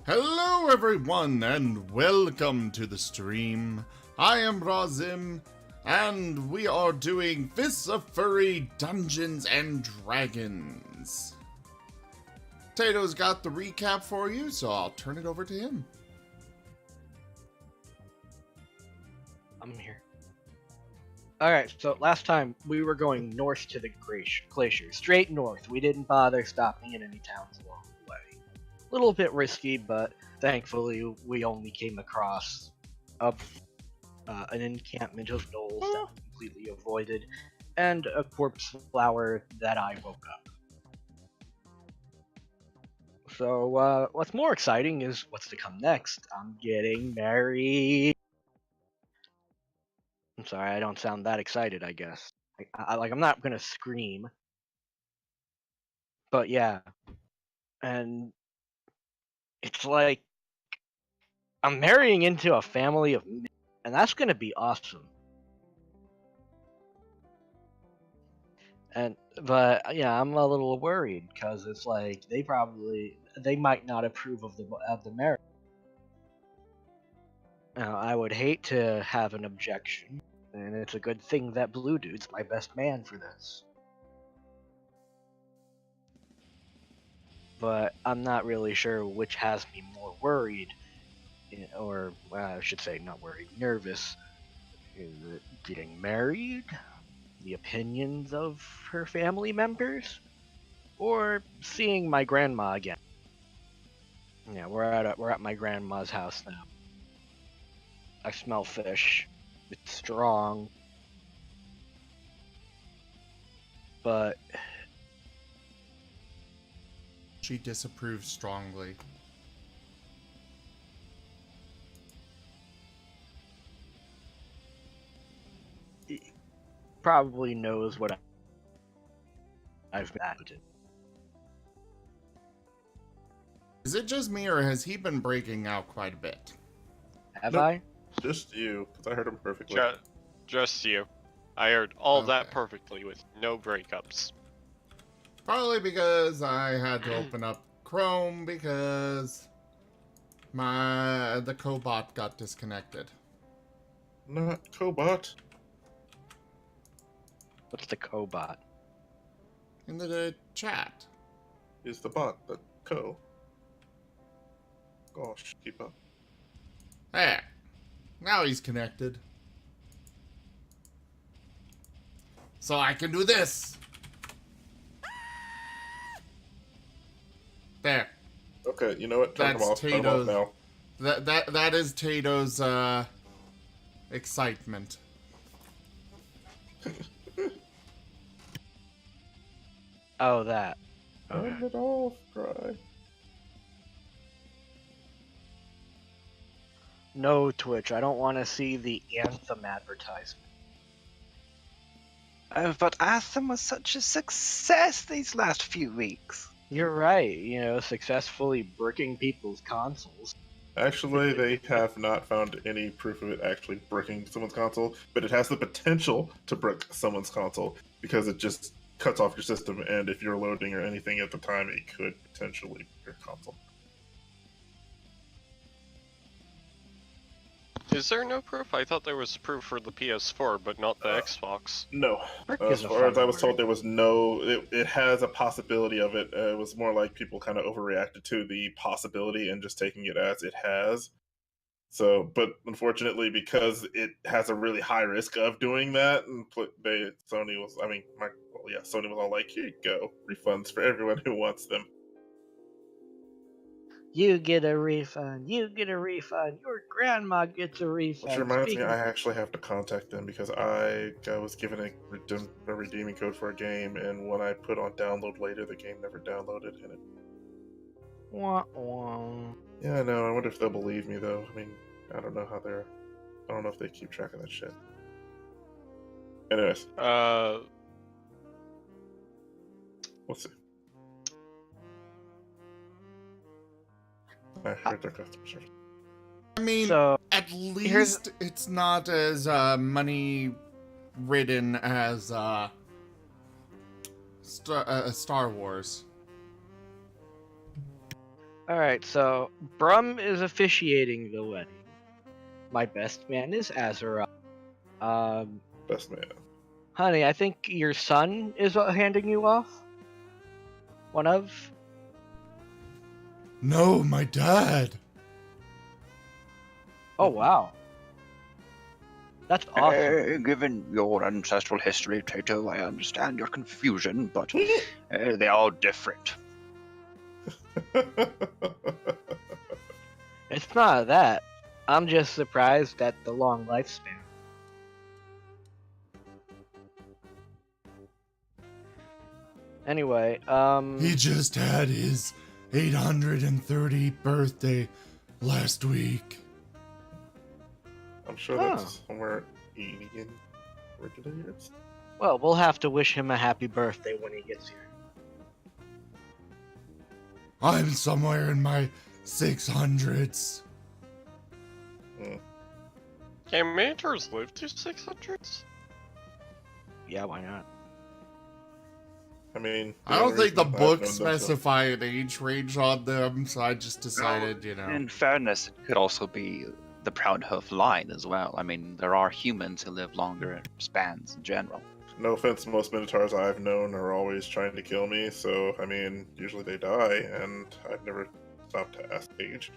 Hello everyone and welcome to the stream. I am Razim and we are doing Fists of Furry Dungeons and Dragons. Tayto's got the recap for you, so I'll turn it over to him. I'm here. Alright, so last time we were going north to the glacier, straight north. We didn't bother stopping in any towns along the way. A little bit risky, but thankfully we only came across an encampment of gnolls that we completely avoided, and a corpse flower that I woke up. So what's more exciting is what's to come next. I'm getting married. I'm sorry, I don't sound that excited, I guess. I'm not gonna scream. But yeah. And it's like, I'm marrying into a family of men, and that's gonna be awesome. But yeah, I'm a little worried, because it's like, they might not approve of the marriage. Now, I would hate to have an objection, and it's a good thing that Blue Dude's my best man for this. But I'm not really sure which has me more worried, or I should say not worried, nervous. Is it getting married? The opinions of her family members? Or seeing my grandma again? Yeah, we're at my grandma's house now. I smell fish. It's strong. But She disapproves strongly. he probably knows what I've been at. Is it just me or has he been breaking out quite a bit? Have Nope. I? Just you, because I heard him perfectly. Just you. I heard all that Okay. perfectly with no breakups. Probably because I had to open up Chrome because the cobot got disconnected. Not Cobot. What's the cobot? In the chat. Is the bot, the Co. Gosh, keep up. There. Now he's connected. So I can do this. There. Okay, you know what? Turn him That's off. Turn him off Tayto's- now. That is Tayto's excitement. Oh, that. Turn it off, Cry. No, Twitch, I don't want to see the Anthem advertisement. Oh, but Anthem was such a success these last few weeks. You're right, successfully bricking people's consoles. Actually, they have not found any proof of it actually bricking someone's console, but it has the potential to brick someone's console because it just cuts off your system, and if you're loading or anything at the time, it could potentially brick your console. Is there no proof? I thought there was proof for the PS4, but not the Xbox. No. Brick As is a far as fun I was told, word. there was no. It has a possibility of it. It was more like people kind of overreacted to the possibility and just taking it as it has. So, but unfortunately, because it has a really high risk of doing that, and Sony was all like, "Here you go, refunds for everyone who wants them." You get a refund, you get a refund, your grandma gets a refund. Which reminds me, Speaking- I actually have to contact them because I was given a redeeming code for a game, and when I put on download later, the game never downloaded, and it. Wah, wah. Yeah, I know. I wonder if they'll believe me, though. I mean, I don't know how they're. I don't know if they keep track of that shit. Anyways, let's see. I heard their customer service. I mean, So, at least it's not as money ridden as Star Wars. Alright, so Brum is officiating the wedding. My best man is Azura. Best man. Honey, I think your son is handing you off? One of? No, my dad. Oh, wow. That's awesome. Given your ancestral history, Tayto, I understand your confusion, but they are different. It's not that. I'm just surprised at the long lifespan. Anyway, He just had his 830th birthday last week. I'm sure that's somewhere 80 in regular years. well, we'll have to wish him a happy birthday when he gets here. I'm somewhere in my 600s. Can minotaurs live to 600s? Yeah, why not? I mean, I don't think the I've book known them to- specify an age range on them, so I just decided, you know. In fairness, it could also be the Proudhoof line as well. I mean, there are humans who live longer spans in general. No offense, most minotaurs I've known are always trying to kill me, so, I mean, usually they die, and I've never stopped to ask age.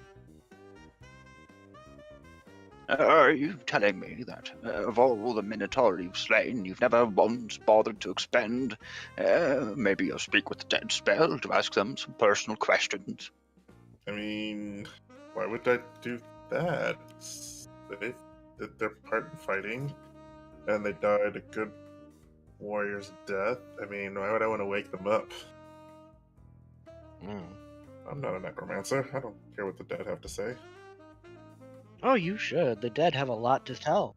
Are you telling me that of all the Minotaur you've slain, you've never once bothered to expend maybe a speak with the dead spell to ask them some personal questions? I mean, why would I do that? They did their part in fighting, and they died a good warrior's death. I mean, why would I want to wake them up? I'm not a necromancer. I don't care what the dead have to say. Oh, you should. The dead have a lot to tell.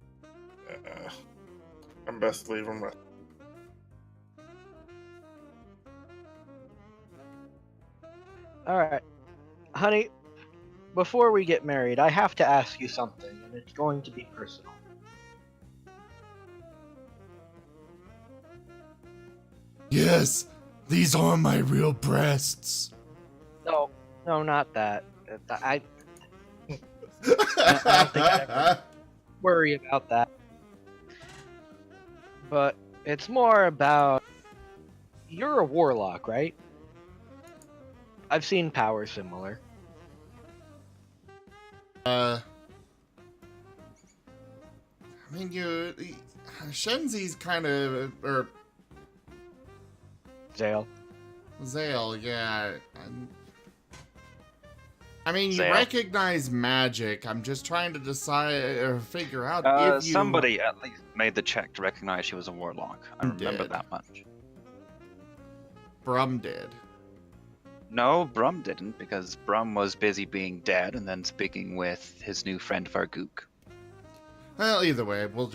I'm best to leave them rest. Alright. Honey, before we get married, I have to ask you something, and it's going to be personal. Yes, these are my real breasts. No, not that. I don't think I'd ever worry about that. But it's more about... You're a warlock, right? I've seen power similar. I mean, Shenzi's kind of, or Zale. Zale, yeah. I mean, you Zale. recognize magic. I'm just trying to decide or figure out if you... Somebody at least made the check to recognize she was a warlock. I remember Did. that much. Brum did. No, Brum didn't, because Brum was busy being dead and then speaking with his new friend Vargook. Well, either way, we'll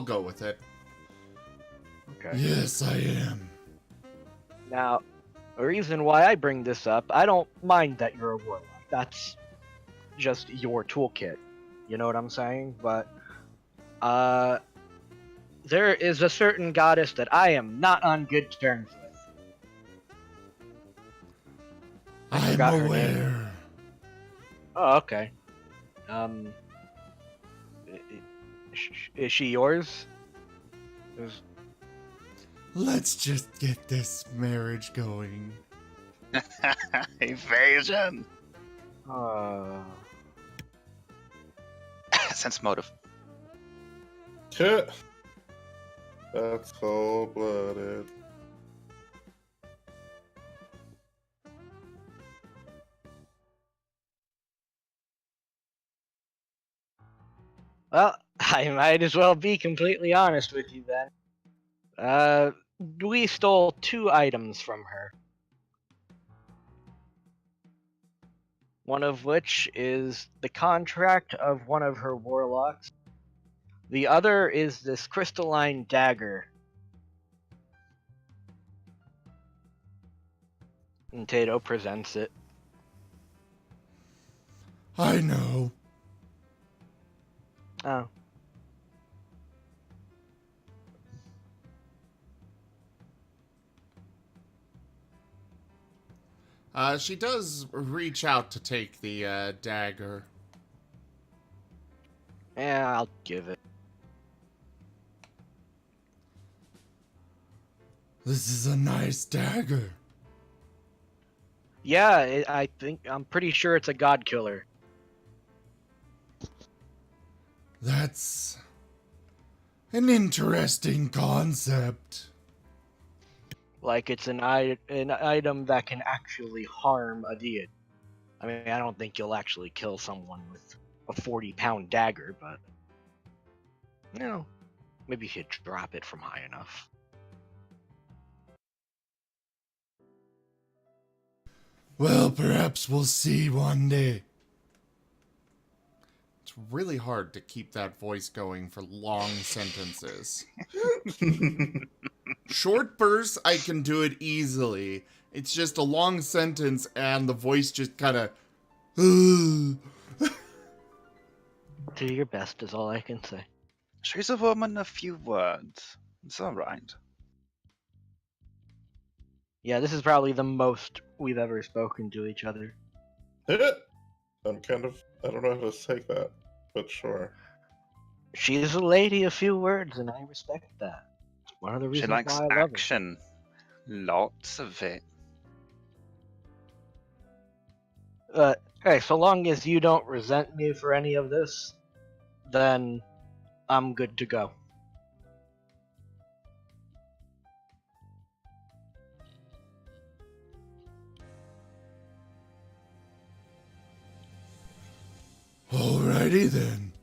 go with it. Okay. Yes, I am. Now, the reason why I bring this up, I don't mind that you're a warlock. That's just your toolkit. You know what I'm saying? But, there is a certain goddess that I am not on good terms with. I'm forgot her name. aware. Oh, okay. Is she yours? Let's just get this marriage going. Evasion! Sense motive. Shit. That's cold-blooded. Well, I might as well be completely honest with you then. We stole 2 items from her. One of which is the contract of one of her warlocks. The other is this crystalline dagger. And Tayto presents it. I know. Oh. She does reach out to take the dagger. Yeah, I'll give it. This is a nice dagger. Yeah, I'm pretty sure it's a god killer. That's an interesting concept. Like it's an item that can actually harm a deity. I mean, I don't think you'll actually kill someone with a 40-pound dagger, but you know, maybe you should drop it from high enough. Well, perhaps we'll see one day. It's really hard to keep that voice going for long sentences. Short bursts, I can do it easily. It's just a long sentence and the voice just kind of... Do your best is all I can say. She's a woman of few words. It's alright. Yeah, this is probably the most we've ever spoken to each other. I'm kind of, I don't know how to take that, but sure. She's a lady of few words, and I respect that. It's one of the She reasons likes why I love her. action. Lots of it. Hey, so long as you don't resent me for any of this, then I'm good to go. Alrighty then.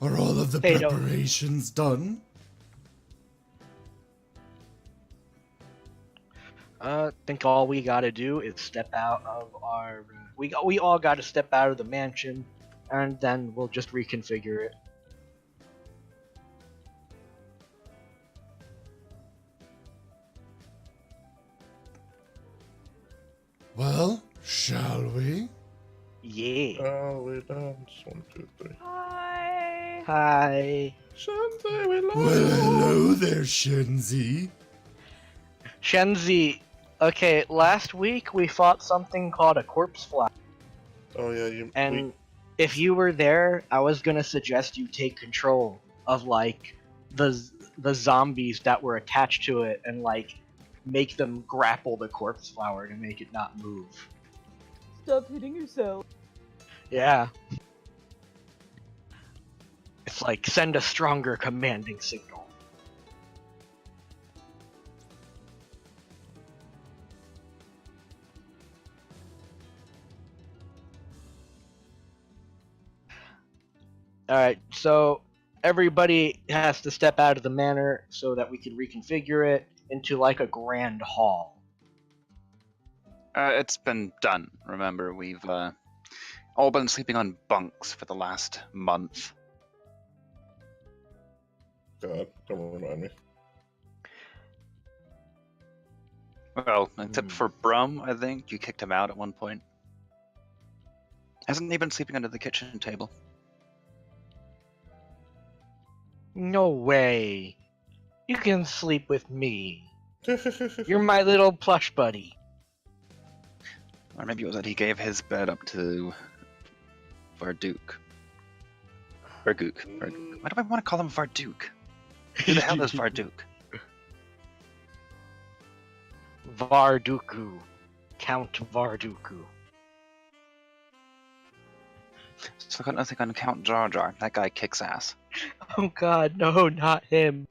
Are all of the Tayto. preparations done? Think all we gotta do is step out of our... We all gotta step out of the mansion, and then we'll just reconfigure it. Well, shall we? Yeah. Oh, we dance. 1, 2, 3. Hi. Hi. Shantae, we love Well, you. hello there, Shenzi. Shenzi, okay, last week we fought something called a corpse fly. Oh yeah, And if you were there, I was gonna suggest you take control of like the zombies that were attached to it and like make them grapple the corpse flower to make it not move. Stop hitting yourself. Yeah. It's like send a stronger commanding signal. Alright, so everybody has to step out of the manor so that we can reconfigure it into like a grand hall. It's been done. Remember, we've all been sleeping on bunks for the last month. God, don't remind me. Well, except for Brum, I think. You kicked him out at one point. Hasn't he been sleeping under the kitchen table? No way. You can sleep with me. You're my little plush buddy. Or maybe it was that he gave his bed up to Varduke. Vargook. Why do I want to call him Varduke? Who the hell is Varduke? Varduku. Count Varduku. So I got nothing on Count Jar Jar. That guy kicks ass. Oh god, no, not him.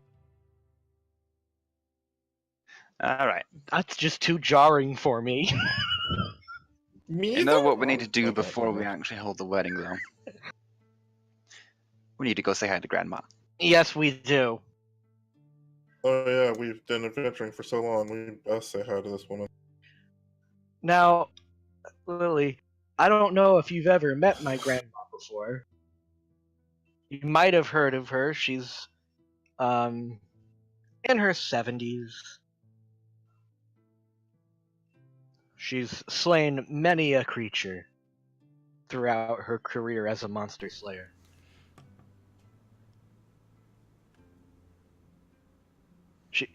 Alright. That's just too jarring for me. Me You know either? what we need to do Okay, before we okay. actually hold the wedding, though? We need to go say hi to Grandma. Yes, we do. Oh yeah, we've been adventuring for so long. We must say hi to this woman. Now, Lily, I don't know if you've ever met my grandma before. You might have heard of her. She's, in her 70s. She's slain many a creature throughout her career as a monster slayer.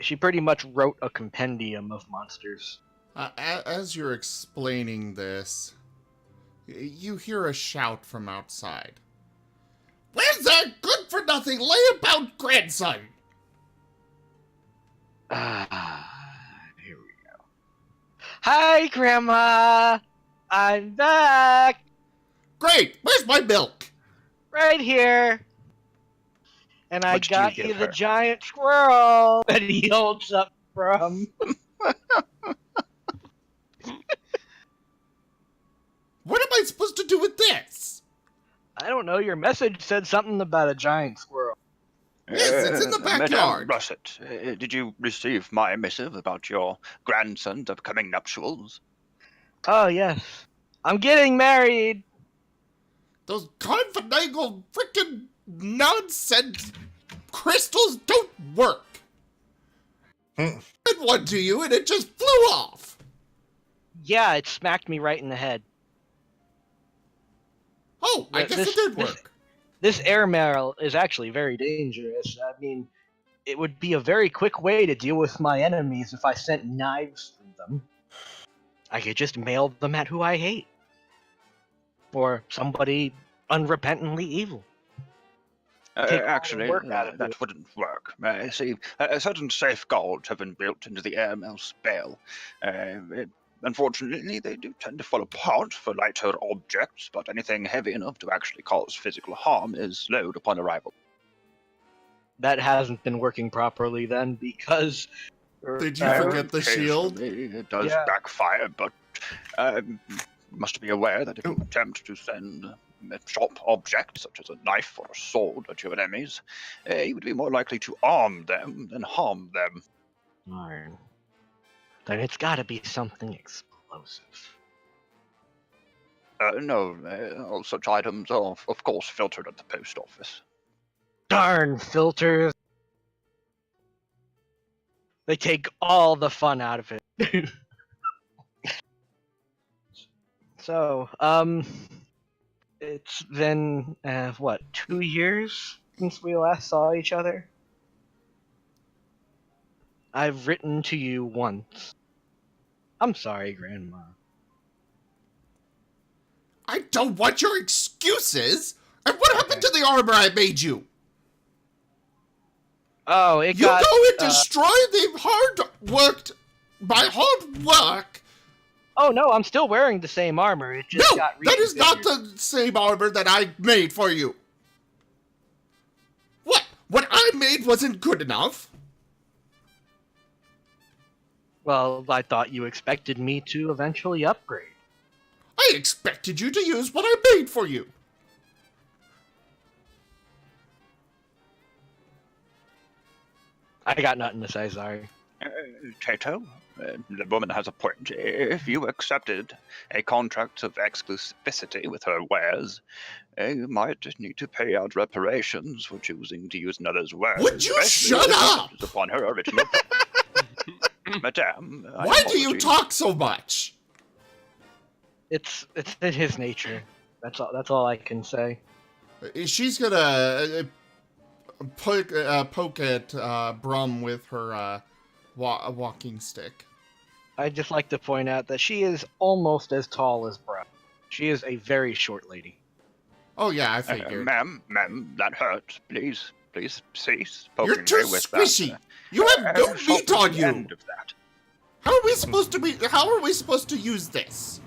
She pretty much wrote a compendium of monsters. As you're explaining this, you hear a shout from outside. Where's our good-for-nothing layabout grandson? Here we go. Hi, Grandma! I'm back! Great! Where's my milk? Right here! And I What did you got give you the her? giant squirrel that he holds up from. What am I supposed to do with this? I don't know, your message said something about a giant squirrel. Yes, it's in the backyard. Madame Russet, did you receive my missive about your grandson's upcoming nuptials? Oh, yes. I'm getting married! Those confandangled frickin' nonsense crystals don't work. I did one to you and it just flew off. Yeah, it smacked me right in the head. Oh, I Yeah, guess it did work. This airmail is actually very dangerous. I mean, it would be a very quick way to deal with my enemies if I sent knives through them. I could just mail them at who I hate. Or somebody unrepentantly evil. Take all the Actually, work out of that it. wouldn't work. See, certain safeguards have been built into the airmail spell. Unfortunately, they do tend to fall apart for lighter objects, but anything heavy enough to actually cause physical harm is slowed upon arrival. That hasn't been working properly then because... Did you forget the shield? Occasionally, it does Yeah. backfire, but you must be aware that if you attempt to send a sharp object, such as a knife or a sword, at your enemies, you would be more likely to arm them than harm them. Darn. Then it's gotta be something explosive. No, all such items are, of course, filtered at the post office. Darn filters! They take all the fun out of it. So, it's been, what, 2 years since we last saw each other? I've written to you once. I'm sorry, Grandma. I don't want your excuses. And what happened to the armor I made you? Oh, it You got... go and destroy my hard work. Oh no, I'm still wearing the same armor. It just No, got that is not reconfigured. the same armor that I made for you. What? What I made wasn't good enough? Well, I thought you expected me to eventually upgrade. I expected you to use what I made for you. I got nothing to say, sorry. Tayto, the woman has a point. If you accepted a contract of exclusivity with her wares, you might need to pay out reparations for choosing to use another's wares. Would you especially shut if it up? is upon her original. Madame, Why do you talk so much? It's in his nature. That's all I can say. She's gonna poke at Brum with her walking stick. I'd just like to point out that she is almost as tall as Brett. She is a very short lady. Oh yeah, I figured. Ma'am, that hurts. Please cease poking You're too me with squishy. that. You have no Stop meat at on the you. end of that. How are we supposed to use this?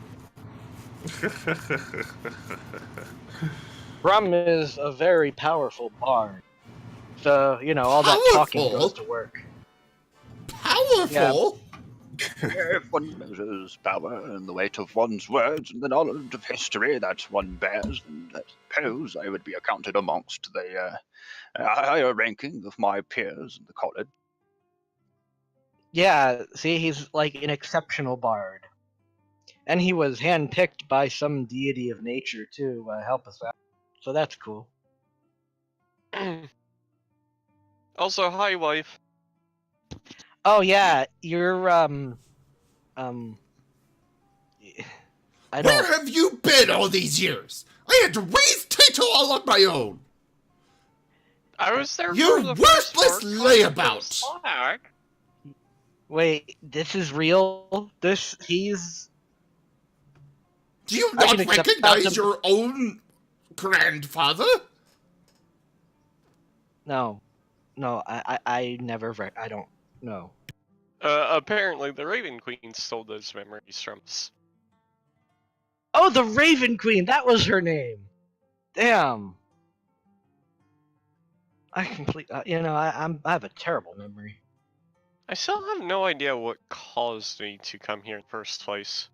Brum is a very powerful bard. So, all that talking Powerful? goes to work. Powerful? If one measures power in the weight of one's words and the knowledge of history that one bears, then I suppose I would be accounted amongst the higher ranking of my peers in the college. Yeah, see, he's like an exceptional bard. And he was handpicked by some deity of nature to help us out. So that's cool. Also, hi, wife. Oh yeah, you're I Where don't have you been all these years? I had to raise Tayto all on my own. I was there You for the first worthless part, layabout. Slack. Wait, this is real? He's... Do you I can not accept recognize that. your own grandfather? No. No, I never... I don't know. Apparently the Raven Queen stole those memories from us. Oh, the Raven Queen! That was her name! Damn. I have a terrible memory. I still have no idea what caused me to come here in the first place.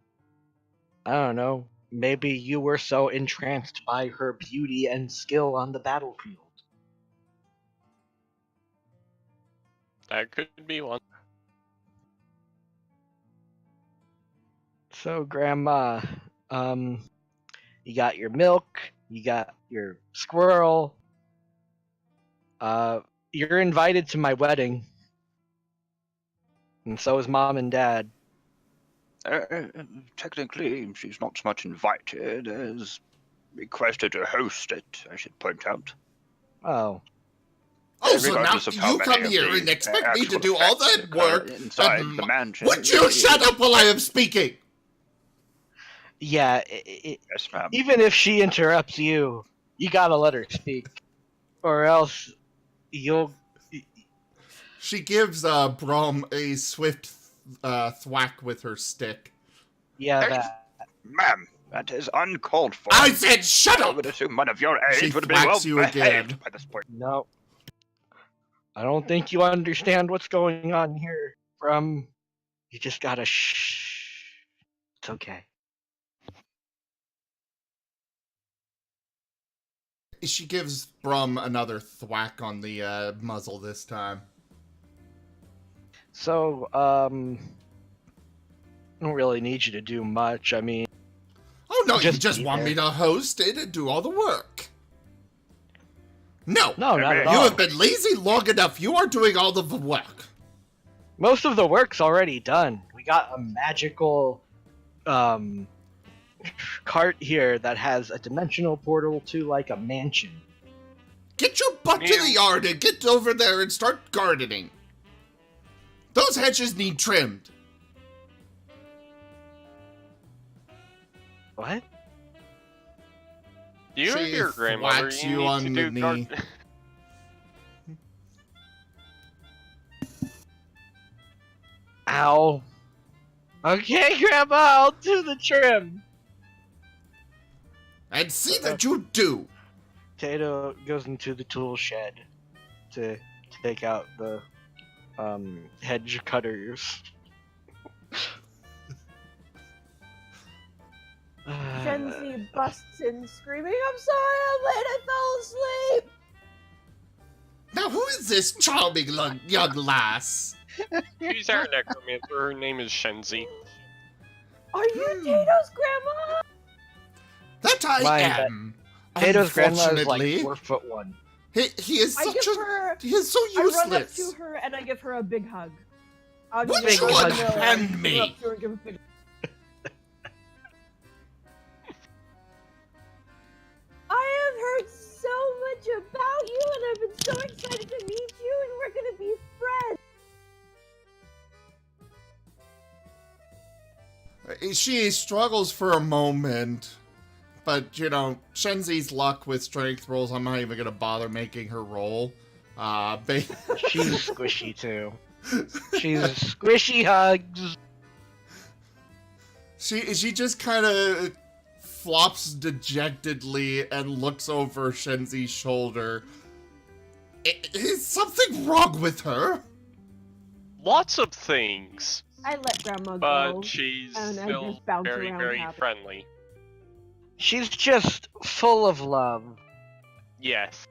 I don't know. Maybe you were so entranced by her beauty and skill on the battlefield. That could be one. So, Grandma, you got your milk, you got your squirrel. You're invited to my wedding. And so is Mom and Dad. Technically, she's not so much invited as requested to host it, I should point out. Oh. Oh, so now Regardless of how you many come of here the and expect me to actual do all effects that occur work? inside the mansion. Would you shut up while I am speaking? Yeah, Yes, ma'am. even if she interrupts you, you gotta let her speak. Or else you'll... She gives Brom a swift thwack with her stick. Yeah, Hey, that. Ma'am, that is uncalled for. I said shut I up! would assume one of your She age would have been well thwacks you again. behaved by this point. No. I don't think you understand what's going on here. You just gotta shh. It's okay. She gives Brum another thwack on the muzzle this time. So, I don't really need you to do much. I mean, Oh no, you Just just be want me there. to host it and do all the work. No, no, not at you all. have been lazy long enough. You are doing all of the work. Most of the work's already done. We got a magical, cart here that has a dimensional portal to, like, a mansion. Get your butt to the yard and get over there and start gardening. Those hedges need trimmed. What? You and She your grandmother, thwacks you you need on to the do knee. Ow. Okay, Grandma, I'll do the trim. And see that you do. Tayto goes into the tool shed to take out the hedge cutters. Shenzi busts in screaming, I'm sorry, I'm late, I fell asleep! Now who is this charming young lass? She's our necromancer. Her name is Shenzi. Are you Tato's grandma? That I Why, am. Tayto's grandma is Unfortunately, like 4'1". he is I such give a her, he is so I run up useless. to her and I give her a big hug. I'll Would give her you a big hug. unhand me? Run up to her and give her a big- I have heard so much about you and I've been so excited to meet you and we're gonna be friends. She struggles for a moment, but you know, Shenzi's luck with strength rolls, I'm not even gonna bother making her roll. She's squishy too. She's squishy hugs. She just kind of flops dejectedly and looks over Shenzi's shoulder. Is something wrong with her? Lots of things, I let grandma but go. she's and I still just bounce very, around very happy. friendly. She's just full of love. Yes.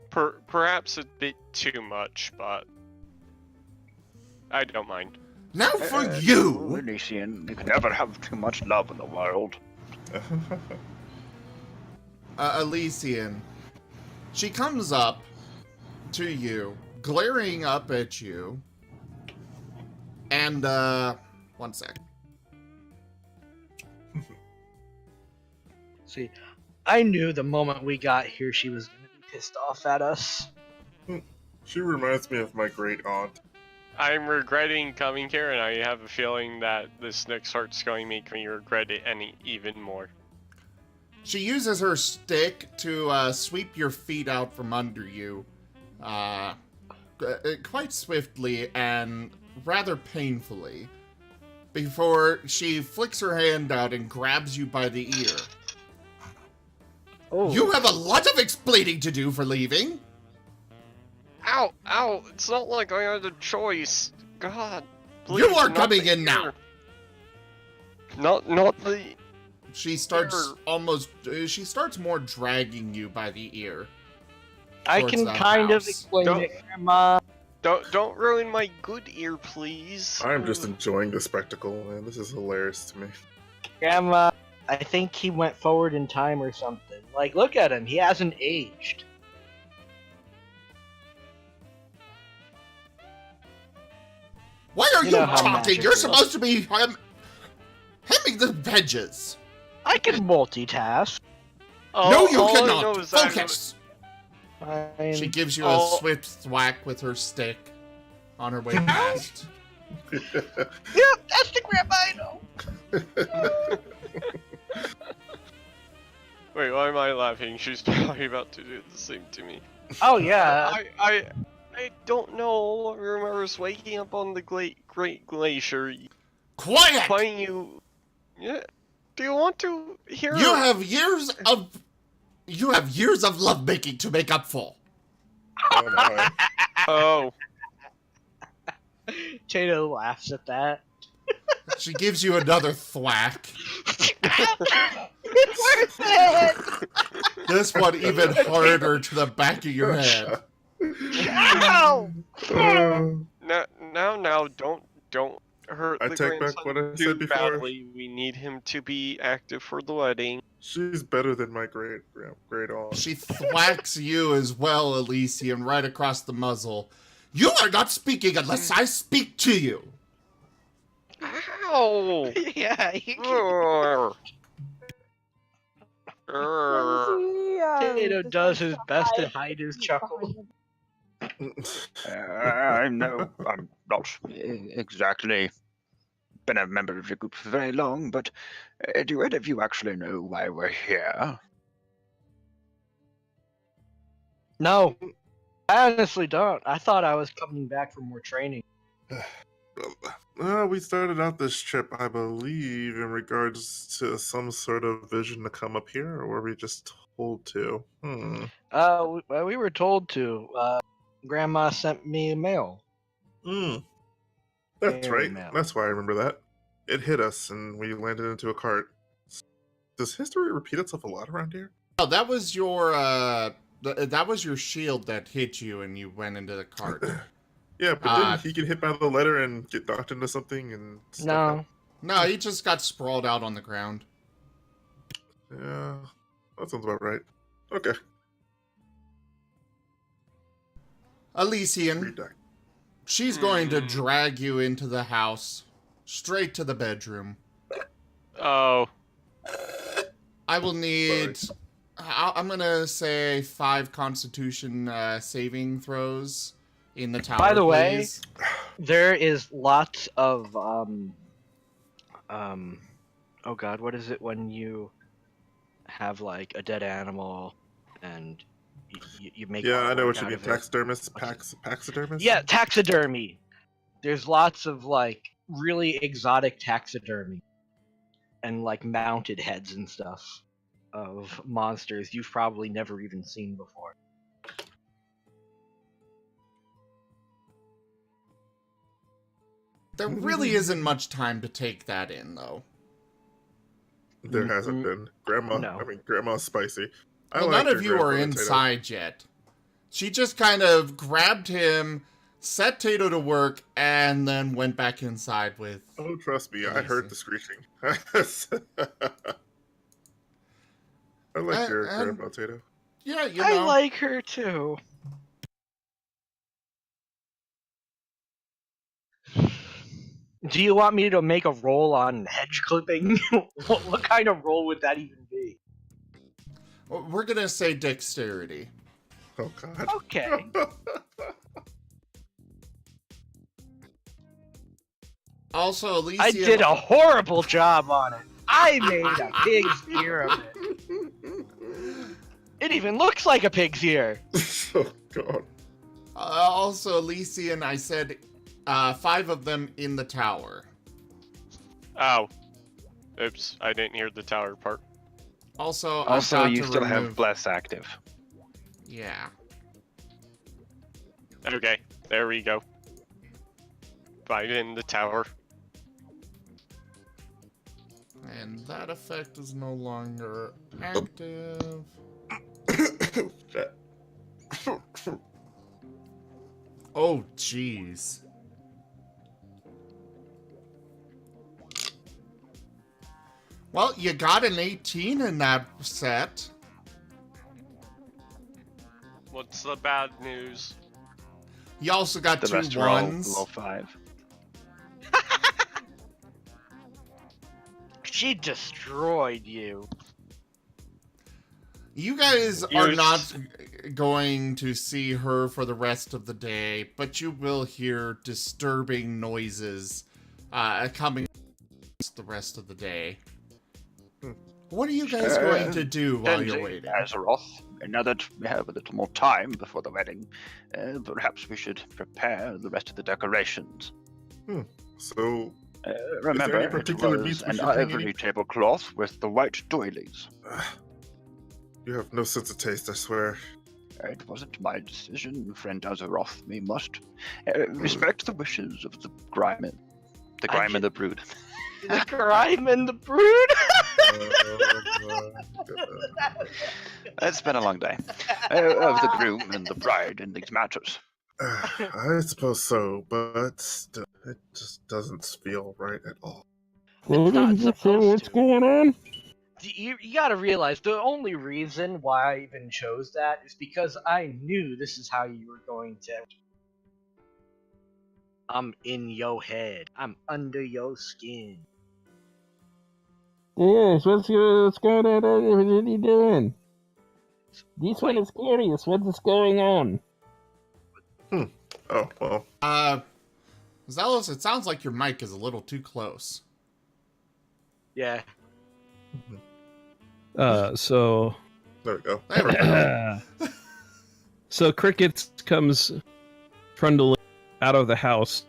Perhaps a bit too much, but I don't mind. Now for you! Elysian, you can never have too much love in the world. Elysian. She comes up to you, glaring up at you, and, one sec. See, I knew the moment we got here she was gonna be pissed off at us. She reminds me of my great aunt. I'm regretting coming here, and I have a feeling that this next part's going to make me regret it even more. She uses her stick to sweep your feet out from under you, quite swiftly and rather painfully, before she flicks her hand out and grabs you by the ear. Oh. You have a lot of explaining to do for leaving. Ow! Ow! It's not like I had a choice. God, please, You are not coming the in now. ear. Not the. She starts Ear. she starts more dragging you by the ear. I towards can the kind of house. explain Don't- it, Grandma. Don't ruin my good ear, please. I'm just enjoying the spectacle, man. This is hilarious to me. Grandma, I think he went forward in time or something. Like, look at him. He hasn't aged. Why are You you know how talking? magic You're works. supposed to be hemming the hedges. I can multitask. No, you All I cannot. know is that Focus. Fine. She gives you Oh. a swift thwack with her stick on her way past. Yep, that's the grandma I know. Wait, why am I laughing? She's probably about to do the same to me. Oh, yeah. I don't know. I remember us waking up on the Great Glacier, Quiet! finding you. Yeah. Do you want to hear? You have years of lovemaking to make up for. Oh my. Oh. Tayto laughs at that. She gives you another thwack. It's worth it! This one even harder to the back of your head. Ow! Now, don't hurt I the take back grandson what I too said before. badly. We need him to be active for the wedding. She's better than my great aunt. She thwacks you as well, Elysian, right across the muzzle. You are not speaking unless I speak to you. Ow! Yeah, he Urgh. Urgh. Tayto does his best to hide his chuckle. I'm not exactly been a member of your group for very long, but do any of you actually know why we're here? No, I honestly don't. I thought I was coming back for more training. We started out this trip, I believe, in regards to some sort of vision to come up here, or were we just told to? We were told to. Grandma sent me a mail. That's Very right. mail. That's why I remember that. It hit us, and we landed into a cart. Does history repeat itself a lot around here? Oh, that was your that was your shield that hit you and you went into the cart. Yeah, but didn't he get hit by the letter and get knocked into something and stuff? No. No, he just got sprawled out on the ground. Yeah, that sounds about right. Okay. Elysian, Redact. she's going to drag you into the house, straight to the bedroom. Oh. I will need... I'm gonna say 5 Constitution saving throws in the tower. By the way, please. There is lots of oh god, what is it when you have like a dead animal and you make Yeah, I know what artwork you out mean. of it? Taxidermist? Taxidermist? Yeah, taxidermy. There's lots of like really exotic taxidermy and like mounted heads and stuff of monsters you've probably never even seen before. There really isn't much time to take that in, though. There hasn't been. No. Grandma's spicy. Well, none of you are inside yet. She just kind of grabbed him, set Tayto to work, and then went back inside with... Oh, trust me, I heard the screeching. I like your grandma, Tato. Yeah, you know. I like her too. Do you want me to make a roll on hedge clipping? What kind of roll would that even be? We're gonna say dexterity. Oh, God. Okay. Also, Alicia. I did a horrible job on it. I made a pig's ear of it. It even looks like a pig's ear. Oh god. Also, Alicia and I said 5 of them in the tower. Oh. Oops, I didn't hear the tower part. Also, You still have bless active. Yeah. Okay, there we go. 5 in the tower. And that effect is no longer active. Shit. Oh, jeez. Well, you got an 18 in that set. What's the bad news? You also got The 2 rest are all ones. below 5. She destroyed you. You guys are Here's- not going to see her for the rest of the day, but you will hear disturbing noises coming the rest of the day. What are you guys going to do while you're waiting? Azeroth, now that we have a little more time before the wedding, perhaps we should prepare the rest of the decorations. So, Remember, any it particular was beast we an should hang ivory any- tablecloth with the white doilies. you have no sense of taste, I swear. It wasn't my decision, friend Azeroth. We must respect the wishes of the grime and the brood. The grime and the brood. It's been a long day. Of the groom and the bride in these matters. I suppose so, but still, it just doesn't feel right at all. It's not supposed to. going on? You gotta realize the only reason why I even chose that is because I knew this is how you were going to. I'm in your head. I'm under your skin. Yes, what's going on? What are you doing? This one is curious. What is going on? Oh, well. Zealous, it sounds like your mic is a little too close. Yeah. So There we go. There we go. so Cricket comes trundling out of the house,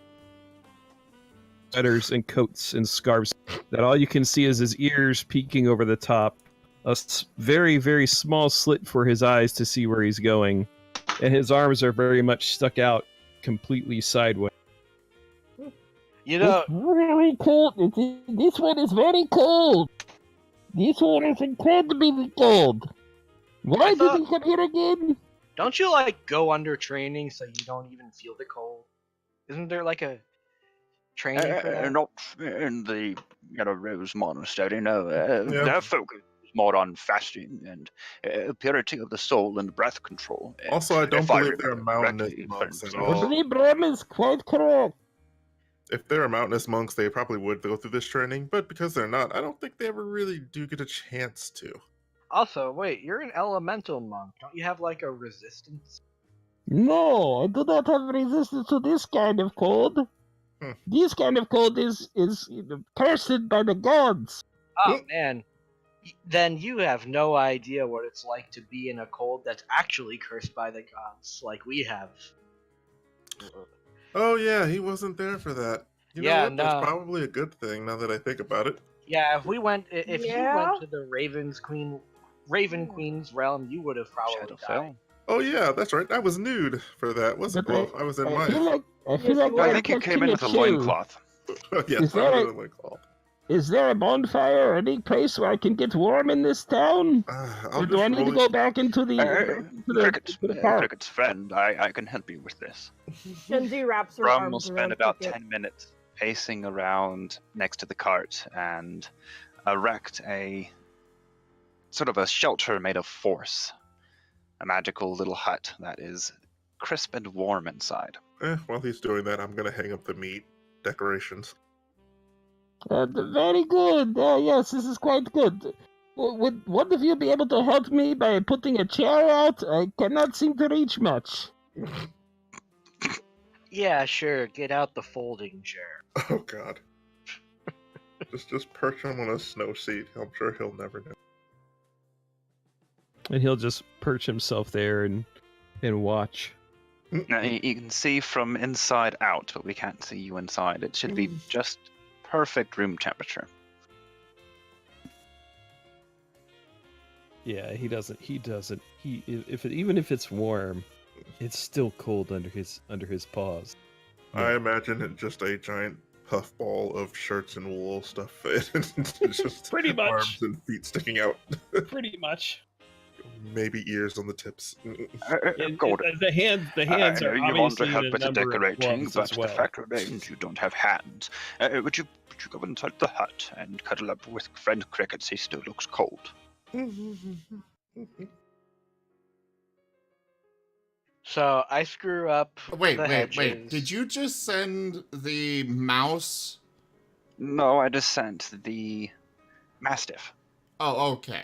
sweaters and coats and scarves. That all you can see is his ears peeking over the top, a very, very small slit for his eyes to see where he's going, and his arms are very much stuck out, completely sideways. You know, It's really cold. This one is very cold. This one is incredibly cold. Why I did thought- he come here again? don't you like go under training so you don't even feel the cold? Isn't there like a training for that? Not in the Rose Monastery, no. Yeah. Their focus is more on fasting and purity of the soul and breath control. And Also, I don't if believe they're remember mountainous correctly, monks at for all. I believe Bram is quite correct. If they're mountainous monks, they probably would go through this training, but because they're not, I don't think they ever really do get a chance to. Also, wait, you're an elemental monk. Don't you have like a resistance? No, I do not have resistance to this kind of cold. This kind of cold is cursed by the gods. Oh man. Then you have no idea what it's like to be in a cold that's actually cursed by the gods, like we have. Oh yeah, he wasn't there for that. You know Yeah, what? no. That's probably a good thing now that I think about it. Yeah, if you went Yeah? to the Raven Queen's realm, you would have probably died. Shadowfell. Oh yeah, that's right. I was nude for that, wasn't But I? I was in I my. feel like Yes, I'm I think you came in with a catching chill. loincloth. Yes, Is I that was a- in my call. Is there a bonfire or any place where I can get warm in this town? I'll Or do I just need to roll go back into the park? Cricket's friend, I can help you with this. Shenzi wraps her Brum will arms spend around about Cricket. 10 minutes pacing around next to the cart and erect a sort of a shelter made of force. A magical little hut that is crisp and warm inside. While he's doing that, I'm gonna hang up the meat decorations. Very good. Yes, this is quite good. Would one of you be able to help me by putting a chair out? I cannot seem to reach much. Yeah, sure. Get out the folding chair. Oh god. Just perch him on a snow seat. I'm sure he'll never know. And he'll just perch himself there and watch. Now, you can see from inside out, but we can't see you inside. It should be just perfect room temperature. Yeah, he doesn't. Even if it's warm, it's still cold under his paws. I imagine it just a giant puffball of shirts and wool stuff. It's just Pretty much. arms and feet sticking out. Pretty much. Maybe ears on the tips. Gordon, The hands I are know you want to obviously help in a with the number of decorating, gloves but as well. the fact remains you don't have hands. Would you go inside the hut and cuddle up with friend Crickets? He still looks cold. So I screw up. Wait. the hedges. Did you just send the mouse? No, I just sent the Mastiff. Oh, okay.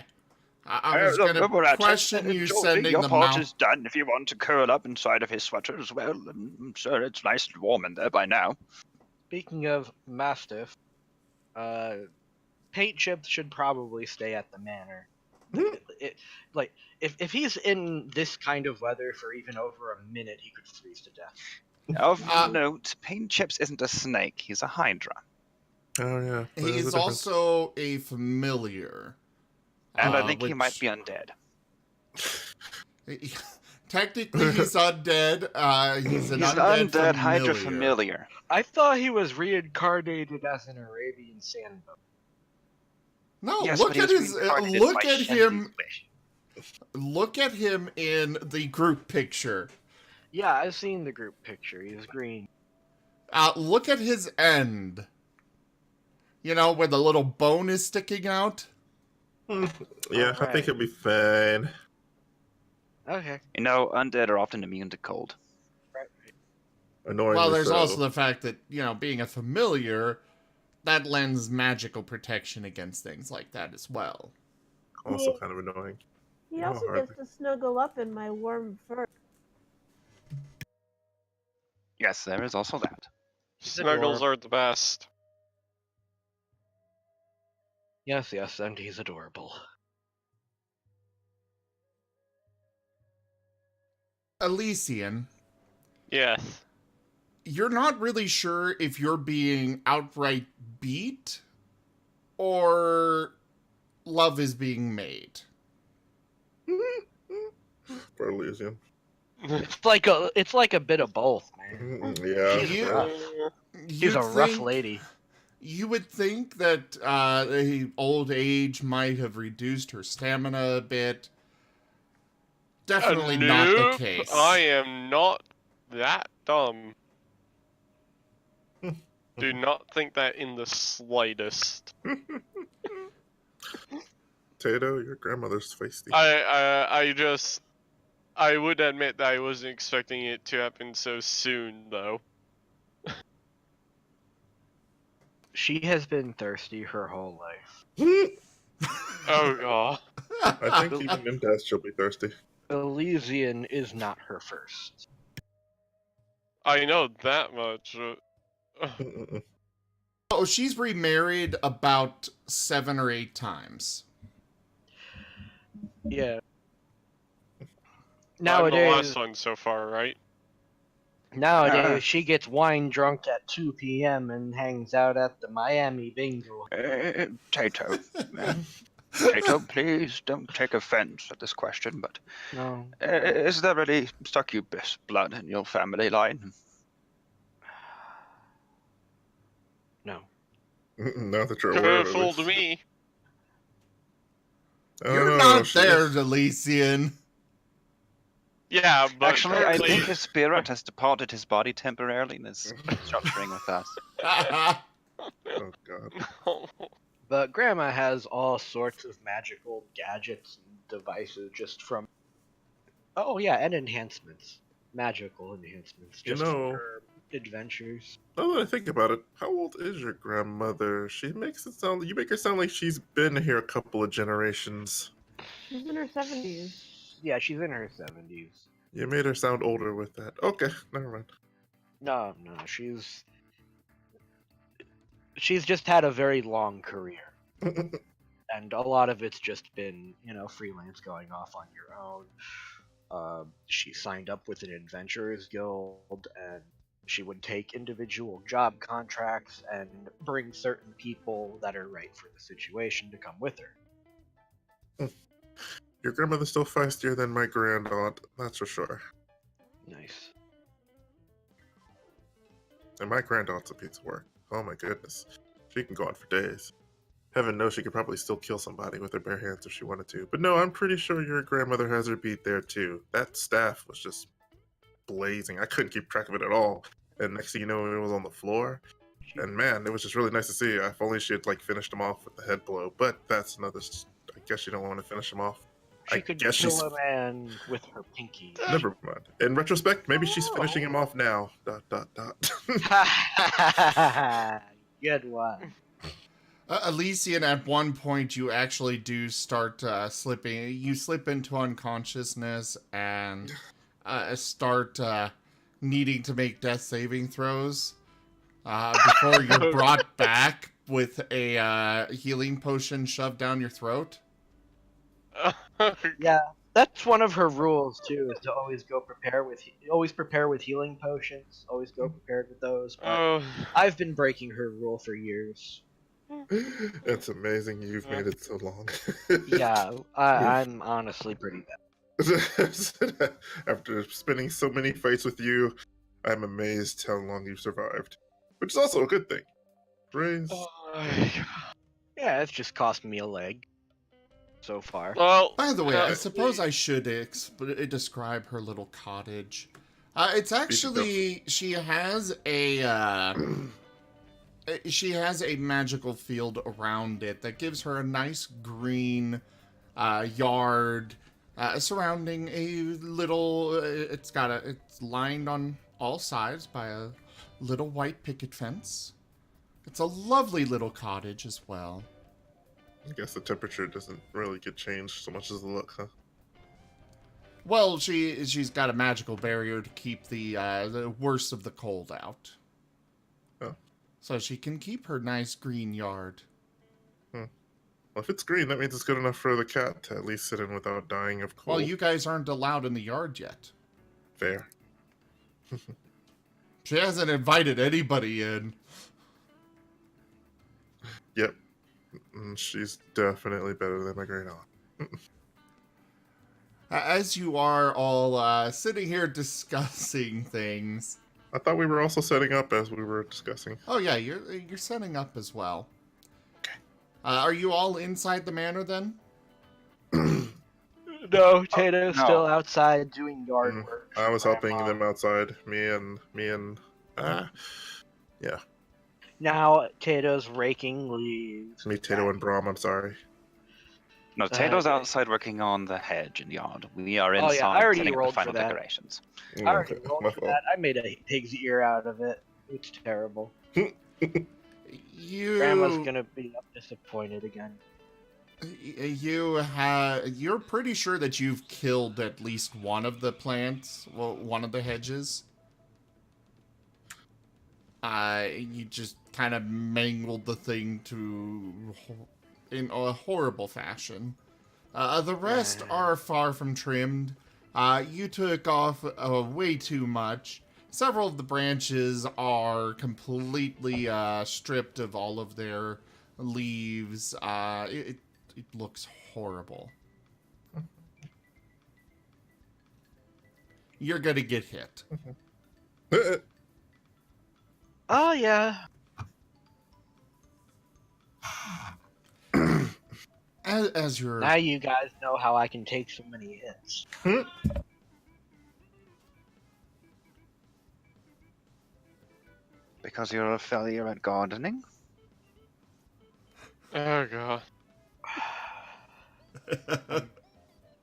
I was gonna question you Jolie, sending your the part mouse. is done. If you want to curl up inside of his sweater as well, I'm sure it's nice and warm in there by now. Speaking of Mastiff, paint chips should probably stay at the manor. If he's in this kind of weather for even over a minute, he could freeze to death. Of note, Paint Chips isn't a snake, he's a hydra. Oh yeah. There's a He's difference. also a familiar. And I think he which- might be undead. Technically, he's undead. He's an He's undead, undead hydra familiar. familiar. I thought he was reincarnated as an Arabian sandbone. No, Yes, look but he at was his. reincarnated Look by at him. Shenzi's wish. Look at him in the group picture. Yeah, I've seen the group picture. He's green. Look at his end. You know, where the little bone is sticking out. Yeah, I think he'll be fine. Okay. You know, undead are often immune to cold. Annoyingly Well, there's so. also the fact that, you know, being a familiar, that lends magical protection against things like that as well. Also kind of annoying. He Oh, also hardly. gets to snuggle up in my warm fur. Yes, there is also that. Snuggles are the best. Yes, and he's adorable. Elysian, Yes. you're not really sure if you're being outright beat or love is being made. For Elysium. It's like a bit of both, man. Yeah. She's You- rough. She's You'd a rough think- lady. You would think that old age might have reduced her stamina a bit. Definitely not the Nope, case. I am not that dumb. Do not think that in the slightest. Tato, your grandmother's feisty. I would admit that I wasn't expecting it to happen so soon, though. She has been thirsty her whole life. Oh god. I think even in death she'll be thirsty. Elysian is not her first. I know that much. Oh, she's remarried about 7 or 8 times. Yeah. I'm the Nowadays, last one so far, right? she gets wine drunk at 2 p.m. and hangs out at the Miami Bingo. Tato. Tato, please don't take offense at this question, but No. is there any succubus blood in your family line? No. Not that you're Could aware have of fooled it. me. Oh, You're no, not she- there, Elysian. Yeah, but Actually, I currently- think his spirit has departed his body temporarily and is structuring with us. Oh god. But Grandma has all sorts of magical gadgets and devices just from. Oh, yeah, and enhancements. Magical enhancements. You Just know- from her adventures. Now that I think about it, how old is your grandmother? You make her sound like she's been here a couple of generations. She's in her 70s. Yeah, she's in her 70s. You made her sound older with that. Okay, never mind. No, she's she's just had a very long career. And a lot of it's just been, freelance going off on your own. She signed up with an adventurers guild, and she would take individual job contracts and bring certain people that are right for the situation to come with her. Your grandmother's still feistier than my grandaunt, that's for sure. Nice. And my grandaunt's a piece of work. Oh my goodness. She can go on for days. Heaven knows she could probably still kill somebody with her bare hands if she wanted to. But no, I'm pretty sure your grandmother has her beat there too. That staff was just blazing. I couldn't keep track of it at all. And next thing you know, it was on the floor. And man, it was just really nice to see. If only she had finished him off with the head blow. But that's another. I guess you don't want to finish him off. She could kill a man with her pinky. Never mind. In retrospect, maybe she's finishing him off now. ... Good one. Elysian, at one point, you actually do start slipping. You slip into unconsciousness and start needing to make death saving throws before you're brought back with a healing potion shoved down your throat. Yeah, that's one of her rules too. Is to always prepare with healing potions. Always go prepared with those. But I've been breaking her rule for years. It's amazing you've made it so long. Yeah, I'm honestly pretty bad. After spending so many fights with you, I'm amazed how long you've survived. Which is also a good thing. Praise. Yeah, it's just cost me a leg so far. Well, By the way, I suppose I should describe her little cottage. It's actually, she has a magical field around it that gives her a nice green yard surrounding a little. It's lined on all sides by a little white picket fence. It's a lovely little cottage as well. I guess the temperature doesn't really get changed so much as the look, huh? Well, she's got a magical barrier to keep the worst of the cold out. Oh. So she can keep her nice green yard. Well, if it's green, that means it's good enough for the cat to at least sit in without dying of cold. Well, you guys aren't allowed in the yard yet. Fair. She hasn't invited anybody in. Yep. She's definitely better than my great aunt. As you are all sitting here discussing things. I thought we were also setting up as we were discussing. Oh yeah, you're setting up as well. Okay. Are you all inside the manor then? No, Tato's still outside doing yard work. I was helping them outside. Me and yeah. Now Tato's raking leaves. Me, Tato, and Brahm, I'm sorry. No, Tato's outside working on the hedge in the yard. We are inside I already setting up the rolled for final that. decorations. I already rolled for that. I made a pig's ear out of it. It's terrible. Grandma's gonna be disappointed again. You're pretty sure that you've killed at least one of the plants, well, one of the hedges. You just kind of mangled the thing in a horrible fashion. The rest are far from trimmed. You took off way too much. Several of the branches are completely stripped of all of their leaves. It looks horrible. You're gonna get hit. Oh, yeah. As you're... Now you guys know how I can take so many hits. Because you're a failure at gardening? Oh god.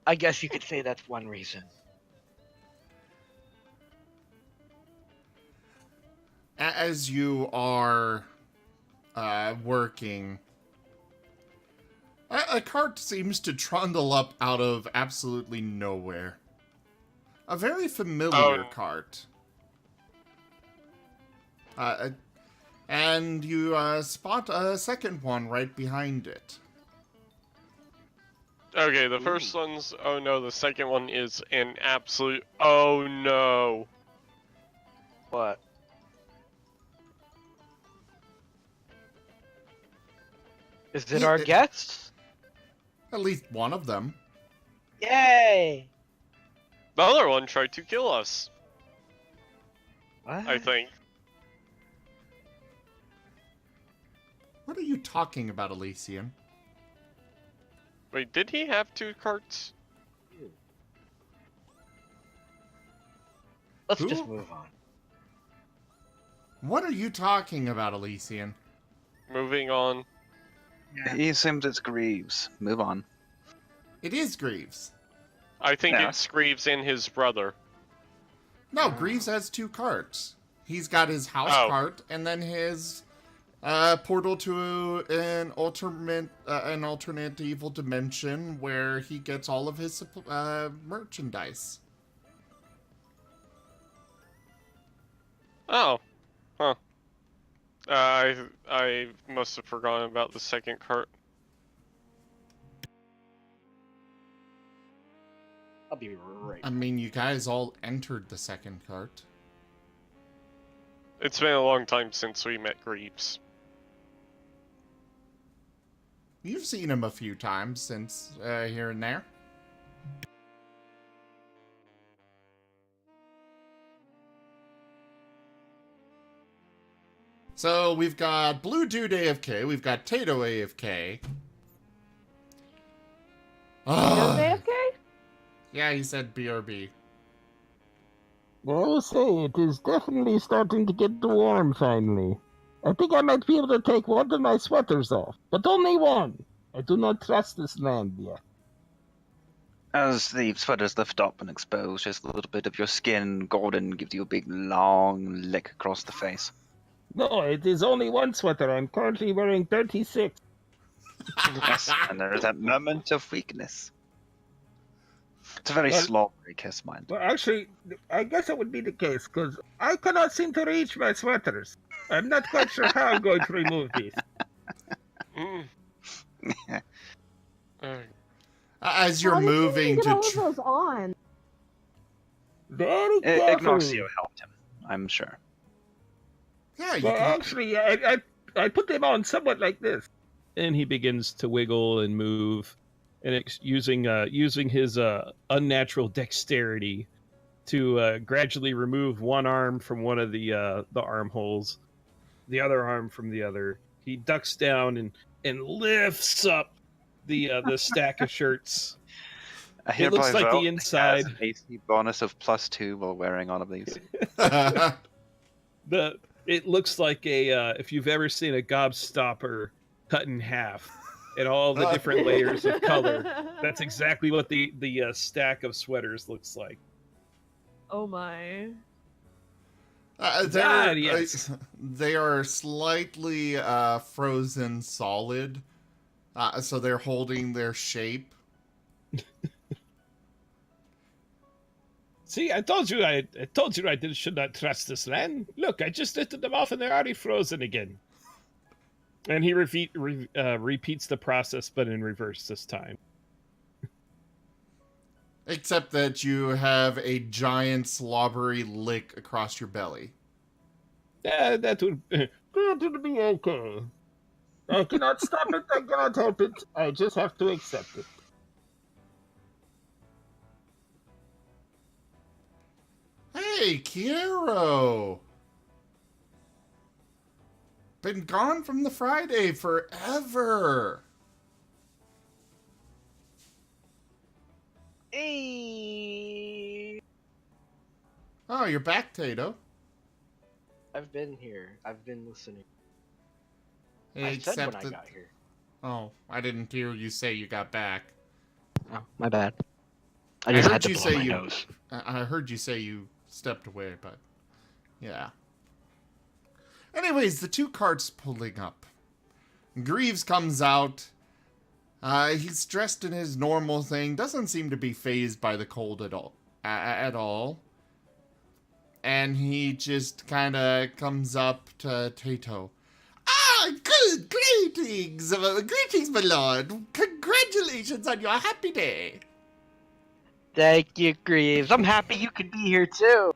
I guess you could say that's one reason. As you are working, a cart seems to trundle up out of absolutely nowhere. A very familiar cart. and you spot a second one right behind it. Okay, the first one's oh no, the second one is an absolute oh no. What? Is it our guests? At least one of them. Yay! The other one tried to kill us, What? I think. What are you talking about, Elysian? Wait, did he have 2 carts? Let's Who? just move on. What are you talking about, Elysian? Moving on. He assumes it's Greaves. Move on. It is Greaves. I think Yeah. it's Greaves and his brother. No, Greaves has 2 carts. He's got his house Oh. cart and then his portal to an alternate evil dimension where he gets all of his merchandise. Oh. Huh. I must have forgotten about the second cart. I'll be right. I mean, you guys all entered the second cart. It's been a long time since we met Greaves. You've seen him a few times since here and there. So we've got Blue Dude AFK, we've got Tayto AFK. Is AFK? Yeah, he said BRB. I will say, it is definitely starting to get warm finally. I think I might be able to take one of my sweaters off, but only one. I do not trust this land yet. As the sweaters lift up and expose just a little bit of your skin, Gordon gives you a big long lick across the face. No, it is only one sweater. I'm currently wearing 36. Yes, and there is that moment of weakness. It's a very Well- slobbery kiss, mind. Well, actually, I guess that would be the case, because I cannot seem to reach my sweaters. I'm not quite sure how I'm going to remove these. Mm. As you're How did you moving get to... all of those on? Very carefully. Ignacio helped him, I'm sure. Yeah, you Well, can... actually, I put them on somewhat like this. And he begins to wiggle and move, and using his unnatural dexterity to gradually remove one arm from one of the armholes, the other arm from the other. He ducks down and lifts up the stack of shirts. I It looks hereby like vote the inside. has an AC bonus of +2 while wearing one of these. It looks like if you've ever seen a gobstopper cut in half and all the different layers of color. That's exactly what the stack of sweaters looks like. Oh my. Yes. They are slightly frozen solid, so they're holding their shape. See, I told you I should not trust this land. Look, I just lifted them off and they're already frozen again. And he repeats the process, but in reverse this time. Except that you have a giant slobbery lick across your belly. That would. It'll be okay. I cannot stop it. I cannot help it. I just have to accept it. Hey, Kiero! Been gone from the Friday forever! Hey, Oh, you're back, Tayto. I've been here. I've been listening. I Except said when I that... got here. Oh, I didn't hear you say you got back. Oh, my bad. I I just heard had to you blow say my you- nose. I heard you say you stepped away, but... Yeah. Anyways, the 2 carts pulling up. Greaves comes out. He's dressed in his normal thing. Doesn't seem to be fazed by the cold at all. At all. And he just kind of comes up to Tayto. Ah, good. Greetings. Greetings, my lord. Congratulations on your happy day. Thank you, Greaves. I'm happy you could be here too.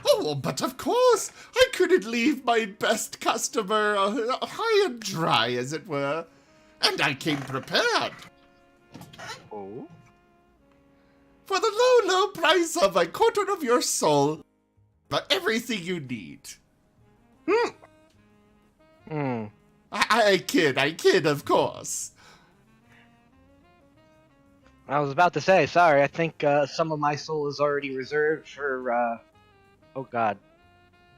Oh, but of course, I couldn't leave my best customer high and dry, as it were. And I came prepared. Oh? For the low, low price of a quarter of your soul, but everything you need. I kid, of course. I was about to say, sorry, I think some of my soul is already reserved for, oh god,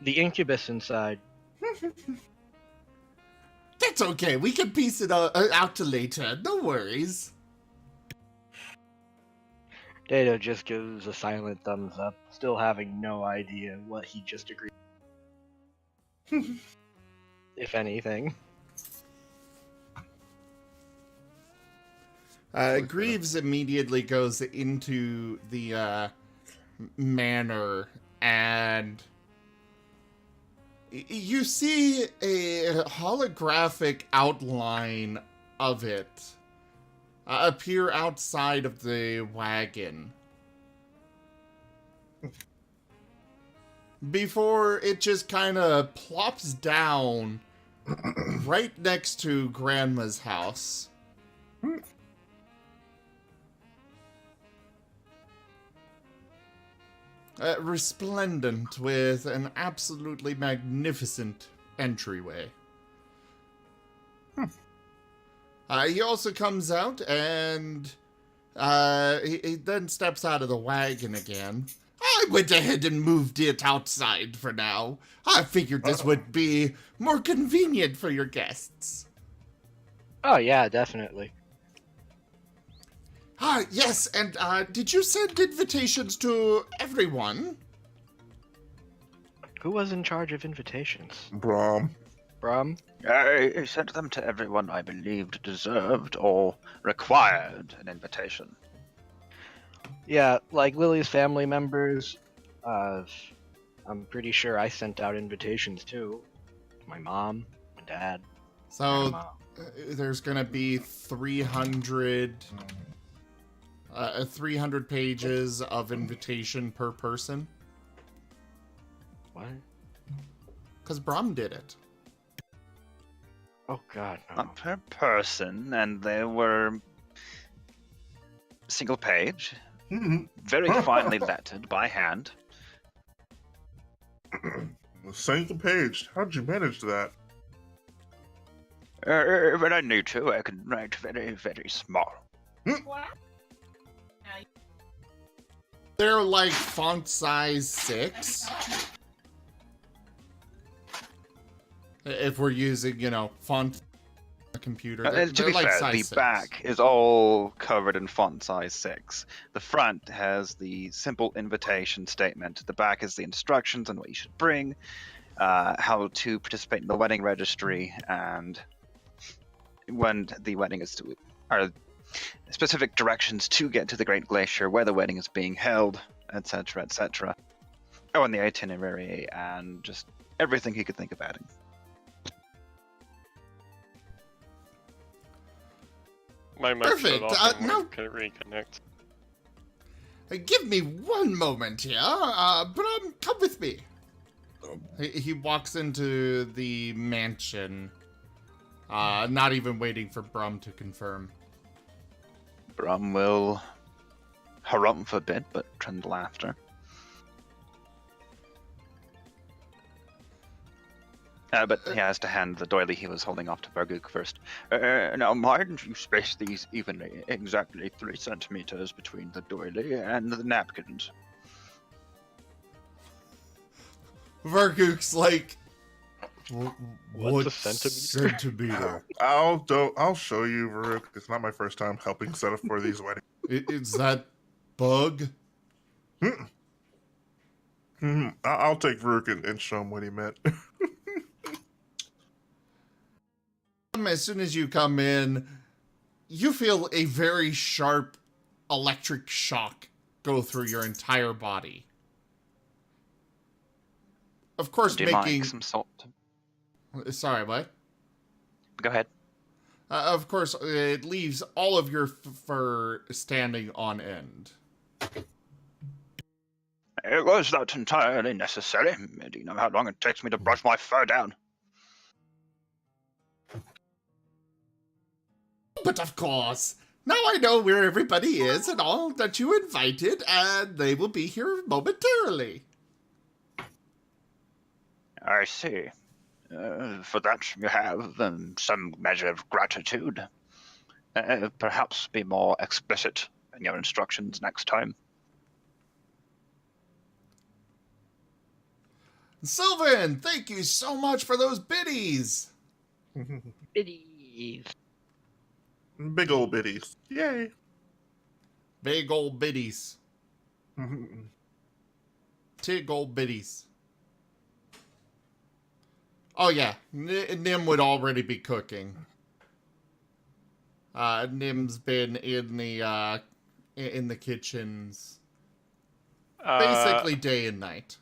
the incubus inside. That's okay, we can piece it out to later, no worries. Tayto just gives a silent thumbs up, still having no idea what he just agreed. If anything. Greaves immediately goes into the manor, and you see a holographic outline of it appear outside of the wagon. Before it just kind of plops down right next to Grandma's house. Resplendent with an absolutely magnificent entryway. He also comes out and he then steps out of the wagon again. I went ahead and moved it outside for now. I figured this would be more convenient for your guests. Oh yeah, definitely. Yes, and did you send invitations to everyone? Who was in charge of invitations? Brom. Brum? I sent them to everyone I believed deserved or required an invitation. Yeah, like Lily's family members. I'm pretty sure I sent out invitations too. My mom, my dad. So Grandma. there's gonna be 300 pages of invitation per person. What? Because Brom did it. Oh god, no. Not per person, and they were single page, very finely lettered by hand. Single page. How'd you manage that? When I need to, I can write very, very small. They're like font size 6. If we're using, font a computer. To be like fair, size the 6. back is all covered in font size 6. The front has the simple invitation statement. The back is the instructions on what you should bring, how to participate in the wedding registry, and when the wedding is to, are specific directions to get to the Great Glacier, where the wedding is being held, etc., etc. Oh, and the itinerary, and just everything he could think of adding. My mic Perfect. shut off and now- couldn't reconnect. Give me one moment here. Brom, come with me. He walks into the mansion, not even waiting for Brom to confirm. Brum will harumph a bit, but tremble after. But he has to hand the doily he was holding off to Barguk first. Now, mind you space these evenly, exactly 3 centimeters between the doily and the napkins. Vargook's like, What's a centimeter? centimeter? I'll show you, Varuk. It's not my first time helping set up for these weddings. Is that bug? I'll take Varuk and show him what he meant. As soon as you come in, you feel a very sharp electric shock go through your entire body. Of course, Do you like making... some salt? Sorry, what? Go ahead. Of course, it leaves all of your fur standing on end. Was that entirely necessary? Do you know how long it takes me to brush my fur down? But of course, now I know where everybody is and all that you invited, and they will be here momentarily. I see. For that you have some measure of gratitude. Perhaps be more explicit in your instructions next time. Sylvan, thank you so much for those biddies. Biddies. Big old biddies. Yay. Big old biddies. Tig old biddies. Oh yeah, Nim would already be cooking. Nim's been in the kitchens basically day and night.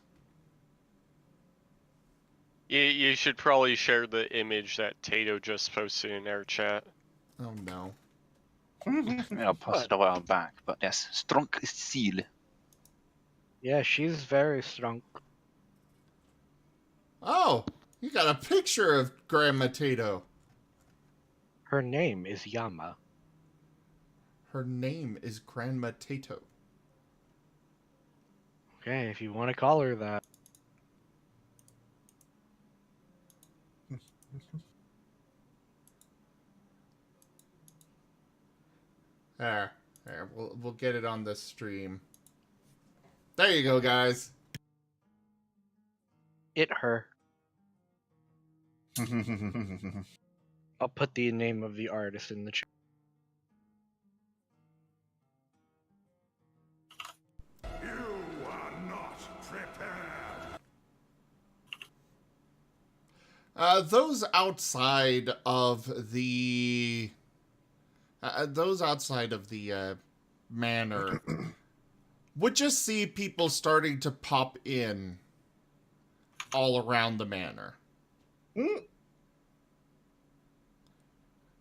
You should probably share the image that Tayto just posted in our chat. Oh no. I posted a while back, but yes, strong seal. Yeah, she's very strong. Oh, you got a picture of Grandma Tayto. Her name is Yama. Her name is Grandma Tayto. Okay, if you want to call her that. There, we'll get it on the stream. There you go, guys. Her. I'll put the name of the artist in the chat. You are not prepared. Those outside of the manor would just see people starting to pop in all around the manor.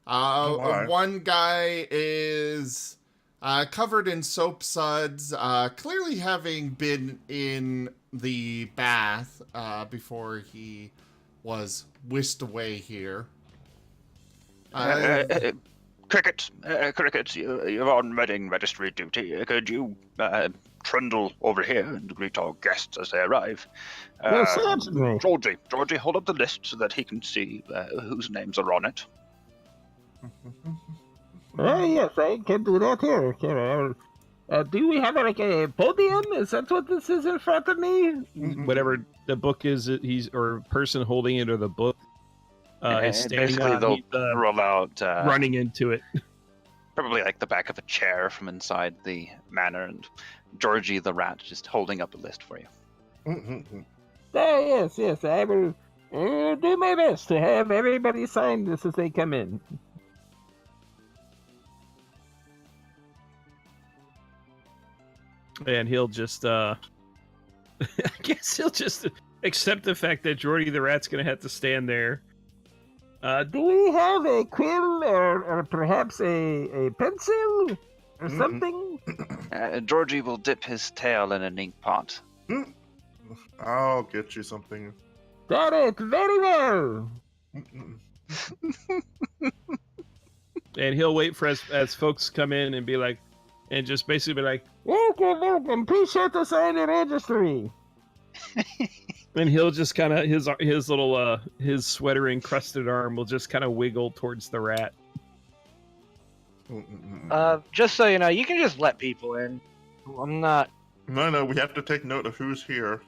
One guy is covered in soap suds, clearly having been in the bath before he was whisked away here. Cricket, you're on wedding registry duty. Could you trundle over here and greet our guests as they arrive? Well, certainly. Georgie, hold up the list so that he can see whose names are on it. Yes, I can do that here. Do we have like a podium? Is that what this is in front of me? Whatever the book is, or person holding it, or the book is standing basically, on. they'll roll out running into it. Probably like the back of a chair from inside the manor, and Georgie the rat just holding up a list for you. Yes, I will do my best to have everybody sign this as they come in. And he'll just, I guess he'll just accept the fact that Jordy the rat's gonna have to stand there. Do we have a quill or perhaps a pencil or something? Georgie will dip his tail in an ink pot. I'll get you something. Got it, very well. And he'll wait for as folks come in and be like, and just basically be like, welcome, please show to sign the registry. and he'll just kind of his little his sweater encrusted arm will just kind of wiggle towards the rat. Just so you know, you can just let people in. I'm not. No, we have to take note of who's here.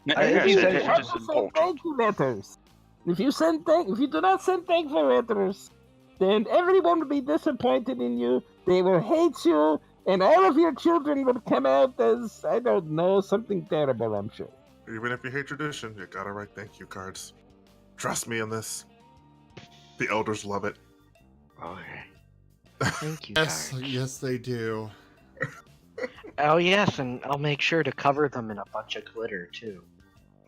Thank you letters. If you do not send thankful letters, then everyone will be disappointed in you. They will hate you, and all of your children will come out as, I don't know, something terrible, I'm sure. Even if you hate tradition, you gotta write thank you cards. Trust me on this. The elders love it. Okay. Thank you. Yes, they do. Oh yes, and I'll make sure to cover them in a bunch of glitter too.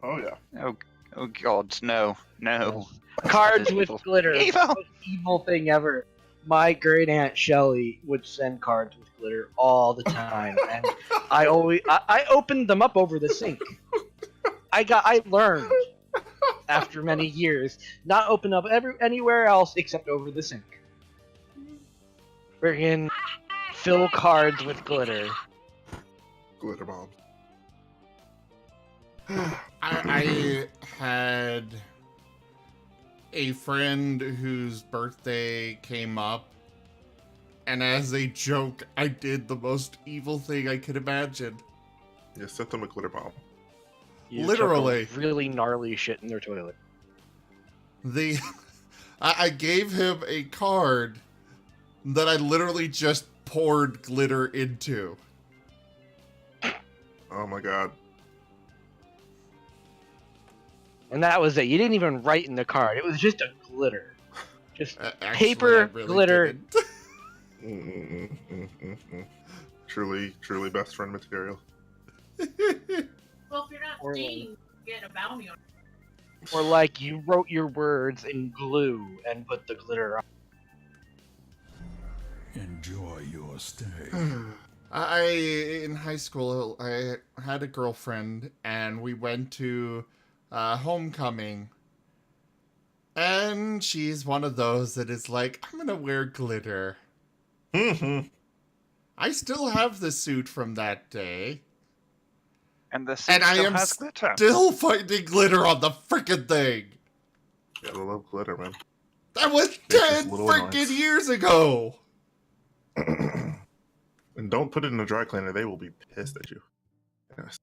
Oh yeah. Oh God, no. Cards is with evil. glitter. Evil! Most evil thing ever. My great aunt Shelley would send cards with glitter all the time, and I opened them up over the sink. I learned after many years not open up anywhere else except over the sink. Friggin' fill cards with glitter. Glitter bomb. I had a friend whose birthday came up, and as a joke, I did the most evil thing I could imagine. Yeah, sent them a glitter bomb. You Literally. took a really gnarly shit in their toilet. I gave him a card that I literally just poured glitter into. Oh my god. And that was it. You didn't even write in the card. It was just a glitter. Just Actually, paper, I really glitter. didn't. Truly best friend material. Well, if you're not Or seeing, you get a bounty on. Or like you wrote your words in glue and put the glitter on. Enjoy your stay. In high school, I had a girlfriend, and we went to homecoming. And she's one of those that is like, I'm gonna wear glitter. I still have the suit from that day. And the suit And I still am has glitter. still finding glitter on the frickin' thing. Gotta love glitter, man. That was It's just 10 little freaking annoyance. years ago. And don't put it in a dry cleaner, they will be pissed at you. Yes.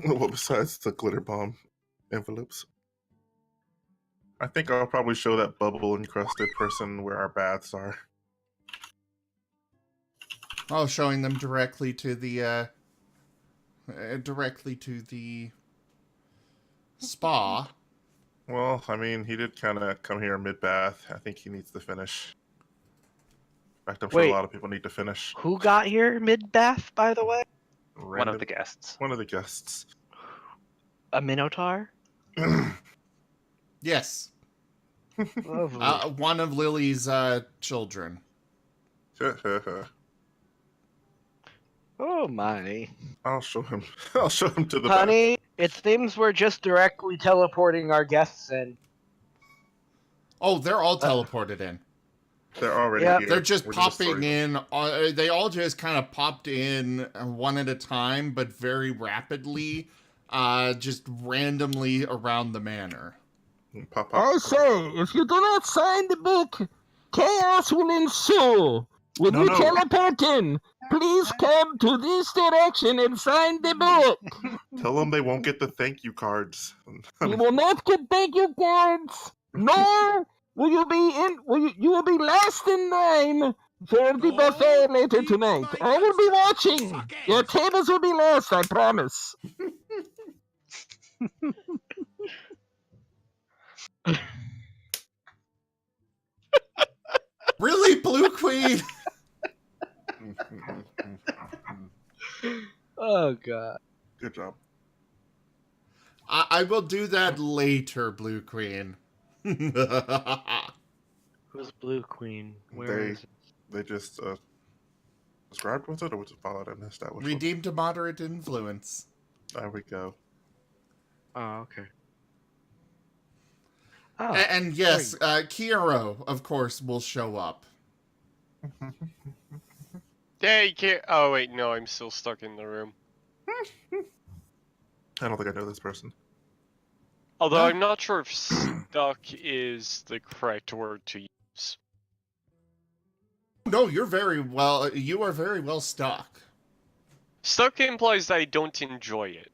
Well, besides the glitter bomb envelopes, I think I'll probably show that bubble encrusted person where our baths are. Oh, showing them directly to the spa. Well, I mean, he did kind of come here mid-bath. I think he needs to finish. In fact, I'm sure Wait. a lot of people need to finish. Who got here mid-bath, by the way? One of the guests. One of the guests. A Minotaur? Yes. Lovely. One of Lily's children. Oh my. I'll show him. I'll show him to the back. Honey, it seems we're just directly teleporting our guests in. Oh, they're all teleported in. They're already Yeah. here. They're just We're popping sorting them. in. They all just kind of popped in one at a time, but very rapidly, just randomly around the manor. Pop, pop. I say, if you do not sign the book, chaos will ensue. When No, you no. teleport in, please come to this direction and sign the book. Tell them they won't get the thank you cards. You will not get thank you cards, nor will you be you will be last in line for the buffet later tonight. I will be watching. Your tables will be last, I promise. Really, Blue Queen? Oh god. Good job. I will do that later, Blue Queen. Who's Blue Queen? Where They- is it? They just described with it, or was it followed? I missed that. Which one? Redeemed to moderate influence. There we go. Oh, okay. Oh, And yes, Kiero, of course, will show up. Hey, oh wait, no, I'm still stuck in the room. I don't think I know this person. Although Huh? I'm not sure if stuck is the correct word to use. No, you are very well stuck. Stuck implies that I don't enjoy it.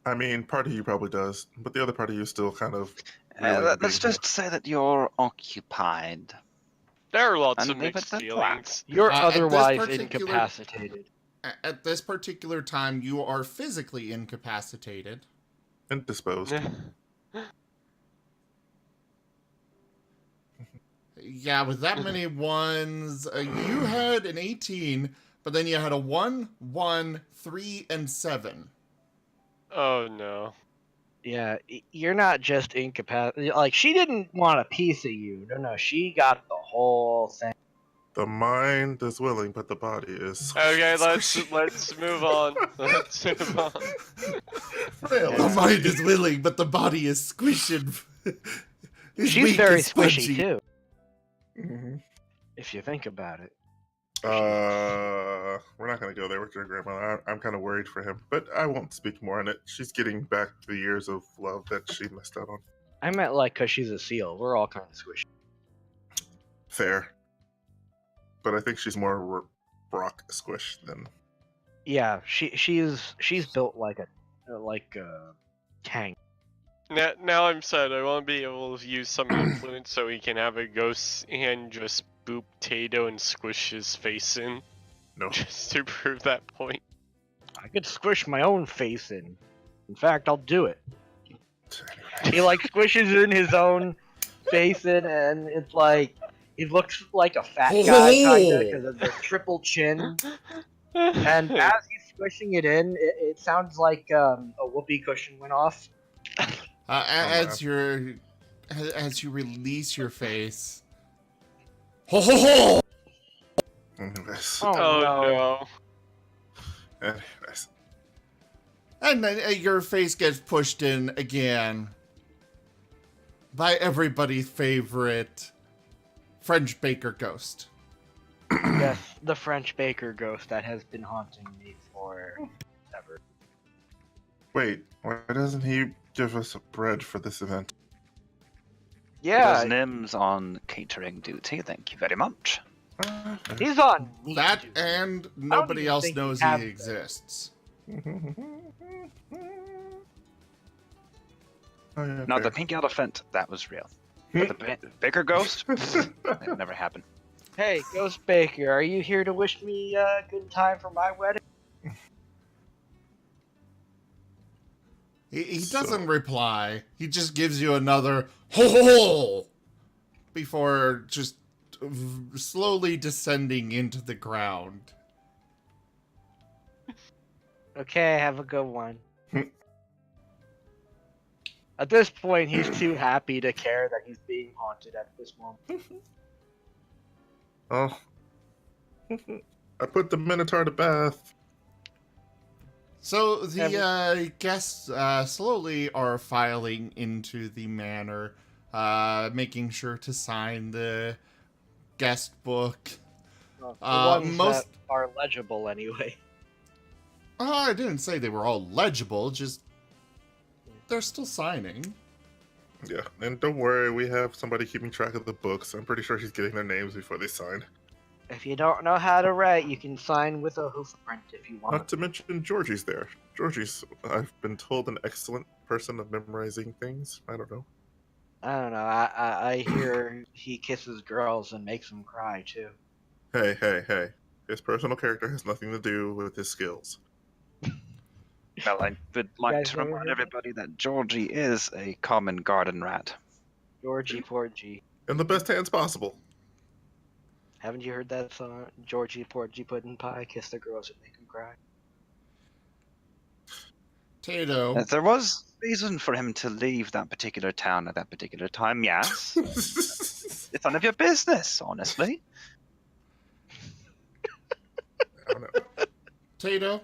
I mean, part of you probably does, but the other part of you still kind of. Really Let's being just say that you're occupied. There are lots And of leave it mixed at that. feelings. You're at this otherwise particular- incapacitated. At this particular time, you are physically incapacitated. indisposed. Yeah, with that many ones, you had an 18, but then you had a 1, 1, 3, and 7. Oh no. Yeah, you're not just incapacitated. Like, she didn't want a piece of you. No, she got the whole thing. The mind is willing, but the body is. Okay, let's squishy. move on. Let's move on. The mind is willing, but the body is squishing. She's very squishy too. If you think about it. We're not gonna go there with your grandmother. I'm kind of worried for him, but I won't speak more on it. She's getting back the years of love that she missed out on. I meant like because she's a seal. We're all kind of squishy. Fair, but I think she's more rock squish than. Yeah, she's built like a tank. Now I'm sad. I want to be able to use some influence so we can have a ghost and just boop Tayto and squish his face in. No. Just to prove that point. I could squish my own face in. In fact, I'll do it. He like squishes in his own face in, and it's like he looks like a fat guy kinda because of the triple chin. And as he's squishing it in, it sounds like a whoopee cushion went off. As you release your face. Ho ho ho! Anyways. Oh no. Anyways. And then your face gets pushed in again by everybody's favorite French baker ghost. Yes, the French baker ghost that has been haunting me forever. Wait, why doesn't he give us a bread for this event? Yeah, Because Nim's on catering duty, thank you very much. he's on That and nobody even else think knows he has he that. exists. Oh, yeah, Now, fair. the pink elephant, that was real. But the bigger ghost, that never happened. Hey, Ghost Baker, are you here to wish me a good time for my wedding? He doesn't reply. He just gives you another ho ho ho before just slowly descending into the ground. Okay, have a good one. At this point, he's too happy to care that he's being haunted at this moment. Oh. I put the Minotaur to bath. So the guests slowly are filing into the manor, making sure to sign the guest book. The ones most that are legible, anyway. I didn't say they were all legible, just they're still signing. Yeah, and don't worry, we have somebody keeping track of the books. I'm pretty sure she's getting their names before they sign. If you don't know how to write, you can sign with a hoof print if you want. Not to mention Georgie's there. Georgie's, I've been told, an excellent person of memorizing things. I don't know. I don't know. I hear he kisses girls and makes them cry too. Hey. His personal character has nothing to do with his skills. Well, I would like guys to ever remind heard everybody that Georgie is a common garden rat. Georgie Porgy. In the best hands possible. Haven't you heard that song? Georgie Porgy Puddin' Pie, kiss the girls and make them cry. Tato. There was reason for him to leave that particular town at that particular time, yes. It's none of your business, honestly. I don't know. Tato,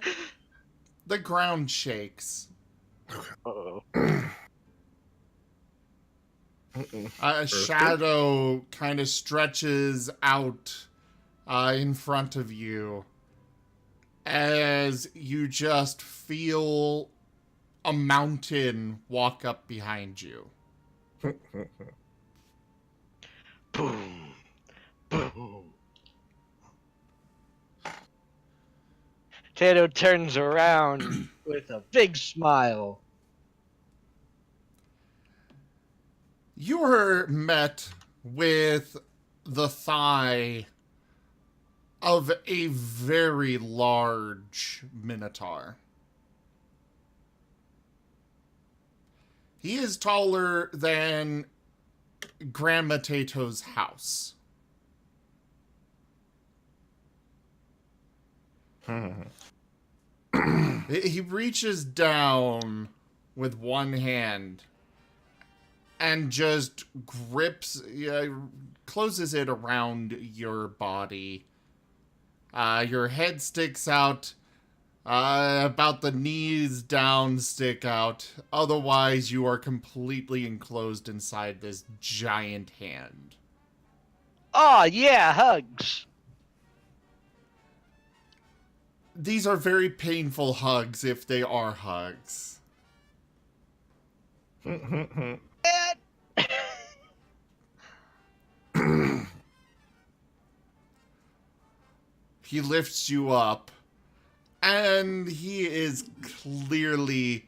the ground shakes. Uh-oh. A shadow kind of stretches out in front of you as you just feel a mountain walk up behind you. Boom. Boom. Tato turns around with a big smile. You were met with the thigh of a very large minotaur. He is taller than Grandma Tato's house. He reaches down with one hand and just closes it around your body. Your head sticks out, about the knees down stick out. Otherwise, you are completely enclosed inside this giant hand. Oh, yeah, hugs. These are very painful hugs if they are hugs. He lifts you up, and he is clearly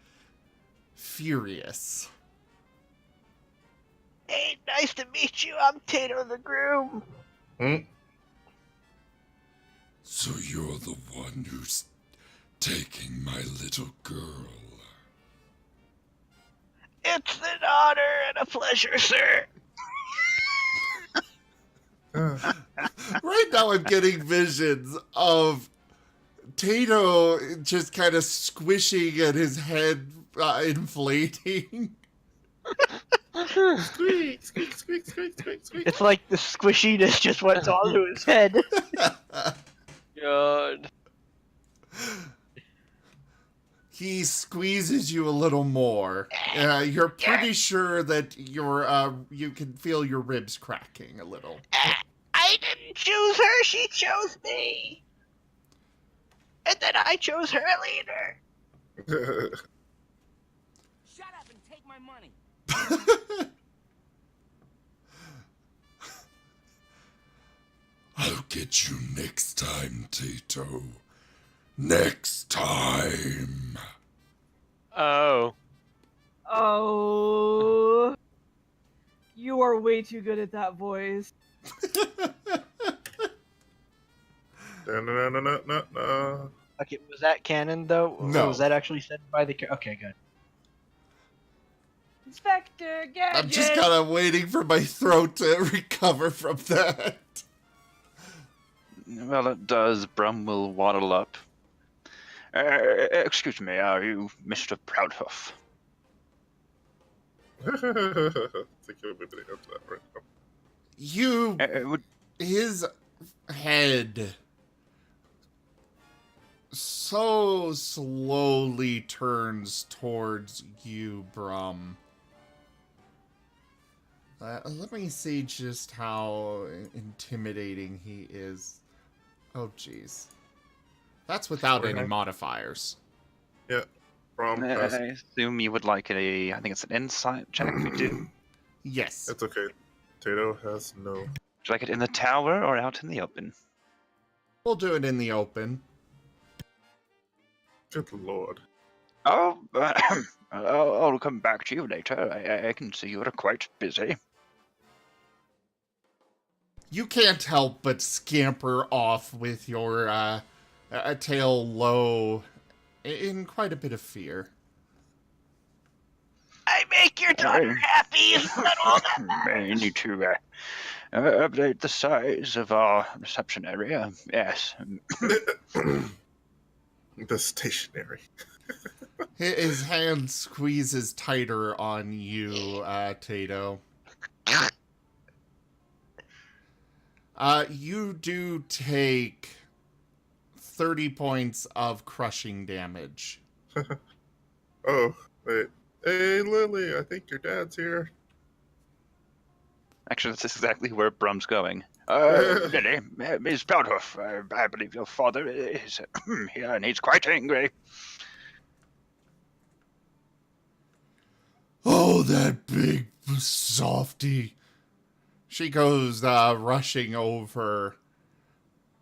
furious. Hey, nice to meet you. I'm Tayto the groom. So you're the one who's taking my little girl. It's an honor and a pleasure, sir. Right now I'm getting visions of Tayto just kind of squishing and his head inflating. Squeak, squeak, squeak, squeak, squeak, squeak. It's like the squishiness just went onto his head. God. He squeezes you a little more. You're pretty sure that you can feel your ribs cracking a little. I didn't choose her, she chose me. And then I chose her later. Shut up and take my money. I'll get you next time, Tayto. Next time. Oh. Oh. You are way too good at that voice. No. Okay, was that canon though? No. Or was that actually said by the? Okay, good. Inspector Gadget. I'm just kind of waiting for my throat to recover from that. Well, it does. Brum will waddle up. Excuse me, are you Mr. Proudhoof? I think you'll be able to answer that right now. His head so slowly turns towards you, Brum. Let me see just how intimidating he is. Oh, jeez. That's without any modifiers. Yeah. Brum has... I assume you would like I think it's an insight check we do. Yes. That's okay. Tayto has no... Would you like it in the tower or out in the open? We'll do it in the open. Good lord. Oh, I'll come back to you later. I can see you're quite busy. You can't help but scamper off with your tail low in quite a bit of fear. I make your daughter happy. Is that all that May matters? need to update the size of our reception area. Yes. The stationary. His hand squeezes tighter on you, Tayto. You do take 30 points of crushing damage. Oh, wait. Hey, Lily, I think your dad's here. Actually, that's exactly where Brum's going. Lily, Miss Proudhoof, I believe your father is here and he's quite angry. Oh, that big softy. She goes rushing over.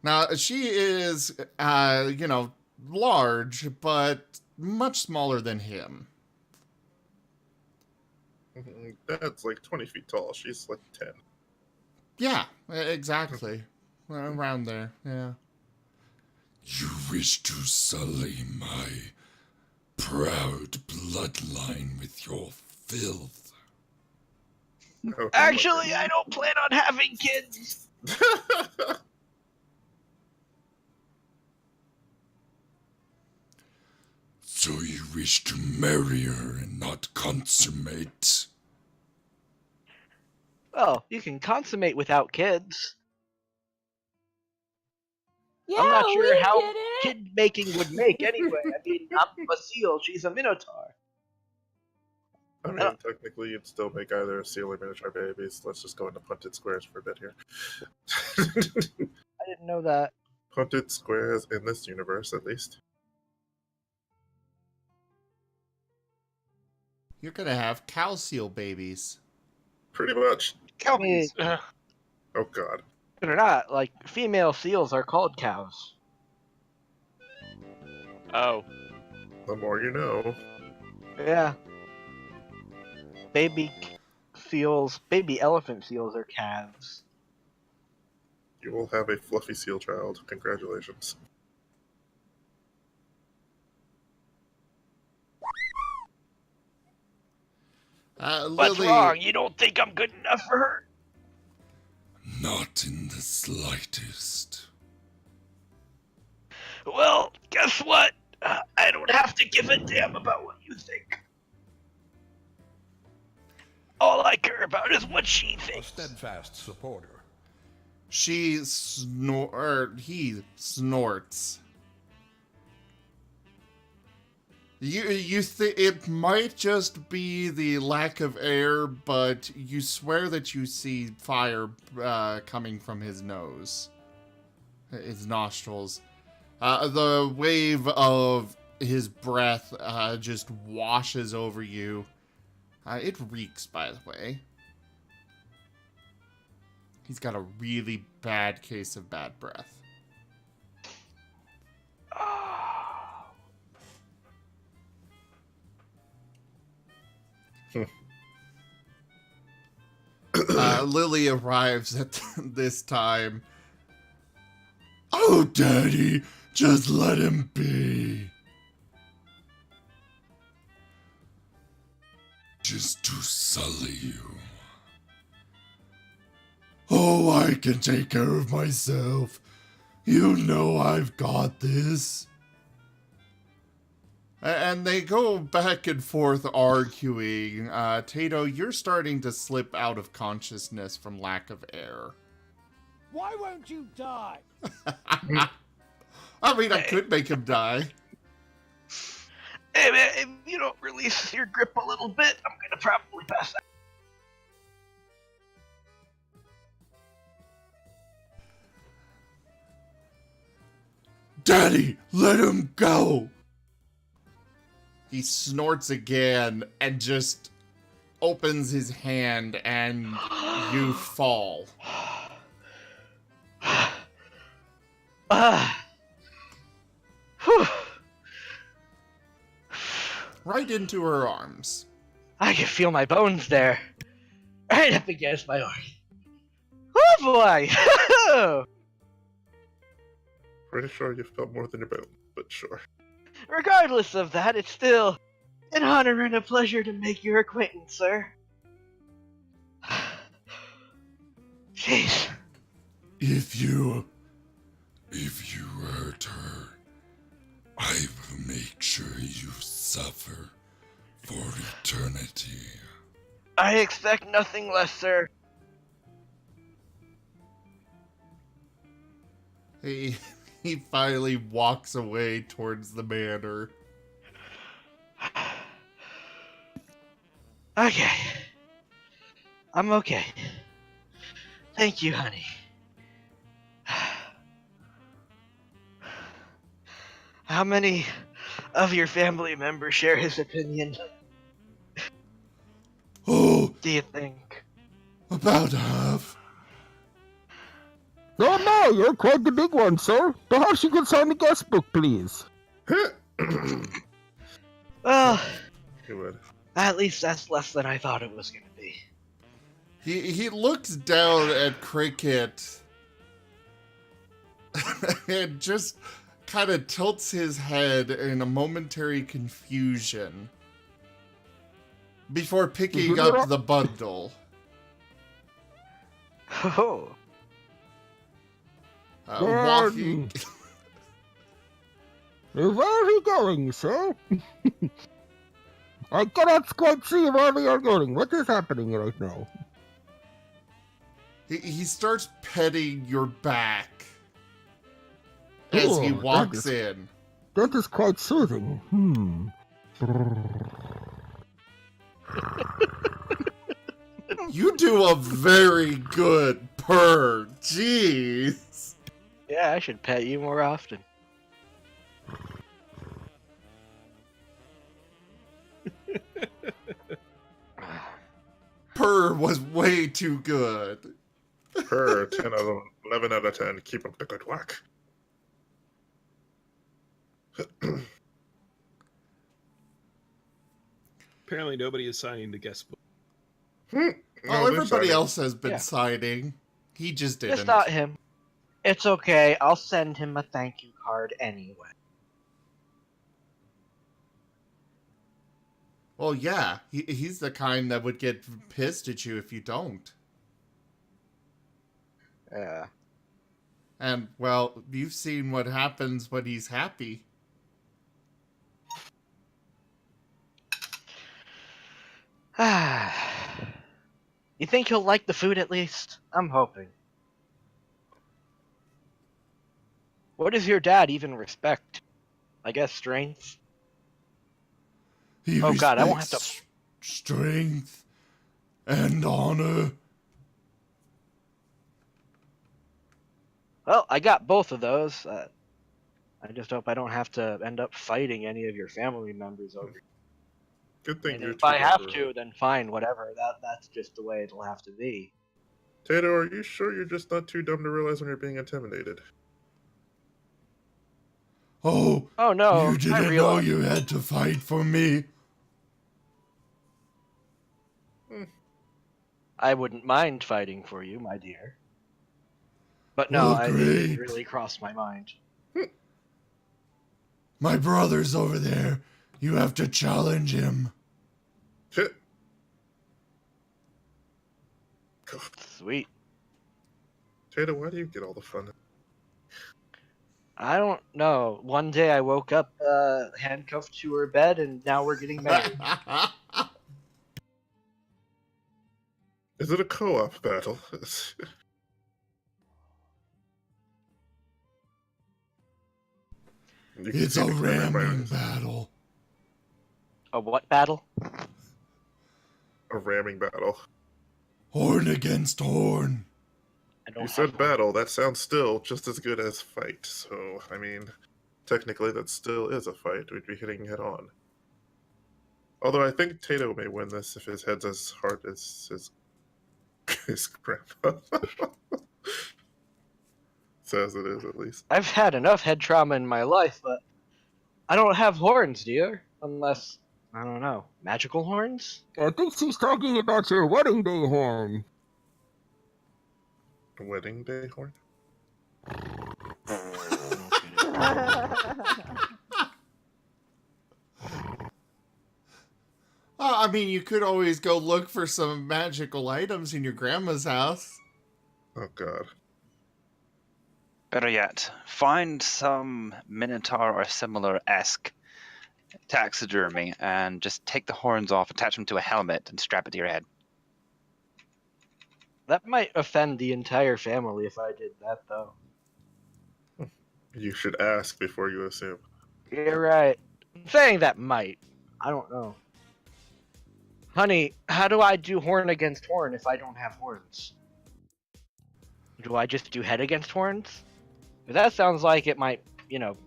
Now, she is, large, but much smaller than him. Dad's like 20 feet tall. She's like 10. Yeah, exactly. Around there, yeah. You wish to sully my proud bloodline with your filth. Oh, Actually, I don't plan on having kids. wish to marry her and not consummate. Well, you can consummate without kids. Yeah, I'm not sure we how did it. kid making would make anyway. I mean, I'm a seal, she's a minotaur. I mean, technically, you'd still make either a seal or miniature babies. Let's just go into punted squares for a bit here. I didn't know that. Punted squares in this universe, at least. You're gonna have cow seal babies. Pretty much. I mean, Oh god. they're not. Like, female seals are called cows. Oh. The more you know. Yeah. Baby seals, baby elephant seals are calves. You will have a fluffy seal child. Congratulations. What's Lily, wrong? You don't think I'm good enough for her? Not in the slightest. Well, guess what? I don't have to give a damn about what you think. All I care about is what she A thinks. steadfast supporter. he snorts. You think it might just be the lack of air, but you swear that you see fire coming from his nose, his nostrils. The wave of his breath just washes over you. It reeks, by the way. He's got a really bad case of bad breath. Lily arrives at this time. Oh, Daddy, just let him be. Just to sully you. Oh, I can take care of myself. You know I've got this. And they go back and forth arguing. Tayto, you're starting to slip out of consciousness from lack of air. Why won't you die? I mean, I could make him die. Hey man, if you don't release your grip a little bit, I'm gonna probably pass out. Daddy, let him go. He snorts again and just opens his hand and you fall. Right into her arms. I can feel my bones there. Right up against my arm. Oh boy! Pretty sure you felt more than your bone, but sure. Regardless of that, it's still an honor and a pleasure to make your acquaintance, sir. Jeez. If you hurt her, I will make sure you suffer for eternity. I expect nothing less, sir. He finally walks away towards the manor. Okay. I'm okay. Thank you, honey. How many of your family members share his opinion? Oh, Do you think? about half. Oh no, you're quite the big one, sir. Perhaps you could sign the guest book, please. Well, You would. at least that's less than I thought it was gonna be. He looks down at Cricket and just kind of tilts his head in a momentary confusion before picking up the bundle. Oh. Walking. Where are we going, sir? I cannot quite see where we are going. What is happening right now? He starts petting your back as he Ooh, walks in. That is quite soothing. You do a very good purr. Jeez. Yeah, I should pet you more often. Purr was way too good. Per 10 out of 11 out of 10. Keep up the good work. Apparently, nobody is signing the guest book. Oh, they're everybody signing. else has been Yeah. signing. He just didn't. Just not him. It's okay. I'll send him a thank you card anyway. Well, yeah, he's the kind that would get pissed at you if you don't. Yeah. And, well, you've seen what happens when he's happy. You think he'll like the food at least? I'm hoping. What does your dad even respect? I guess strength? He Oh god, I won't have to... respects strength and honor. Well, I got both of those. I just hope I don't have to end up fighting any of your family members over. Good thing And you if two I have are- to, then fine, whatever. That's just the way it'll have to be. Tato, are you sure you're just not too dumb to realize when you're being intimidated? Oh, Oh no, you I didn't know realize. you had to fight for me. I wouldn't mind fighting for you, my dear. But no, Well, it didn't great. really cross my mind. My brother's over there. You have to challenge him. Shit. Sweet. Tato, why do you get all the fun? I don't know. One day I woke up handcuffed to her bed, and now we're getting married. Is it a co-op battle? You can It's see a the glimmer in my ramming eyes. battle. A what battle? A ramming battle. Horn against horn. I don't You have said one. battle. That sounds still just as good as fight. So, I mean, technically that still is a fight. We'd be hitting head on. Although I think Tato may win this if his head's as hard as his grandpa. Says it is, at least. I've had enough head trauma in my life, but I don't have horns, dear. Unless, I don't know, magical horns? I think she's talking about your wedding day horn. Wedding day horn? I mean, you could always go look for some magical items in your grandma's house. Oh, God. Better yet, find some Minotaur or similar-esque taxidermy and just take the horns off, attach them to a helmet, and strap it to your head. That might offend the entire family if I did that, though. You should ask before you assume. You're right. I'm saying that might. I don't know. Honey, how do I do horn against horn if I don't have horns? Do I just do head against horns? 'Cause that sounds like it might,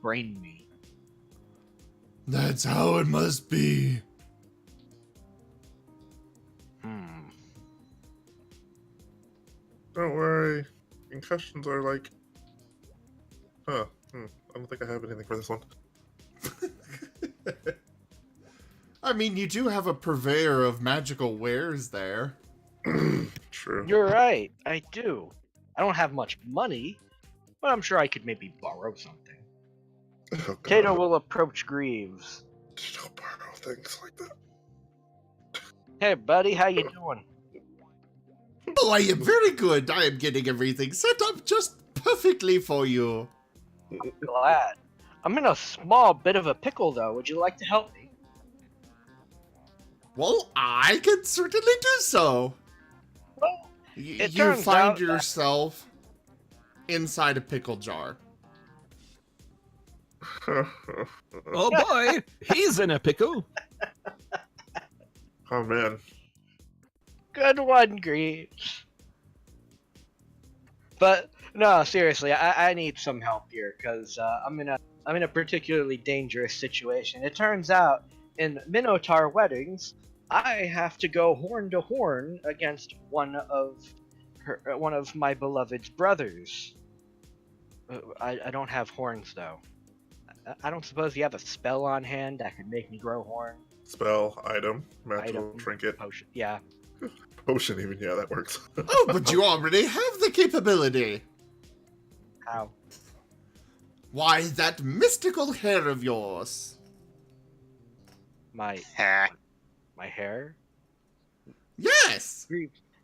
brain me. That's how it must be. Don't worry. Concussions are like... I don't think I have anything for this one. I mean, you do have a purveyor of magical wares there. True. You're right, I do. I don't have much money, but I'm sure I could maybe borrow something. Oh, God. Tato will approach Greaves. Don't borrow things like that. Hey, buddy, how you doing? Oh, I am very good. I am getting everything set up just perfectly for you. Glad. I'm in a small bit of a pickle, though. Would you like to help me? Well, I can certainly do so. Well, You turns find out that- yourself inside a pickle jar. Oh boy, he's in a pickle. Oh man. Good one, Greaves. But no, seriously, I need some help here because I'm in a particularly dangerous situation. It turns out in Minotaur weddings, I have to go horn to horn against one of my beloved's brothers. I don't have horns though. I don't suppose you have a spell on hand that could make me grow horn. Spell, item, magical Item, trinket, potion. Yeah. potion. Even that works. Oh, but you already have the capability. How? Why, that mystical hair of yours. My hair? Yes!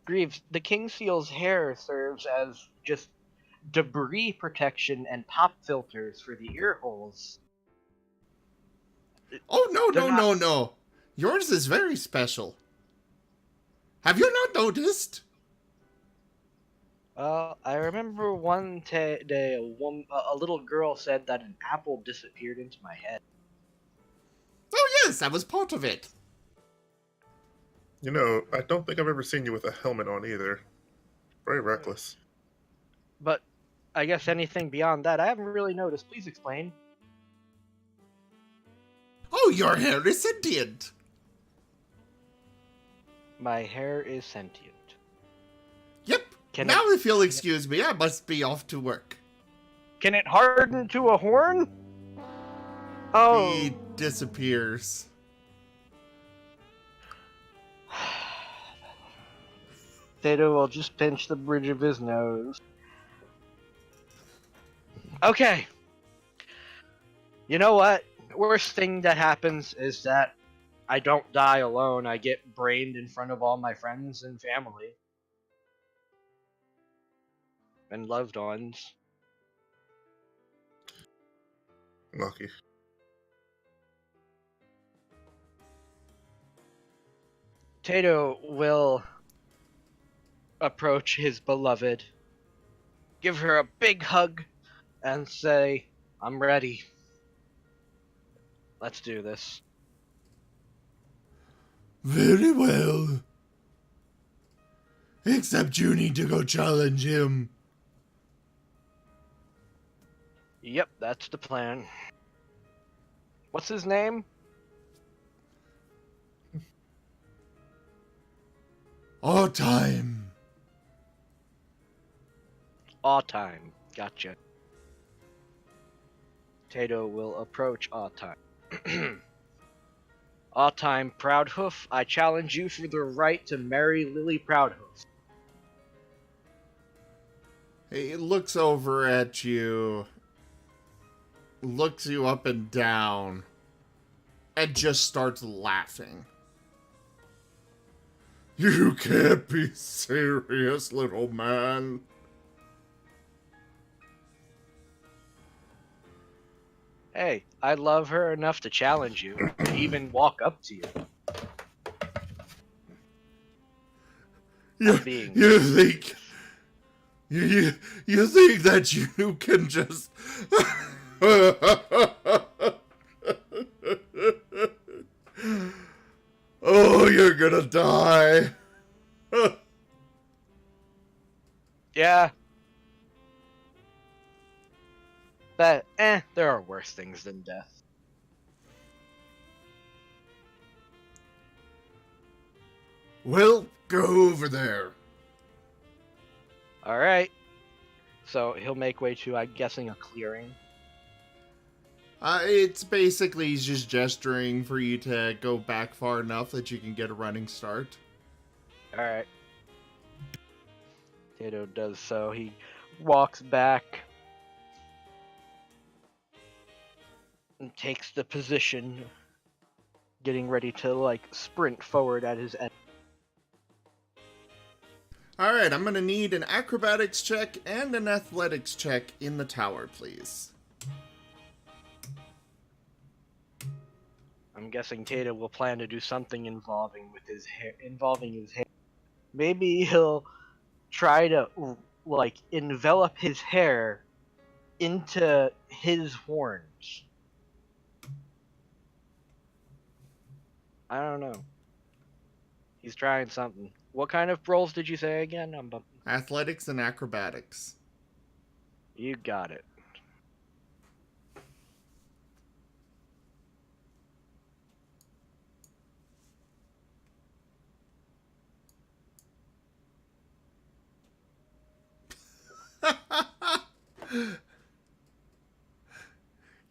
Greaves, the King Seal's hair serves as just debris protection and pop filters for the ear holes. Oh, They're no. Yours is very special. Have you not noticed? I remember one day a little girl said that an apple disappeared into my head. Oh, yes, that was part of it. I don't think I've ever seen you with a helmet on either. Very reckless. But I guess anything beyond that, I haven't really noticed. Please explain. Oh, your hair is sentient. My hair is sentient. Yep. Can Now, if you'll excuse me, I must be off to work. Can it harden to a horn? Oh. He disappears. Tayto will just pinch the bridge of his nose. Okay. You know what? Worst thing that happens is that I don't die alone. I get brained in front of all my friends and family. And loved ones. Lucky. Tayto will approach his beloved, give her a big hug, and say, I'm ready. Let's do this. Very well. Except you need to go challenge him. Yep, that's the plan. What's his name? Our time. All time. Gotcha. Tayto will approach All Time. All Time Proudhoof, I challenge you for the right to marry Lilly Proudhoof. He looks over at you, looks you up and down, and just starts laughing. You can't be serious, little man. Hey, I love her enough to challenge you, to even walk up to you. You think you think that you can just oh, you're gonna die. Yeah. But, there are worse things than death. Well, go over there. Alright. So, he'll make way to, I'm guessing, a clearing. It's basically he's just gesturing for you to go back far enough that you can get a running start. Alright. Tayto does so. He walks back and takes the position, getting ready to, sprint forward at his end. Alright, I'm gonna need an acrobatics check and an athletics check in the tower, please. I'm guessing Tayto will plan to do something involving his hair. Maybe he'll try to like envelop his hair into his horns. I don't know. He's trying something. What kind of rolls did you say again? Athletics and acrobatics. You got it.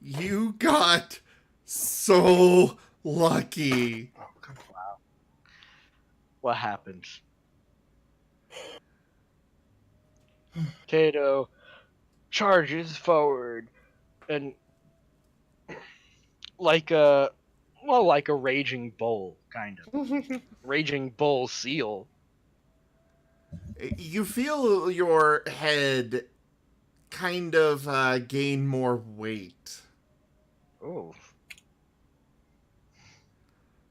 You got so lucky. Wow. What happens? Tayto charges forward and like a raging bull, kind of. Raging bull seal. You feel your head kind of gain more weight. Oh.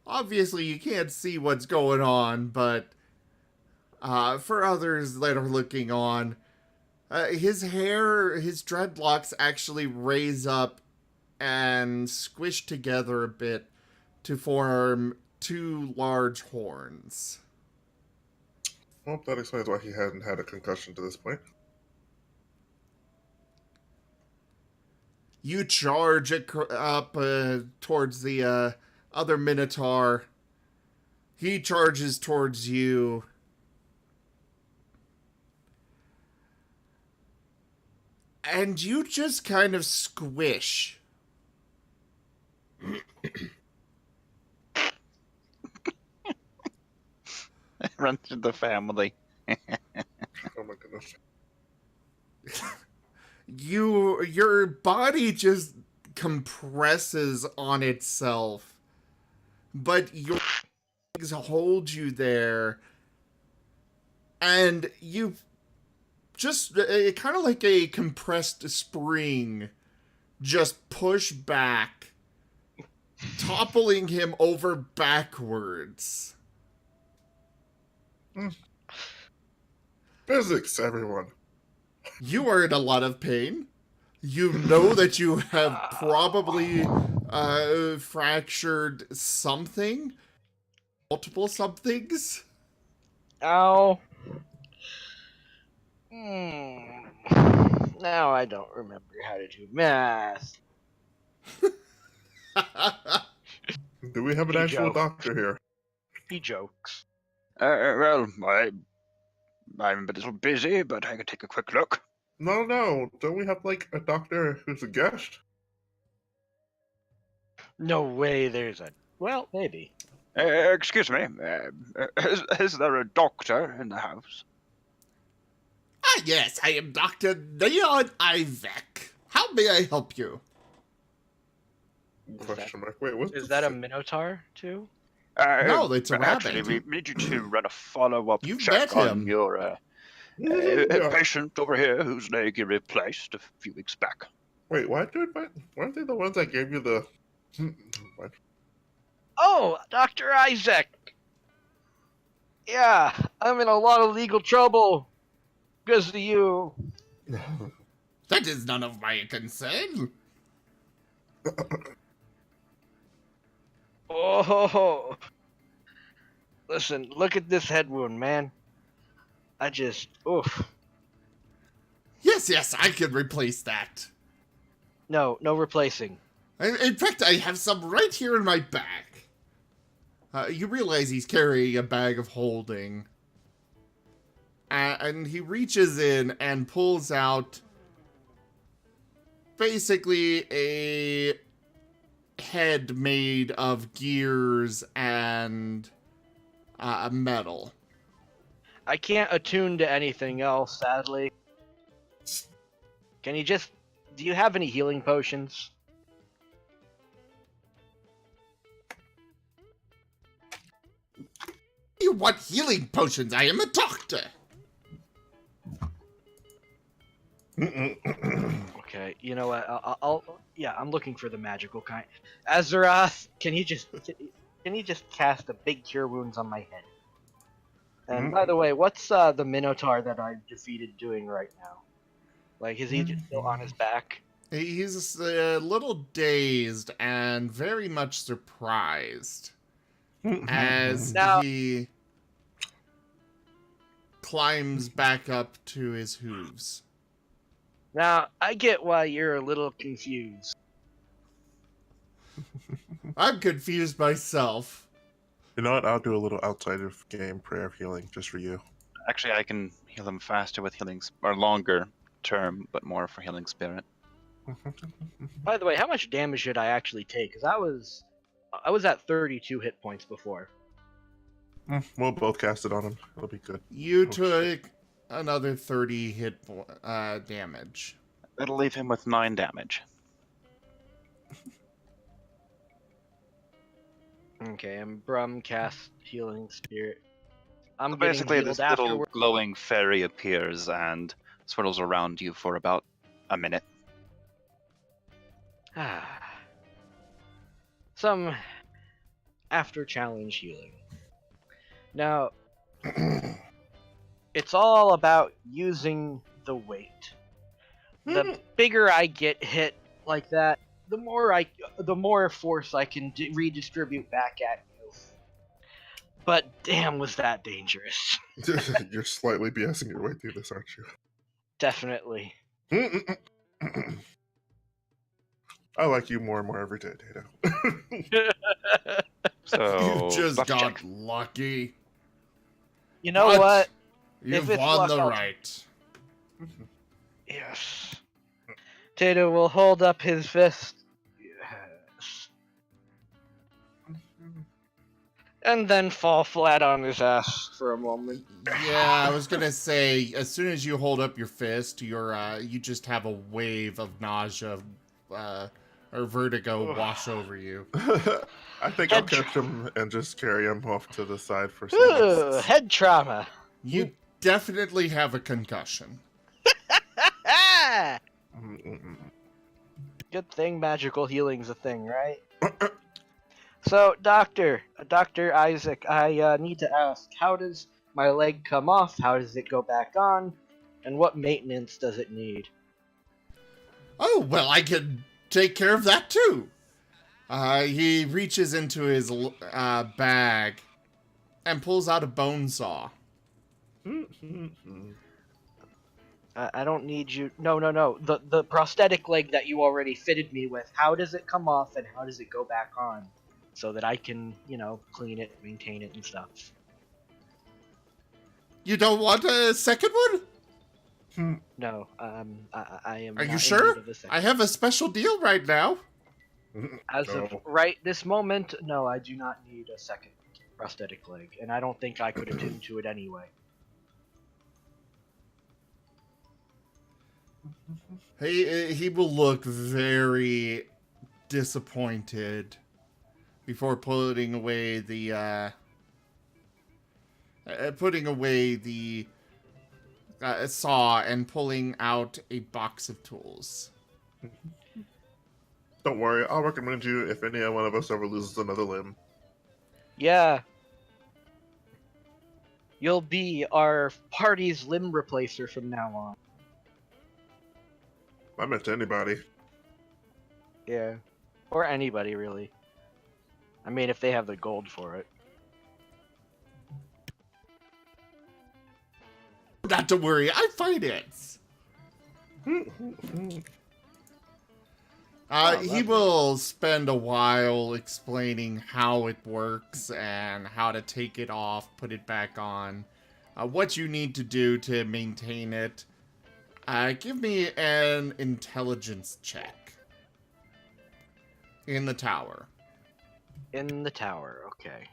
Obviously, you can't see what's going on, but for others that are looking on, his hair, his dreadlocks actually raise up and squish together a bit to form two large horns. Well, that explains why he hadn't had a concussion to this point. You charge up towards the other Minotaur. He charges towards you. And you just kind of squish. Run through the family. Oh my goodness. Your body just compresses on itself, but your legs hold you there, and you just kind of like a compressed spring, just push back, toppling him over backwards. Physics, everyone. You are in a lot of pain. You know that you have probably fractured something. Multiple somethings. Ow. Now I don't remember how to do math. Do we have an He actual jokes. doctor here? He jokes. Well, I'm a little busy, but I can take a quick look. No. Don't we have, like, a doctor who's a guest? No way there's a... Well, maybe. Excuse me. Is there a doctor in the house? Ah, yes, I am Dr. Leon Ivek. How may I help you? Question mark. Wait, what's Is that a Minotaur, too? No, it's a Actually, rabbit. we need you to run a follow-up You've check met on him. your Yeah. patient over here whose leg you replaced a few weeks back. Wait, weren't they the ones that gave you the... What? Oh, Dr. Isaac! Yeah, I'm in a lot of legal trouble because of you. That is none of my concern. Oh, listen, look at this head wound, man. Oof. Yes, I can replace that. No replacing. In fact, I have some right here in my bag. You realize he's carrying a bag of holding. And he reaches in and pulls out basically a head made of gears and metal. I can't attune to anything else, sadly. Can you just... Do you have any healing potions? You want healing potions? I am a doctor. Okay, Alright, you know what? Yeah, I'm looking for the magical kind. Azeroth, can you just cast a big cure wounds on my head? And by the way, what's the Minotaur that I defeated doing right now? Like, is he just still on his back? He's a little dazed and very much surprised as Now- he climbs back up to his hooves. Now, I get why you're a little confused. I'm confused myself. You know what? I'll do a little outside of game prayer of healing just for you. Actually, I can heal him faster with healing, or longer term, but more for healing spirit. By the way, how much damage did I actually take? Because I was at 32 hit points before. We'll both cast it on him. It'll be good. You took another 30 hit damage. That'll leave him with 9 damage. Okay, and Brum cast healing spirit. I'm So basically, getting this healed little afterward. glowing fairy appears and swirls around you for about a minute. Some after challenge healing. Now, it's all about using the weight. The bigger I get hit like that, the more force I can redistribute back at you. But damn, was that dangerous. You're slightly BSing your way through this, aren't Definitely. you? I like you more and more every day, Tato. So You just buff got check. lucky. You know what? You've If it's won luck, the I'll- right. Yes. Tato will hold up his fist. Yes. And then fall flat on his ass for a moment. Yeah, I was gonna say, as soon as you hold up your fist, you just have a wave of nausea or vertigo wash over you. I think I'll Head catch him and just carry him off to the side for some Ooh, rest. head trauma. You definitely have a concussion. Good thing magical healing's a thing, right? So, Dr. Isaac, I need to ask, how does my leg come off? How does it go back on? And what maintenance does it need? Oh, well, I can take care of that too. He reaches into his bag and pulls out a bone saw. I don't need you. No. The prosthetic leg that you already fitted me with, how does it come off and how does it go back on? So that I can, clean it, maintain it, and stuff. You don't want a second one? No, I am. Are not you in sure? need of a second. I have a special deal right now. As of right this moment, no, I do not need a second prosthetic leg, and I don't think I could attune to it anyway. He will look very disappointed before putting away the saw and pulling out a box of tools. Don't worry, I'll recommend you if any one of us ever loses another limb. Yeah. You'll be our party's limb replacer from now on. I meant to anybody. Yeah. Or anybody, really. I mean, if they have the gold for it. Not to worry, I finance. He will spend a while explaining how it works and how to take it off, put it back on, what you need to do to maintain it. Give me an intelligence check. In the tower. In the tower, okay.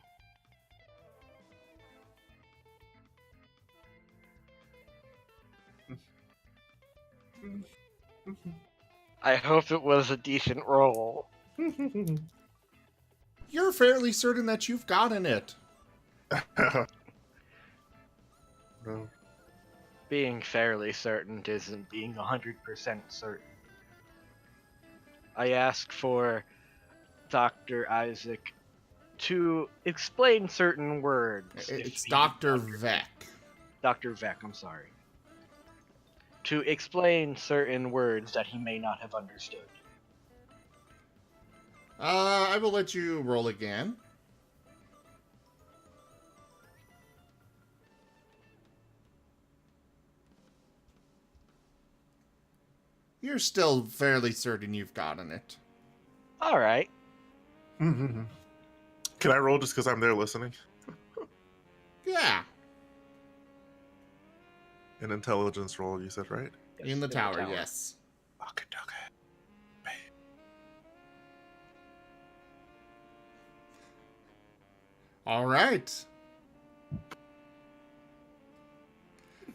I hope it was a decent roll. You're fairly certain that you've gotten it. No. Being fairly certain isn't being 100% certain. I ask for Dr. Isaac to explain certain words. It's Dr. Vec. Dr. Vec, I'm sorry. To explain certain words that he may not have understood. I will let you roll again. You're still fairly certain you've gotten it. Alright. Can I roll just because I'm there listening? Yeah. An intelligence roll, you said, right? In the tower, yes. Okay. All right.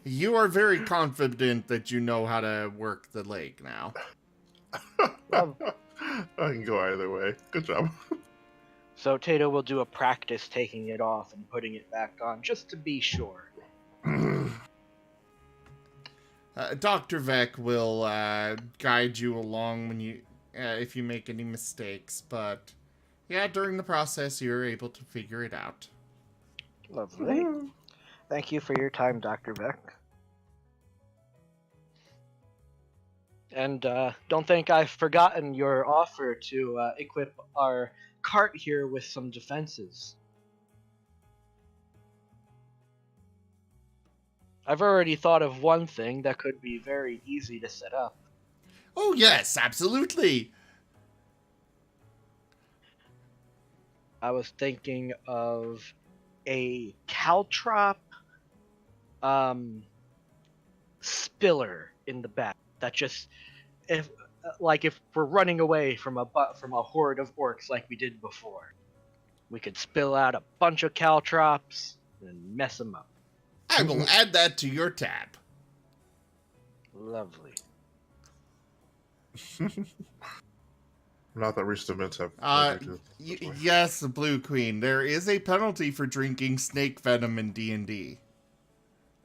You are very confident that you know how to work the lake now. I can go either way. Good job. So Tayto will do a practice taking it off and putting it back on, just to be sure. Dr. Vec will guide you along when you, if you make any mistakes, but yeah, during the process, you're able to figure it out. Lovely. Thank you for your time, Dr. Vec. And don't think I've forgotten your offer to equip our cart here with some defenses. I've already thought of one thing that could be very easy to set up. Oh, yes, absolutely. I was thinking of a caltrop spiller in the back that just, if we're running away from a horde of orcs like we did before, we could spill out a bunch of caltrops and mess them up. I will add that to your tab. Lovely. Not that recent events have. Yes, Blue Queen. There is a penalty for drinking snake venom in D&D.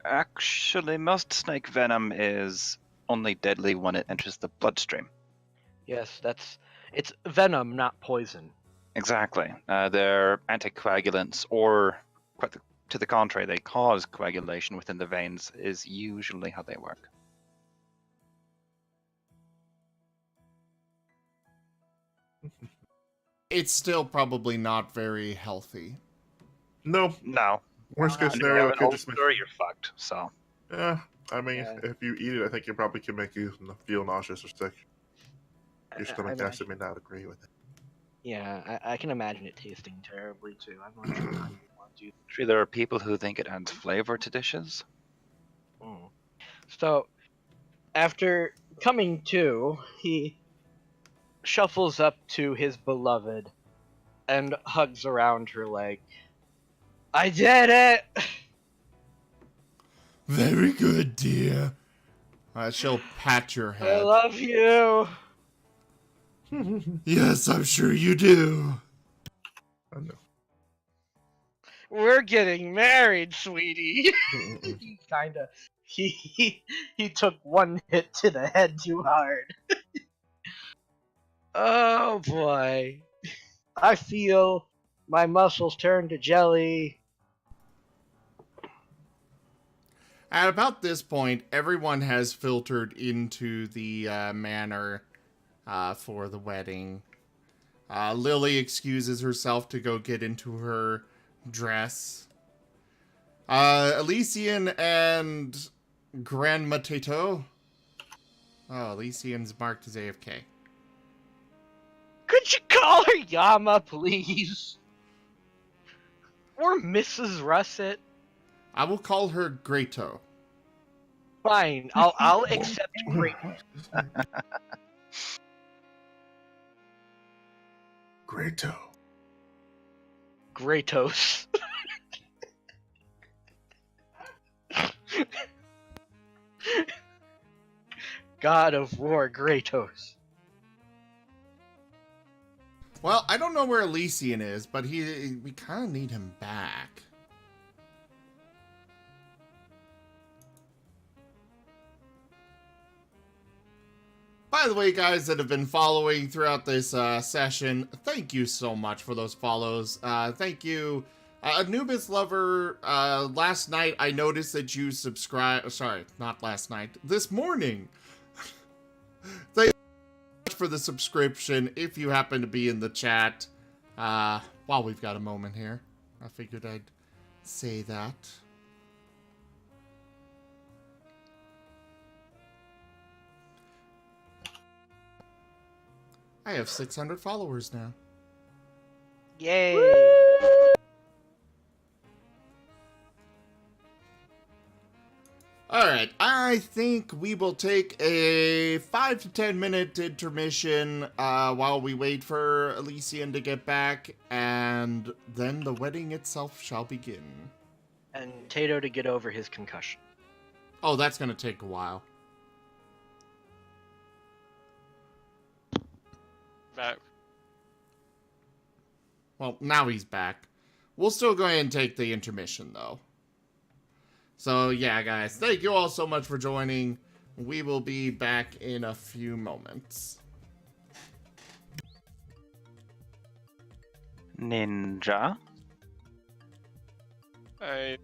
Actually, most snake venom is only deadly when it enters the bloodstream. Yes, it's venom, not poison. Exactly. They're anticoagulants, or quite to the contrary, they cause coagulation within the veins, is usually how they work. It's still probably not very healthy. No. Worst case And scenario, if it you have could an just make. ulcer, you're fucked. So. Yeah, I mean, Yeah. if you eat it, I think it probably can make you feel nauseous or sick. Your stomach acid may not agree with it. Yeah, I can imagine it tasting terribly too. I'm not sure how you want to. Sure, there are people who think it adds flavor to dishes. So, after coming to, he shuffles up to his beloved and hugs around her like, I did it! Very good, dear. She'll pat your I head. love you! Yes, I'm sure you do. I know. We're getting married, sweetie! He took one hit to the head too hard. Oh boy. I feel my muscles turn to jelly. At about this point, everyone has filtered into the manor for the wedding. Lily excuses herself to go get into her dress. Elysian and Grandma Tayto. Oh, Elysian's marked as AFK. Could you call her Yama, please? Or Mrs. Russet? I will call her Greato. Fine, I'll accept great. Greato. Kratos. God of War, Kratos. Well, I don't know where Elysian is, but we kind of need him back. by the way, guys that have been following throughout this session, thank you so much for those follows. Thank you. Anubis Lover, last night I noticed that you subscribed. Sorry, not last night. This morning. Thank you so much for the subscription. If you happen to be in the chat, while we've got a moment here, I figured I'd say that. I have 600 followers now. Yay! Alright, I think we will take a 5 to 10 minute intermission while we wait for Elysian to get back, and then the wedding itself shall begin. And Tayto to get over his concussion. Oh, that's gonna take a while. Back. Well, now he's back. We'll still go ahead and take the intermission, though. So, yeah, guys, thank you all so much for joining. We will be back in a few moments. Ninja? I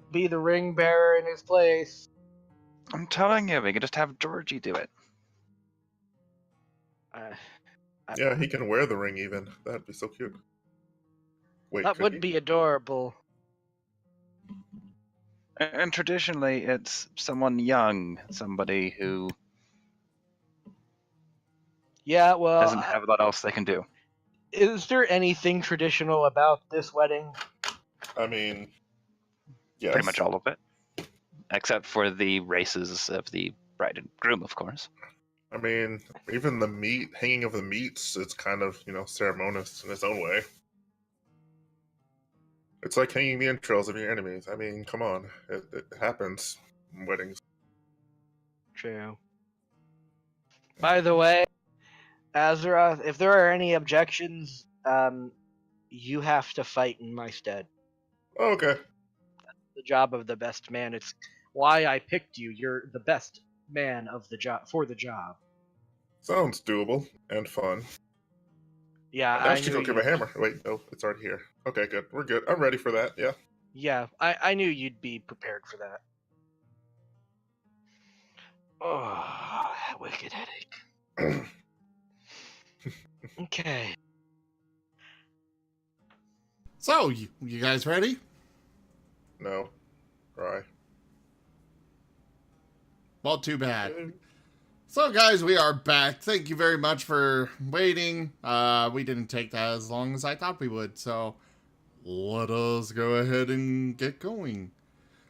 Be the ring bearer in his place. I'm telling you, we could just have Georgie do it. Yeah, he can wear the ring even. That'd be so cute. Wait, That could would he? be adorable. And traditionally, it's someone young, somebody who, Yeah, well, Doesn't have a lot else they can do. is there anything traditional about this wedding? I mean, yes. Pretty much all of it. Except for the races of the bride and groom, of course. I mean, even the meat, hanging of the meats, it's kind of, ceremonious in its own way. It's like hanging the entrails of your enemies. I mean, come on. It happens in weddings. True. By the way, Azeroth, if there are any objections, you have to fight in my stead. Oh, okay. That's the job of the best man. It's why I picked you. You're the best man of the job for the job. Sounds doable and fun. Yeah, I I should knew go get my hammer. Wait, no, it's already here. Okay, good. We're good. I'm ready for that, yeah. Yeah, I knew you'd be prepared for that. Oh, that wicked headache. Okay. So, you guys ready? No. Right. Well, too bad. So, guys, we are back. Thank you very much for waiting. We didn't take that as long as I thought we would, so let us go ahead and get going.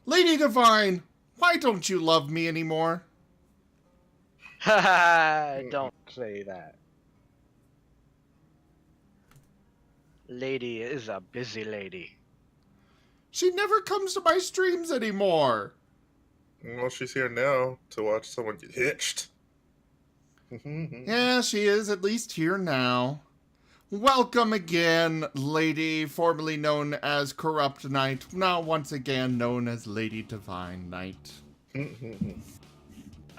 Lady Divine, why don't you love me anymore? Haha, don't say that. Lady is a busy lady. She never comes to my streams anymore. Well, she's here now to watch someone get hitched. Yeah, she is at least here now. Welcome again, Lady, formerly known as Corrupt Knight, now once again known as Lady Divine Knight.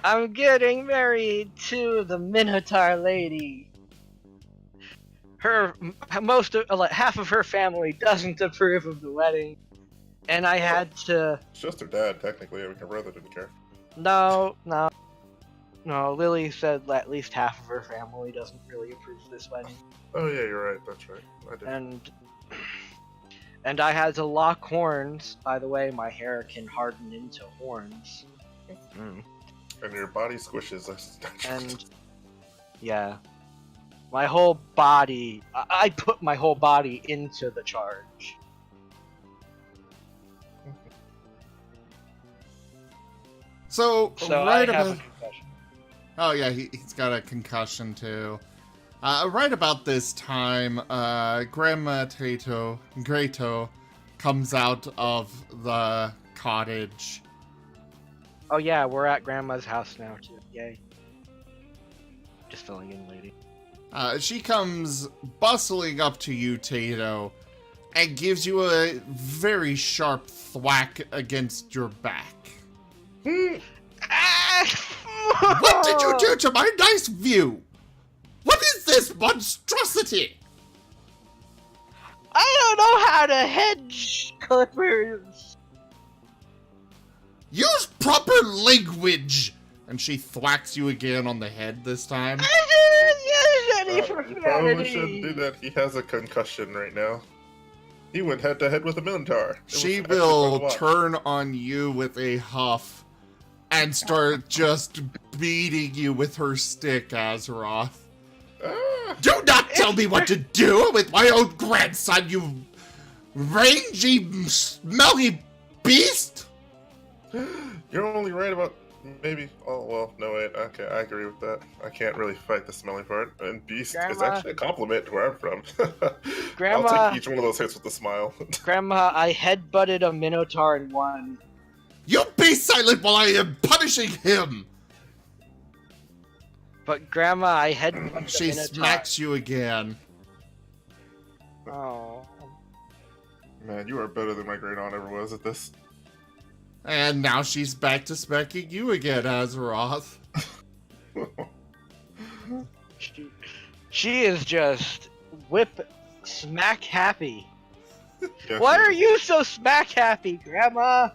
I'm getting married to the Minotaur lady. Half of her family doesn't approve of the wedding, and I had to. It's just her dad, technically. I mean, her brother didn't care. No. Lily said that at least half of her family doesn't really approve this wedding. Oh yeah, you're right. That's right. I did. And I had to lock horns. By the way, my hair can harden into horns. And your body squishes. And yeah, my whole body. I put my whole body into the charge. So I right have about. a confession. Oh yeah, he's got a concussion too. Right about this time, Grandma Greto comes out of the cottage. Oh yeah, we're at Grandma's house now too. Yay. Just filling in, lady. She comes bustling up to you, Tayto, and gives you a very sharp thwack against your back. What did you do to my nice view? What is this monstrosity? I don't know how to hedge clippers. Use proper language! And she thwacks you again on the head this time. I didn't use any You probably profanity. shouldn't do that. He has a concussion right now. He went head to head with a Minotaur. She will turn on you with a huff and start just beating you with her stick, Azeroth. Do not tell me what to do with my own grandson, you rangy, smelly beast! You're only right about maybe. Oh, well, no, wait. Okay, I agree with that. I can't really fight the smelly part. And beast is Grandma. actually a compliment to where I'm from. Grandma. I'll take each one of those hits with a smile. Grandma, I headbutted a Minotaur and won. You be silent while I am punishing him! But Grandma, I headbutted She a Minotaur. smacks you again. Oh. Man, you are better than my great aunt ever was at this. And now she's back to smacking you again, Azeroth. She is just smack happy. Yeah, Why she are is. you so smack happy, Grandma?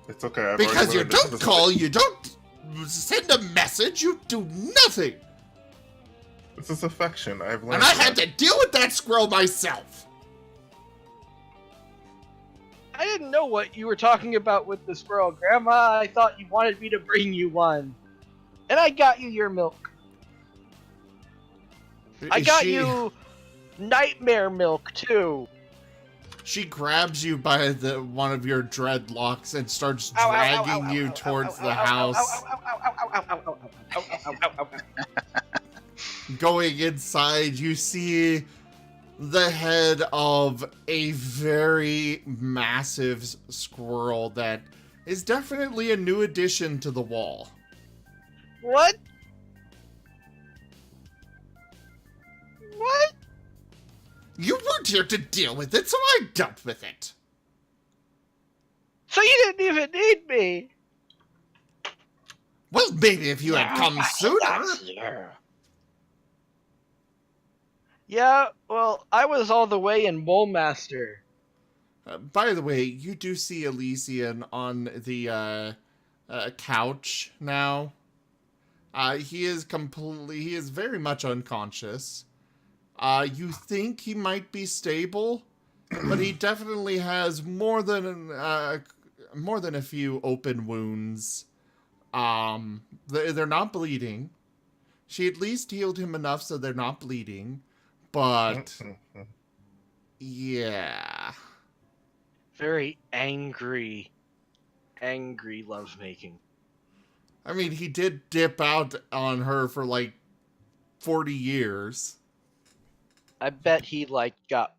It's okay. I've Because already you learned this don't is call, you don't send a message, you do nothing! This is affection. I've learned. And I had that. to deal with that squirrel myself! I didn't know what you were talking about with the squirrel, Grandma. I thought you wanted me to bring you one. And I got you your milk. I got you nightmare milk too. She grabs you by one of your dreadlocks and starts dragging you towards the house. Going inside, you see the head of a very massive squirrel that is definitely a new addition to the wall. What? What? You weren't here to deal with it, so I dealt with it. So you didn't even need me. Well, maybe if you had come sooner. Yeah, well, I was all the way in Molemaster. By the way, you do see Elysian on the couch now. He is very much unconscious. You think he might be stable, but he definitely has more than a few open wounds. They're not bleeding. She at least healed him enough so they're not bleeding, but yeah. Very angry lovemaking. I mean, he did dip out on her for like 40 years. I bet he got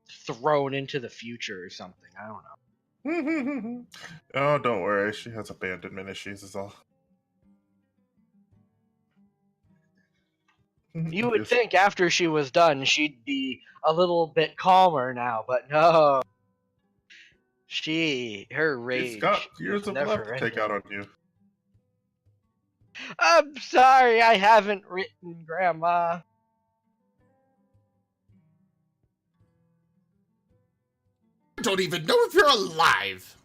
thrown into the future or something. I don't know. Oh, don't worry. She has abandonment issues is all. You would think after she was done, she'd be a little bit calmer now, but no. Her rage. She's got years is of never love to take ending. out on you. I'm sorry, I haven't written, Grandma. I don't even know if you're alive.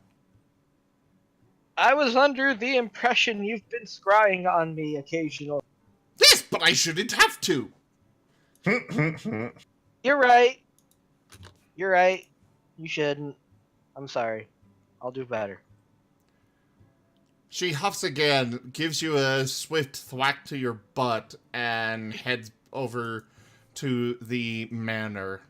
I was under the impression you've been scrying on me occasionally. Yes, but I shouldn't have to. You're right. You're right. You shouldn't. I'm sorry. I'll do better. She huffs again, gives you a swift thwack to your butt, and heads over to the manor.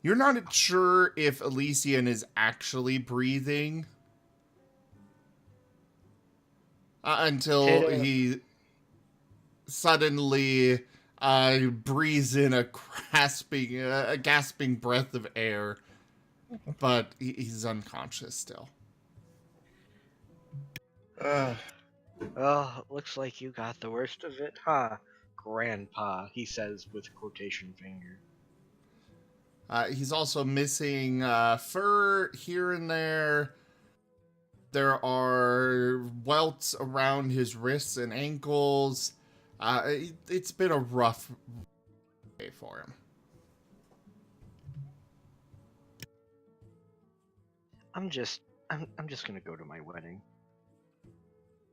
You're not sure if Elysian is actually breathing until he suddenly breathes in a gasping breath of air, but he's unconscious still. Well, looks like you got the worst of it, huh, Grandpa? He says with quotation finger. He's also missing fur here and there. There are welts around his wrists and ankles. It's been a rough day for him. I'm just gonna go to my wedding.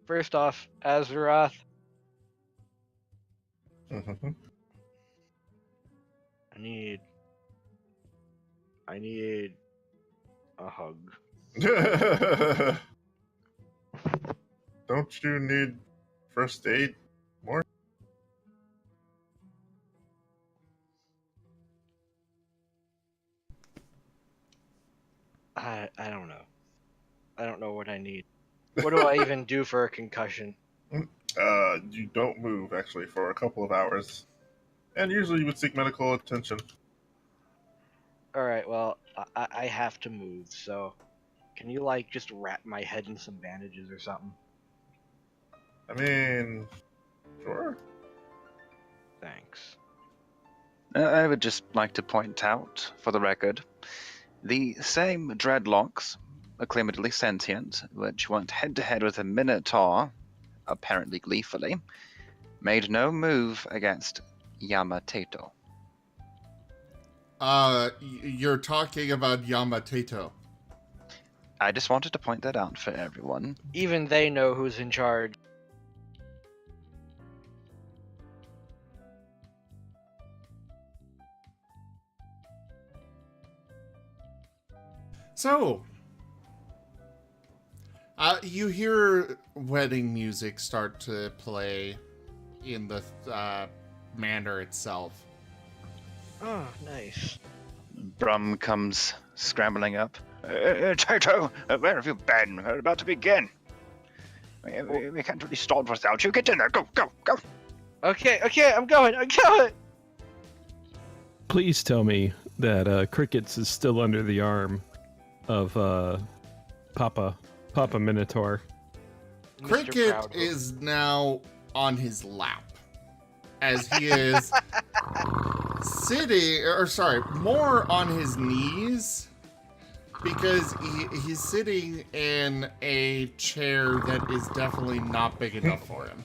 First off, Azeroth. I need a hug. Don't you need first aid more? I don't know. I don't know what I need. What do I even do for a concussion? You don't move actually for a couple of hours, and usually you would seek medical attention. All right, well, I have to move, so can you just wrap my head in some bandages or something? I mean, sure. Thanks. I would just like to point out, for the record, the same dreadlocks, acclimatedly sentient, which went head-to-head with a minotaur, apparently gleefully, made no move against Tayto. You're talking about Tayto. I just wanted to point that out for everyone. Even they know who's in charge. So, You hear wedding music start to play in the manor itself. Oh, nice. Brum comes scrambling up. Tayto, where have you been? We're about to begin. We can't really start without you. Get in there. Go, go, go. Okay, I'm going. Please tell me that Crickets is still under the arm of Papa Minotaur. Mr. Cricket Proudhoof. is now on his lap as he is more on his knees because he's sitting in a chair that is definitely not big enough for him.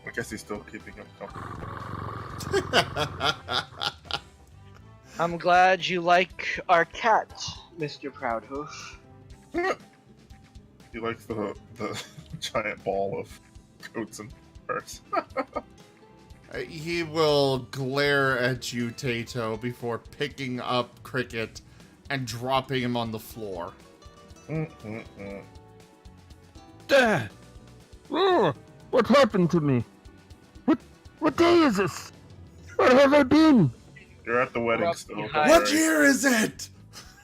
I guess he's still keeping him comfortable. I'm glad you like our cat, Mr. Proudhoof. He likes the giant ball of coats and furs. He will glare at you, Tayto, before picking up Cricket and dropping him on the floor. Dad! Oh, what happened to me? What day is this? Where have I been? You're at the wedding Up still. behind- What year is it?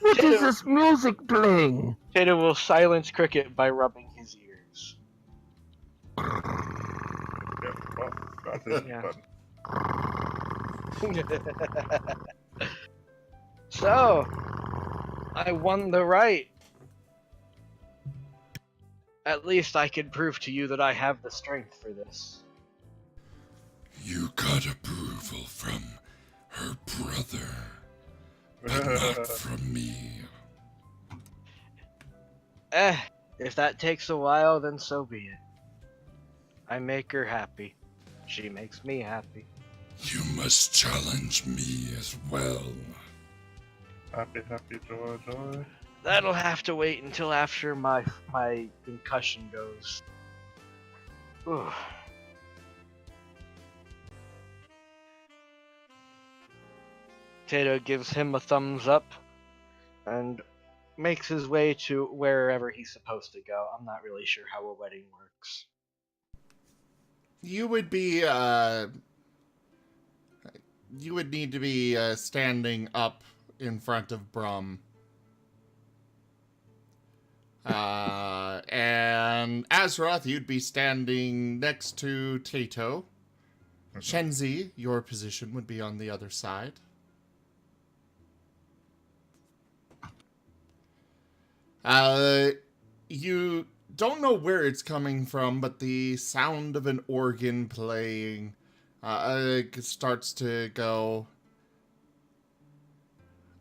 What is this music playing? Tato will silence Cricket by rubbing his ears. Yeah, well, got this Yeah. button. So, I won the right. At least I can prove to you that I have the strength for this. You got approval from her brother, but not from me. If that takes a while, then so be it. I make her happy. She makes me happy. You must challenge me as well. Happy, happy, joy, joy. That'll have to wait until after my concussion goes. Ooh. Tato gives him a thumbs up and makes his way to wherever he's supposed to go. I'm not really sure how a wedding works. You would be, you would need to be standing up in front of Brum. And Azeroth, you'd be standing next to Tayto. Shenzi, your position would be on the other side. You don't know where it's coming from, but the sound of an organ playing starts to go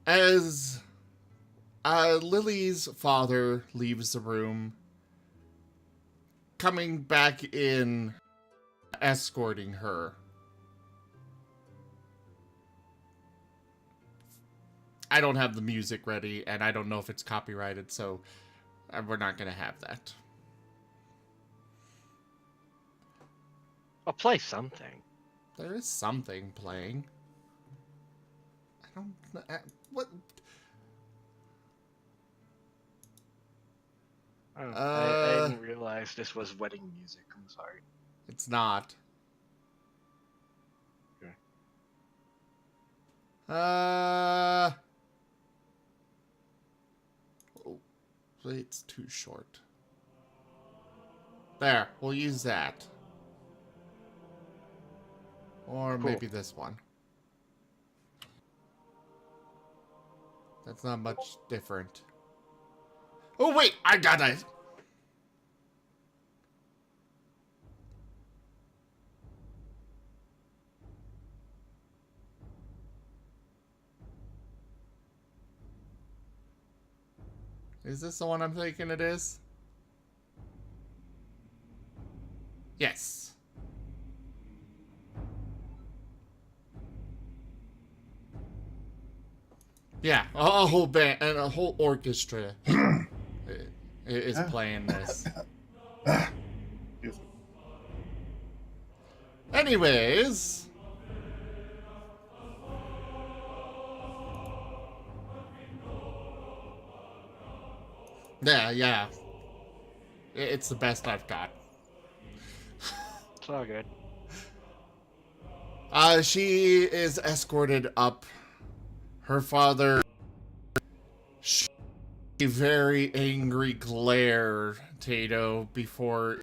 as Lily's father leaves the room, coming back in, escorting her. I don't have the music ready, and I don't know if it's copyrighted, so we're not going to have that. I'll play something. There is something playing. I don't know. What? I didn't realize this was wedding music. I'm sorry. It's not. Okay. Oh, it's too short. There, we'll use that. Or Cool. maybe this one. That's not much different. Oh, wait, I got it. Is this the one I'm thinking it is? Yes. Yeah, a whole band and a whole orchestra is playing this. Anyways, Yeah. It's the best I've got. It's all good. She is escorted up. Her father, a very angry glare, Tayto, before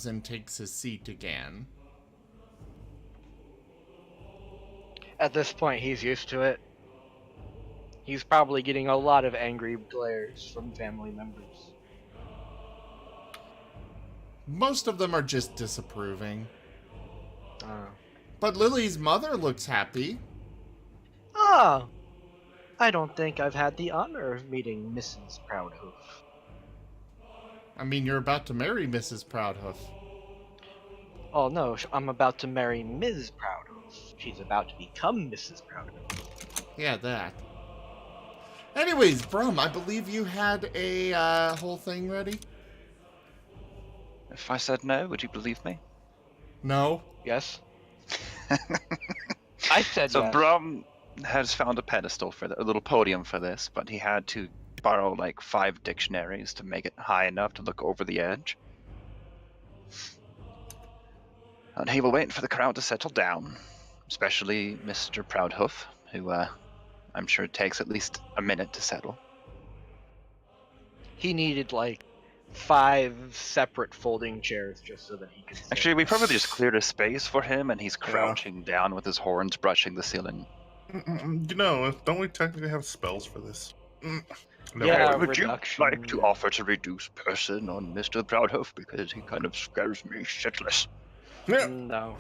and takes his seat again. At this point, he's used to it. He's probably getting a lot of angry glares from family members. Most of them are just disapproving. Oh. But Lily's mother looks happy. Oh! I don't think I've had the honor of meeting Mrs. Proudhoof. I mean, you're about to marry Mrs. Proudhoof. Oh no, I'm about to marry Ms. Proudhoof. She's about to become Mrs. Proudhoof. Yeah, that. Anyways, Brum, I believe you had a whole thing ready? If I said no, would you believe me? No. Yes? I said So yes. Brum has found a pedestal for a little podium for this, but he had to borrow like 5 dictionaries to make it high enough to look over the edge. And he will wait for the crowd to settle down, especially Mr. Proudhoof, who I'm sure takes at least a minute to settle. He needed like 5 separate folding chairs just so that he could sit. Actually, we probably just cleared a space for him, and he's crouching down with his horns brushing the ceiling. You know, don't we technically have spells for this? Yeah, would you reduction. like to offer to reduce person on Mr. Proudhoof because he kind of scares me shitless? No.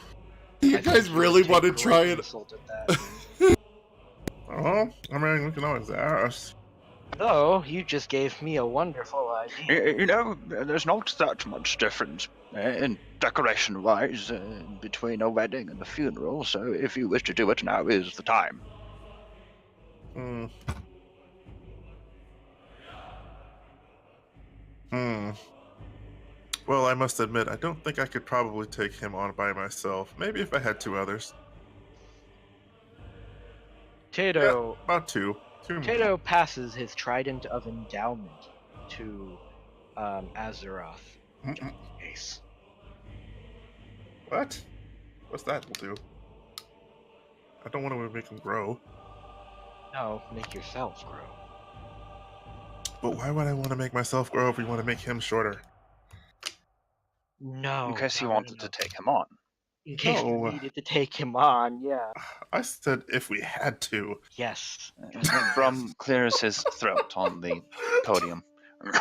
You I guys think he really would want to take try great it? insult at that. Oh, I mean, we can always ask. No, you just gave me a wonderful idea. You know, there's not that much difference in decoration-wise between a wedding and a funeral, so if you wish to do it, now is the time. Well, I must admit, I don't think I could probably take him on by myself. Maybe if I had 2 others. Tayto, Yeah, about 2. 2 more. Tayto passes his trident of endowment to Azeroth. Just in case. What? What's that will do? I don't want to make him grow. No, make yourself grow. But why would I want to make myself grow if we want to make him shorter? No. In case you no, wanted no. to take him on. In case No. you needed to take him on, yeah. I said if we had to. Yes. Brum clears his throat on the podium. I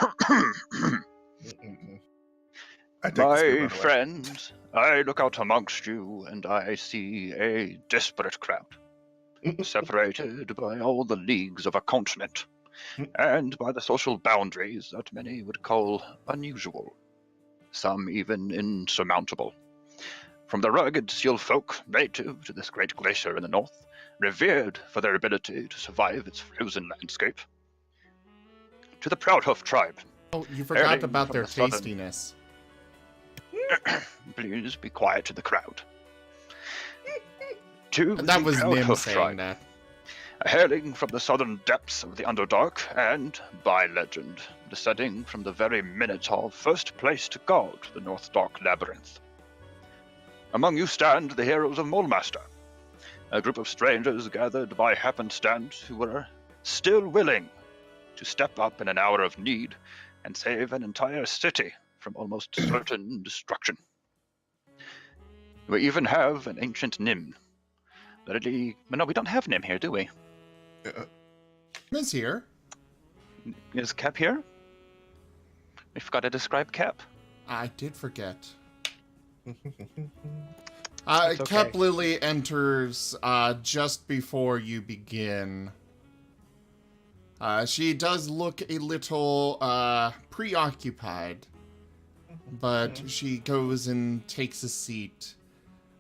take the spoon My right away. friends, I look out amongst you and I see a disparate crowd, separated by all the leagues of a continent, and by the social boundaries that many would call unusual, some even insurmountable. From the rugged seal folk native to this great glacier in the north, revered for their ability to survive its frozen landscape, to the Proudhoof tribe. Oh, you forgot Hailing about from their the southern- tastiness. Please be quiet to the crowd. To That the was Nim Proudhoof saying tribe, that. hailing from the southern depths of the Underdark, and, by legend, descending from the very Minotaur first place to guard the North Dark Labyrinth. Among you stand the heroes of Molemaster, a group of strangers gathered by happenstance who were still willing to step up in an hour of need and save an entire city from almost certain destruction. We even have an ancient Nim. No, we don't have Nim here, do we? Is here. Is Cap here? We forgot to describe Cap. I did forget. It's Cap okay. Lily enters just before you begin. She does look a little preoccupied, but she goes and takes a seat.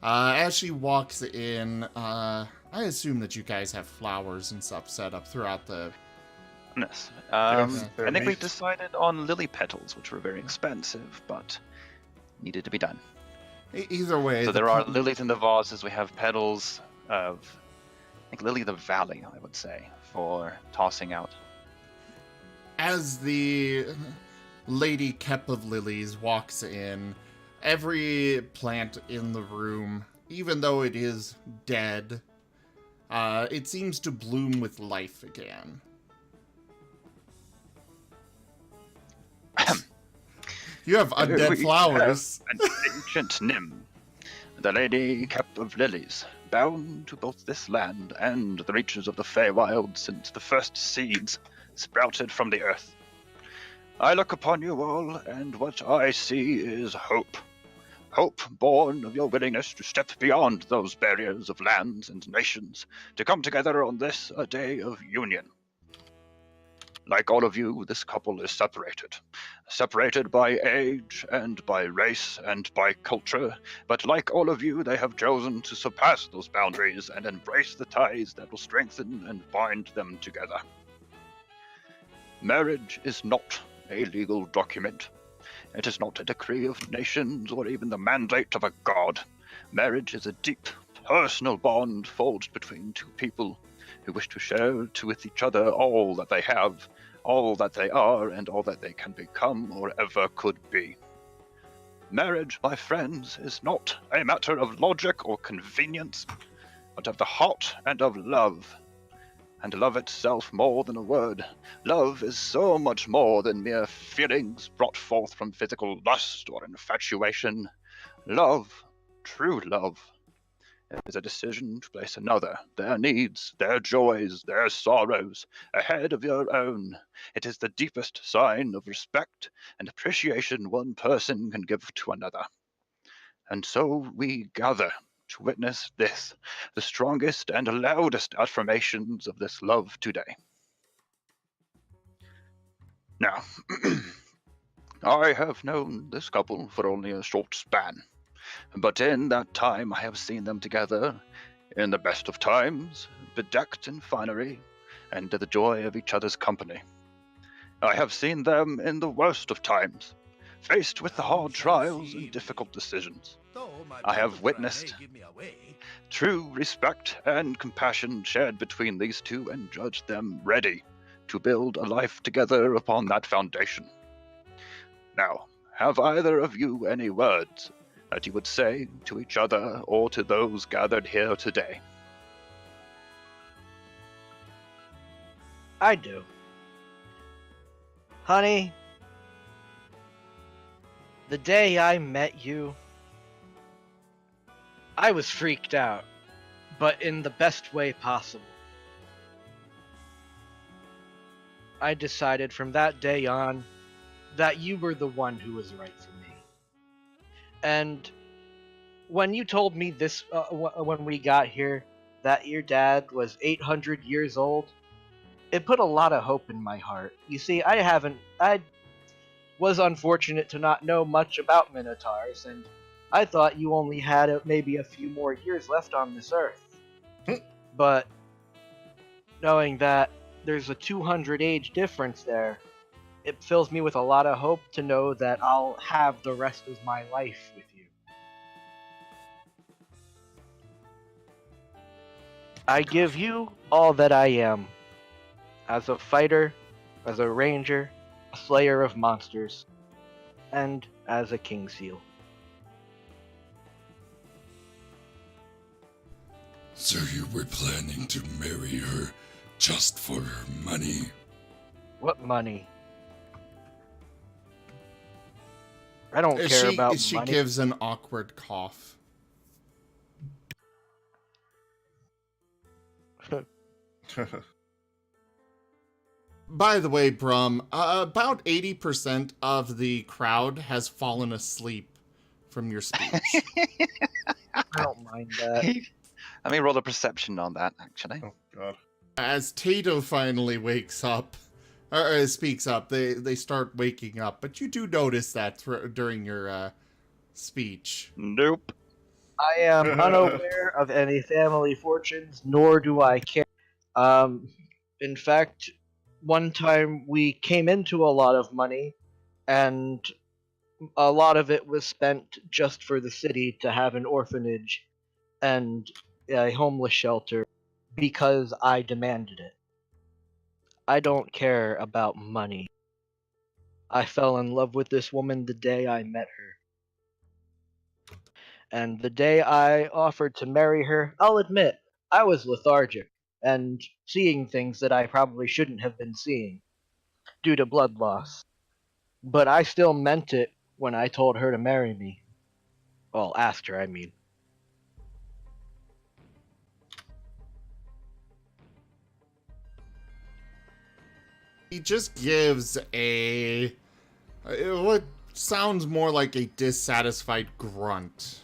As she walks in, I assume that you guys have flowers and stuff set up throughout the... Yes. Yes, I think we neat. decided on lily petals, which were very expensive, but needed to be done. Either way... So the there are pe- lilies in the vases. We have petals of, I think, Lily of the Valley, I would say, for tossing out. As the Lady Kep of Lilies walks in, every plant in the room, even though it is dead, it seems to bloom with life again. You have undead flowers. An ancient nymph, the Lady Kep of Lilies, bound to both this land and the reaches of the Feywild since the first seeds sprouted from the earth. I look upon you all, and what I see is hope. Hope born of your willingness to step beyond those barriers of lands and nations, to come together on this, a day of union. Like all of you, this couple is separated. Separated by age, and by race, and by culture, but like all of you, they have chosen to surpass those boundaries and embrace the ties that will strengthen and bind them together. Marriage is not a legal document. It is not a decree of nations or even the mandate of a god. Marriage is a deep, personal bond forged between two people who wish to share with each other all that they have, all that they are, and all that they can become or ever could be. Marriage, my friends, is not a matter of logic or convenience, but of the heart and of love. And love itself more than a word. Love is so much more than mere feelings brought forth from physical lust or infatuation. Love, true love, is a decision to place another, their needs, their joys, their sorrows, ahead of your own. It is the deepest sign of respect and appreciation one person can give to another. And so we gather to witness this, the strongest and loudest affirmations of this love today. Now, I have known this couple for only a short span, but in that time I have seen them together in the best of times, bedecked in finery, and to the joy of each other's company. I have seen them in the worst of times, faced with the hard trials and difficult decisions. I have witnessed true respect and compassion shared between these two and judged them ready to build a life together upon that foundation. Now, have either of you any words that you would say to each other or to those gathered here today? I do. Honey, the day I met you, I was freaked out, but in the best way possible. I decided from that day on that you were the one who was right for me. And when you told me this, when we got here, that your dad was 800 years old, it put a lot of hope in my heart. You see, I was unfortunate to not know much about Minotaurs, and I thought you only had maybe a few more years left on this earth. But knowing that there's a 200 age difference there, it fills me with a lot of hope to know that I'll have the rest of my life with you. I give you all that I am. As a fighter, as a ranger, a slayer of monsters, and as a king seal. So you were planning to marry her just for her money? What money? I don't care about money. She gives an awkward cough. By the way, Brum, about 80% of the crowd has fallen asleep from your speech. I don't mind that. Let me roll a perception on that, actually. Oh, God. As Tayto finally wakes up, or speaks up, they start waking up, but you do notice that during your speech. Nope. I am unaware of any family fortunes, nor do I care. In fact, one time we came into a lot of money, and a lot of it was spent just for the city to have an orphanage and a homeless shelter because I demanded it. I don't care about money. I fell in love with this woman the day I met her. And the day I offered to marry her, I'll admit, I was lethargic and seeing things that I probably shouldn't have been seeing due to blood loss. But I still meant it when I told her to marry me. Well, asked her, I mean. He just gives what sounds more like a dissatisfied grunt.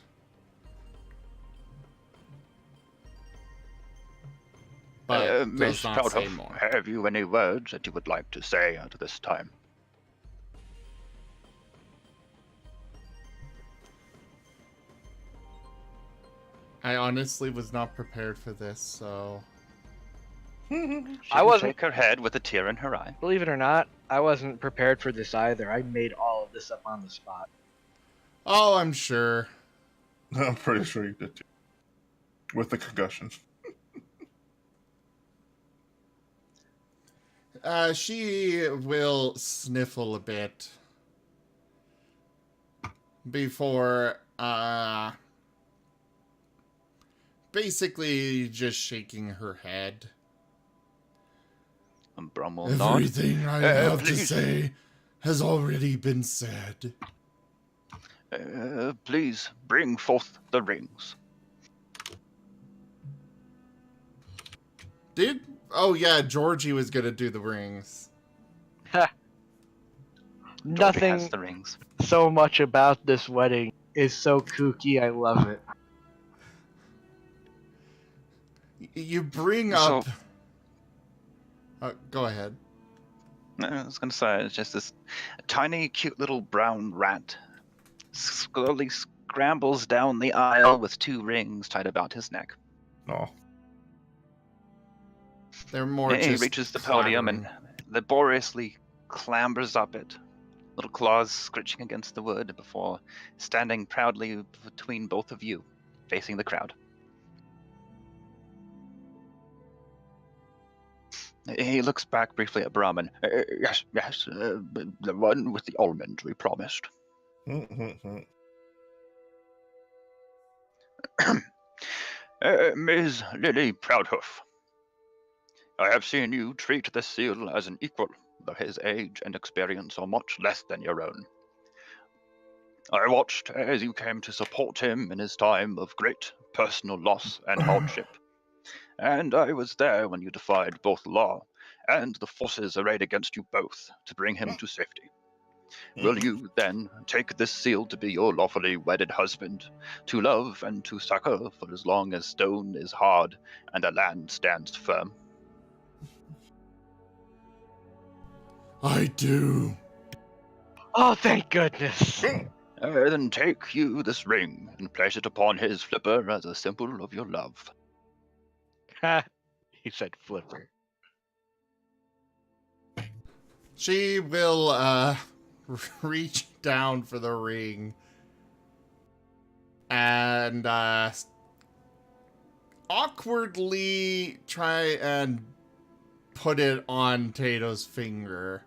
But Miss does not say Proudhoof, more. have you any words that you would like to say at this time? I honestly was not prepared for this, so... I wasn't. Shake her head with a tear in her eye. Believe it or not, I wasn't prepared for this either. I made all of this up on the spot. Oh, I'm sure. I'm pretty sure you did too. With the concussion. She will sniffle a bit before, basically just shaking her head. And Brum will nod. Everything I have to Please. say has already been said. Please bring forth the rings. Oh yeah, Georgie was gonna do the rings. Georgie Nothing has the rings. so much about this wedding is so kooky. I love it. You bring So- up... go ahead. I was going to say, it's just this tiny, cute little brown rat slowly scrambles down the aisle with 2 rings tied about his neck. Oh. They're more He just reaches the podium and laboriously clambers up it, little claws scritching against the wood before standing proudly between both of you, facing the crowd. He looks back briefly at Brahman. Yes, the one with the almond we promised. Ms. Lilly Proudhoof, I have seen you treat this seal as an equal, though his age and experience are much less than your own. I watched as you came to support him in his time of great personal loss and hardship, and I was there when you defied both law and the forces arrayed against you both to bring him to safety. Will you, then, take this seal to be your lawfully wedded husband, to love and to succor for as long as stone is hard and the land stands firm? I do. Oh, thank goodness. Then take you this ring and place it upon his flipper as a symbol of your love. He said flipper. She will, reach down for the ring and, awkwardly try and put it on Tato's finger.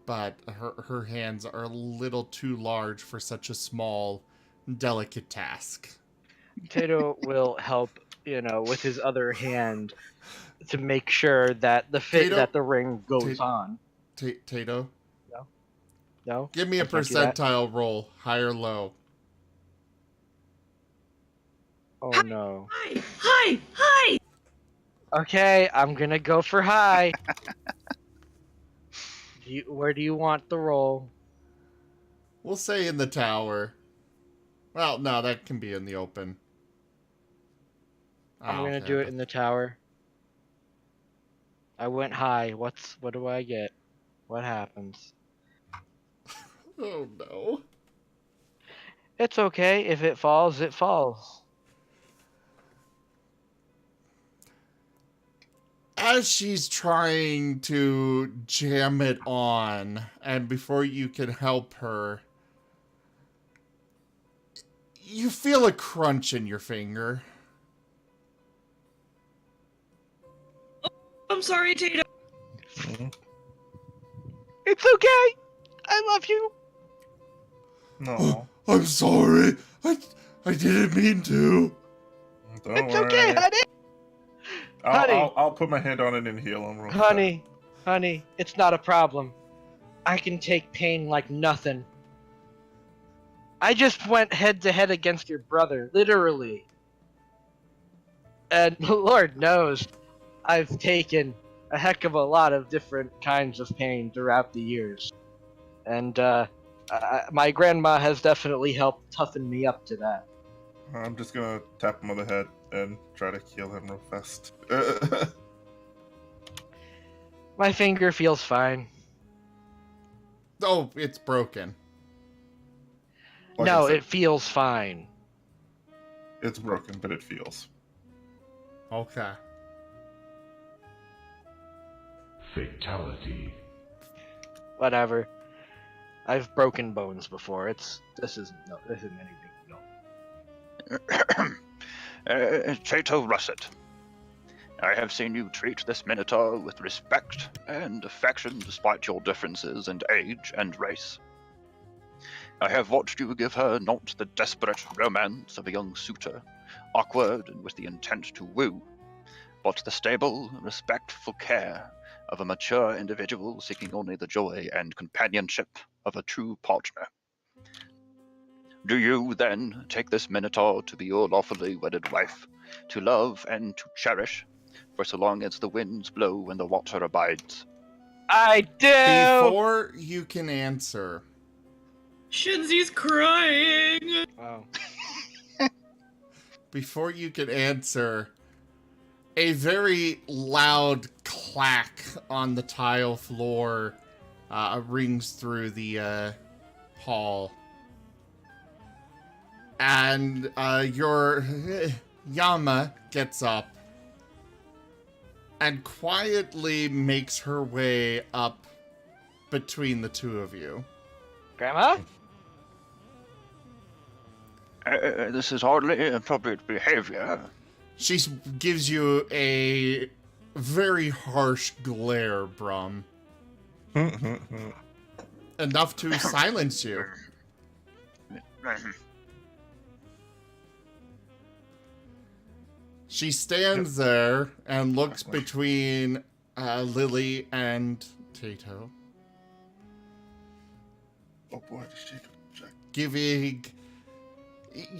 But her hands are a little too large for such a small, delicate task. Tato will help, with his other hand to make sure that the ring goes on. Tato? No? Give me a I can't do that? percentile roll, high or low. Oh no. Hi! Okay, I'm gonna go for high. Where do you want the roll? We'll say in the tower. Well, no, that can be in the open. I'm Oh, gonna okay, do it but- in the tower. I went high. What do I get? What happens? Oh no. It's okay. If it falls, it falls. As she's trying to jam it on, and before you can help her, you feel a crunch in your finger. I'm sorry, Tato. It's okay. I love you. No. I'm sorry. I didn't mean to. Don't It's worry. okay, honey. Honey. I'll put my hand on it and heal him real Honey, it's not a problem. I can take pain like nothing. I just went head to head against your brother, literally. And Lord knows, I've taken a heck of a lot of different kinds of pain throughout the years. And my grandma has definitely helped toughen me up to that. I'm just gonna tap him on the head and try to heal him real fast. My finger feels fine. Oh, it's broken. Like No, I said, it feels fine. it's broken, but it feels. Okay. Fatality. Whatever. I've broken bones before. This isn't any big deal. Tayto Russet, I have seen you treat this Minotaur with respect and affection despite your differences in age and race. I have watched you give her not the desperate romance of a young suitor, awkward and with the intent to woo, but the stable, respectful care of a mature individual seeking only the joy and companionship of a true partner. Do you, then, take this Minotaur to be your lawfully wedded wife, to love and to cherish, for so long as the winds blow and the water abides? I do! Before you can answer, Shinzi's crying. Oh. before you can answer, a very loud clack on the tile floor rings through the hall. And your Yama gets up and quietly makes her way up between the two of you. Grandma? This is hardly appropriate behavior. She gives you a very harsh glare, Brum. Enough to silence you. She stands there and looks between Lily and Tayto. Oh boy, she Giving...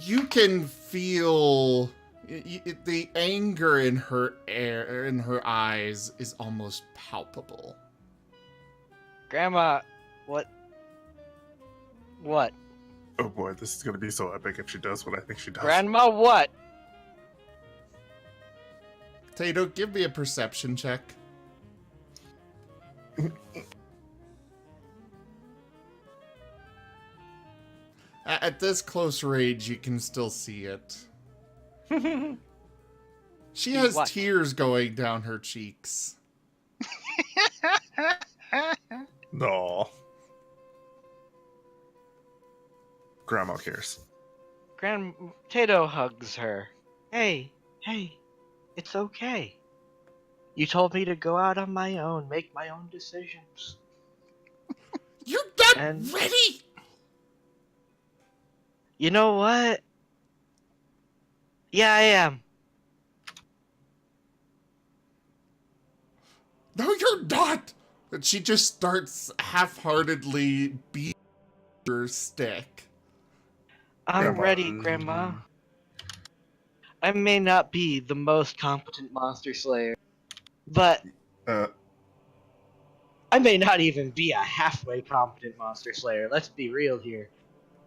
You can feel... the anger in her eyes is almost palpable. Grandma, what? What? Oh boy, this is gonna be so epic if she does what I think she does. Grandma, what? Tayto, give me a perception check. At this close range, you can still see it. She has What? tears going down her cheeks. No. Grandma cares. Tayto hugs her. Hey, it's okay. You told me to go out on my own, make my own decisions. You're not And- ready! You know what? Yeah, I am. No, you're not! And she just starts half-heartedly beating her stick. I'm Grandma. ready, Grandma. I may not be the most competent monster slayer, but I may not even be a halfway competent monster slayer. Let's be real here.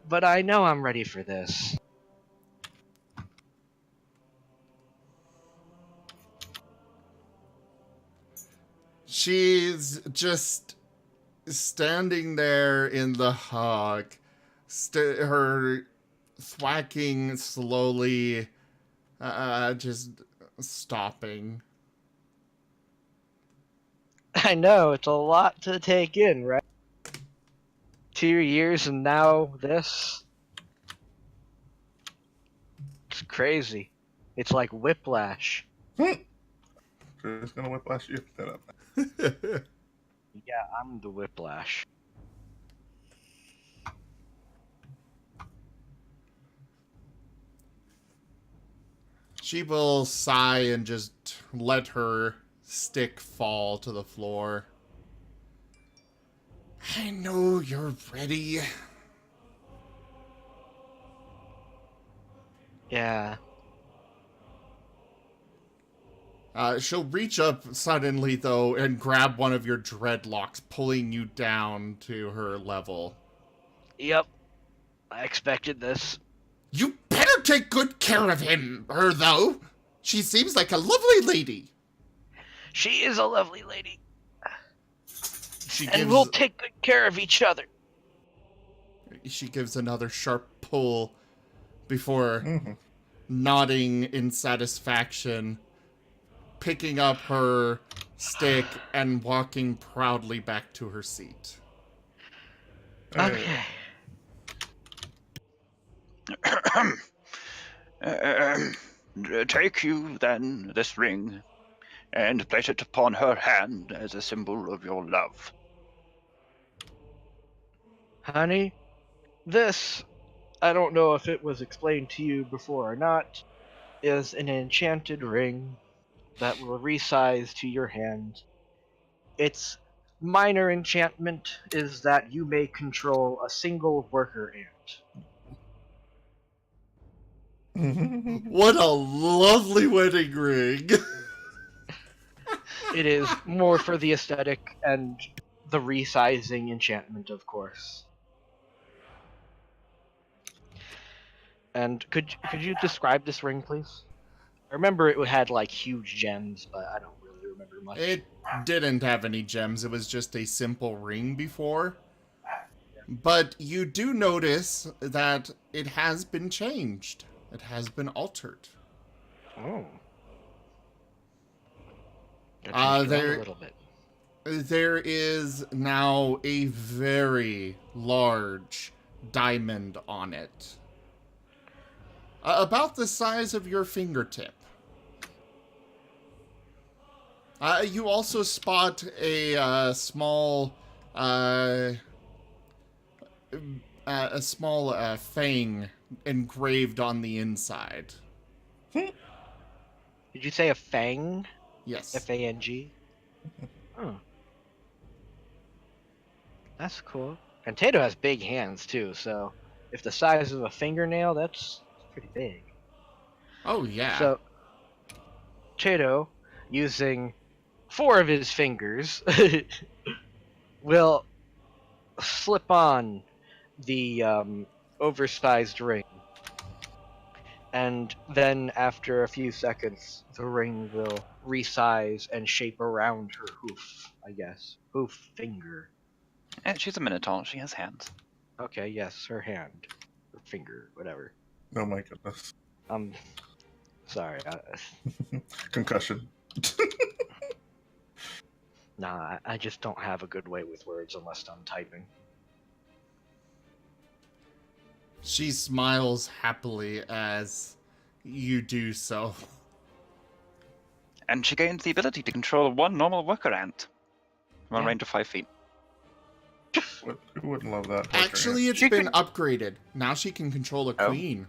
But I know I'm ready for this. She's just standing there in the hug, her thwacking slowly, just stopping. I know, it's a lot to take in, right? 2 years and now this. It's crazy. It's like whiplash. Just gonna whiplash you that up. Yeah, I'm the Whiplash. She will sigh and just let her stick fall to the floor. I know you're ready. Yeah. She'll reach up suddenly, though, and grab one of your dreadlocks, pulling you down to her level. Yep. I expected this. You better take good care of her, though. She seems like a lovely lady. She is a lovely lady. She And we'll take good care of each other. She gives another sharp pull before nodding in satisfaction, picking up her stick and walking proudly back to her seat. Okay. Take you, then, this ring, and place it upon her hand as a symbol of your love. Honey, this, I don't know if it was explained to you before or not, is an enchanted ring that will resize to your hand. Its minor enchantment is that you may control a single worker ant. What a lovely wedding ring. It is more for the aesthetic and the resizing enchantment, of course. And could you describe this ring, please? I remember it had like huge gems, but I don't really remember much. It didn't have any gems. It was just a simple ring before. But you do notice that it has been changed. It has been altered. Oh. There, a little bit. there is now a very large diamond on it. About the size of your fingertip. You also spot a small fang engraved on the inside. Did you say a fang? Yes. F-A-N-G? Oh. That's cool. And Tayto has big hands, too, so if the size of a fingernail, that's pretty big. Oh, yeah. So, Tayto, using 4 of his fingers, will slip on the oversized ring. And then, after a few seconds, the ring will resize and shape around her hoof, I guess. Hoof finger. And she's a minotaur. She has hands. Okay, yes, her hand. Her finger, whatever. Oh my goodness. Sorry. Concussion. Nah, I just don't have a good way with words unless I'm typing. She smiles happily as you do so. And she gains the ability to control one normal worker ant from a range of 5 feet. Who wouldn't love that? Actually, it's been upgraded. Now she can control a queen.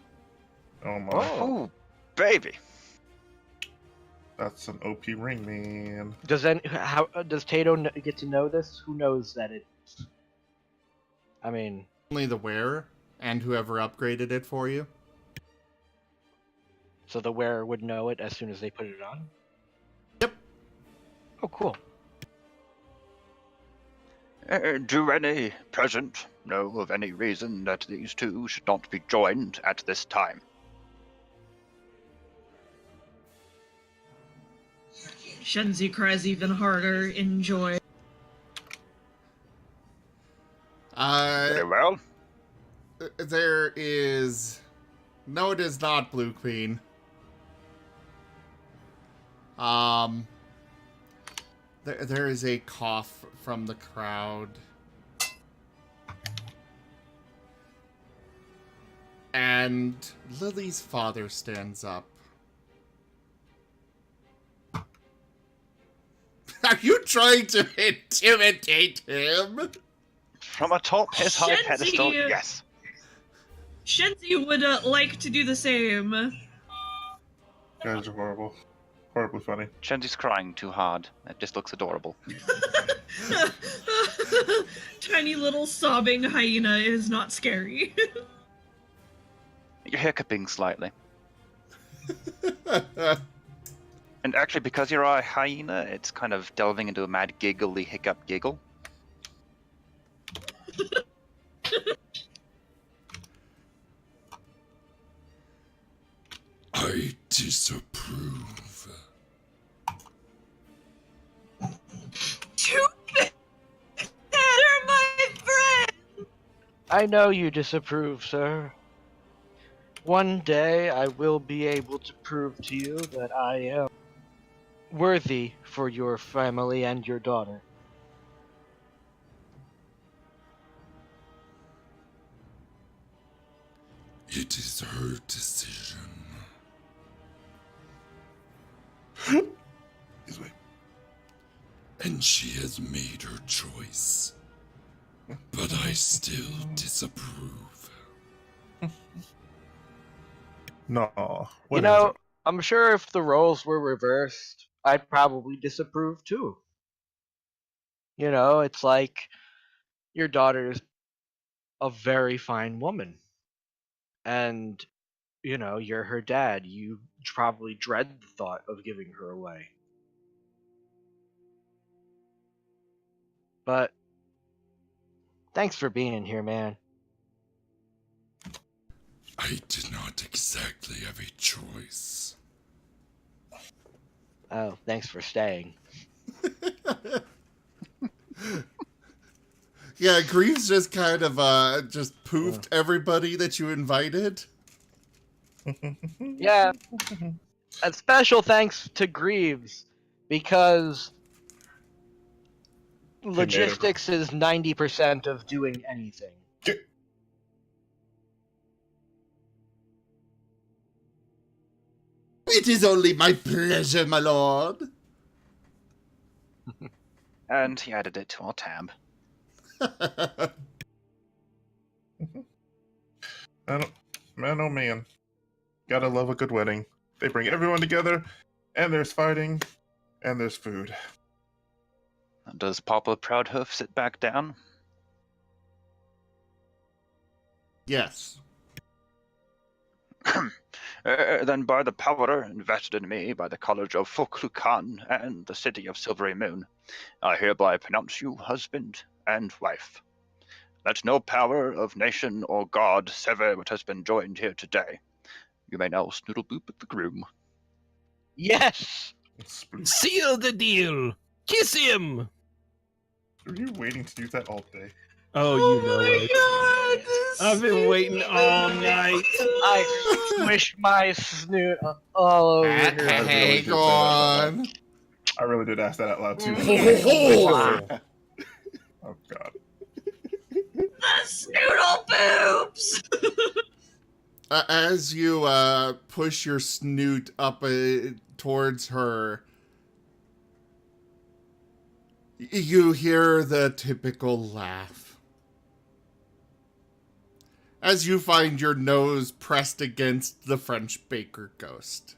Oh my. Oh, baby. That's an OP ring, man. Does Tayto get to know this? Who knows that it? I mean, only the wearer and whoever upgraded it for you. So the wearer would know it as soon as they put it on? Yep. Oh, cool. Do any present know of any reason that these two should not be joined at this time? Shenzi cries even harder in joy. Very well. There is... No, it is not, Blue Queen. There is a cough from the crowd. And Lily's father stands up. Are you trying to intimidate him? From atop his high Shenzi, pedestal, yes. Shenzi would like to do the same. You guys are horrible. Horribly funny. Shenzi's crying too hard. It just looks adorable. Tiny little sobbing hyena is not scary. You're hiccuping slightly. And actually, because you're a hyena, it's kind of delving into a mad giggly hiccup giggle. I disapprove. Too better, my friend! I know you disapprove, sir. One day I will be able to prove to you that I am worthy for your family and your daughter. It is her decision. Excuse me. And she has made her choice. But I still disapprove. No. You know, I'm sure if the roles were reversed, I'd probably disapprove too. You know, it's like your daughter's a very fine woman. And, you know, you're her dad. You probably dread the thought of giving her away. But thanks for being here, man. I did not exactly have a choice. Oh, thanks for staying. Yeah, Greaves just kind of just poofed everybody that you invited. Yeah. A special thanks to Greaves, because logistics is 90% of doing anything. It is only my pleasure, my lord. And he added it to our tab. Man, oh man. Gotta love a good wedding. They bring everyone together, and there's fighting, and there's food. Does Papa Proudhoof sit back down? Yes. Then by the power invested in me by the College of Foklukan and the City of Silvery Moon, I hereby pronounce you husband and wife. Let no power of nation or god sever what has been joined here today. You may now snoodle boop at the groom. Yes! Seal the deal! Kiss him! Are you waiting to do that all day? Oh, you know it. I've been waiting all night. I swish my snoot all over her. Hey, go on. I really did ask that out loud too. Oh god. The snoodle boobs! As you push your snoot up towards her, you hear the typical laugh. As you find your nose pressed against the French baker ghost.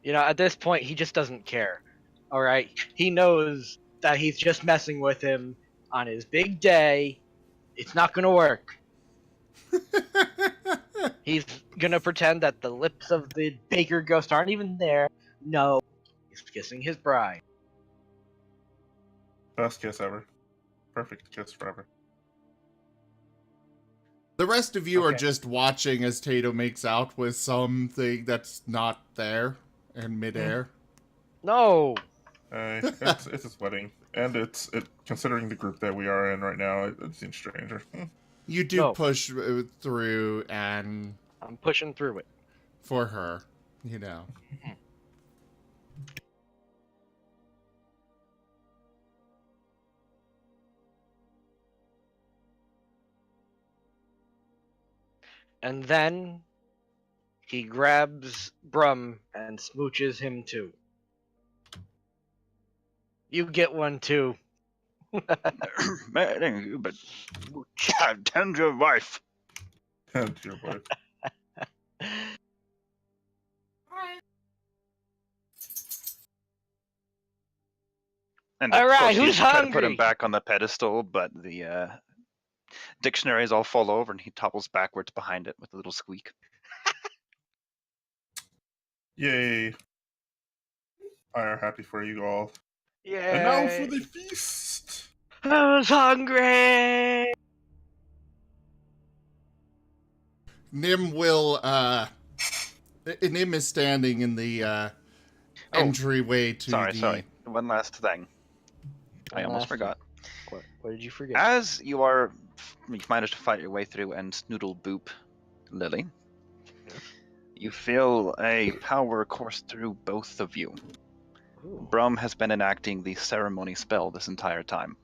You know, at this point, he just doesn't care. Alright? He knows that he's just messing with him on his big day. It's not gonna work. He's gonna pretend that the lips of the baker ghost aren't even there. No, he's kissing his bride. Best kiss ever. Perfect kiss forever. The rest of you are Okay. just watching as Tayto makes out with something that's not there in midair. No! It's his wedding, and considering the group that we are in right now, it seems stranger. You do No. push through and I'm pushing through it. for her, you know. And then he grabs Brum and smooches him too. You get one too. Thank you, but tend your wife. And your wife. And All of right, course, you who's try to put him hungry? back on the pedestal, but the dictionaries all fall over, and he topples backwards behind it with a little squeak. Yay. I are happy for you all. Yeah. And now for the feast. I was hungry. Nim will, Nim is standing in the, entryway to Sorry. One last thing. I almost forgot. What did you forget? As you've managed to fight your way through and snoodle boop Lily, you feel a power course through both of you. Ooh. Brum has been enacting the ceremony spell this entire time.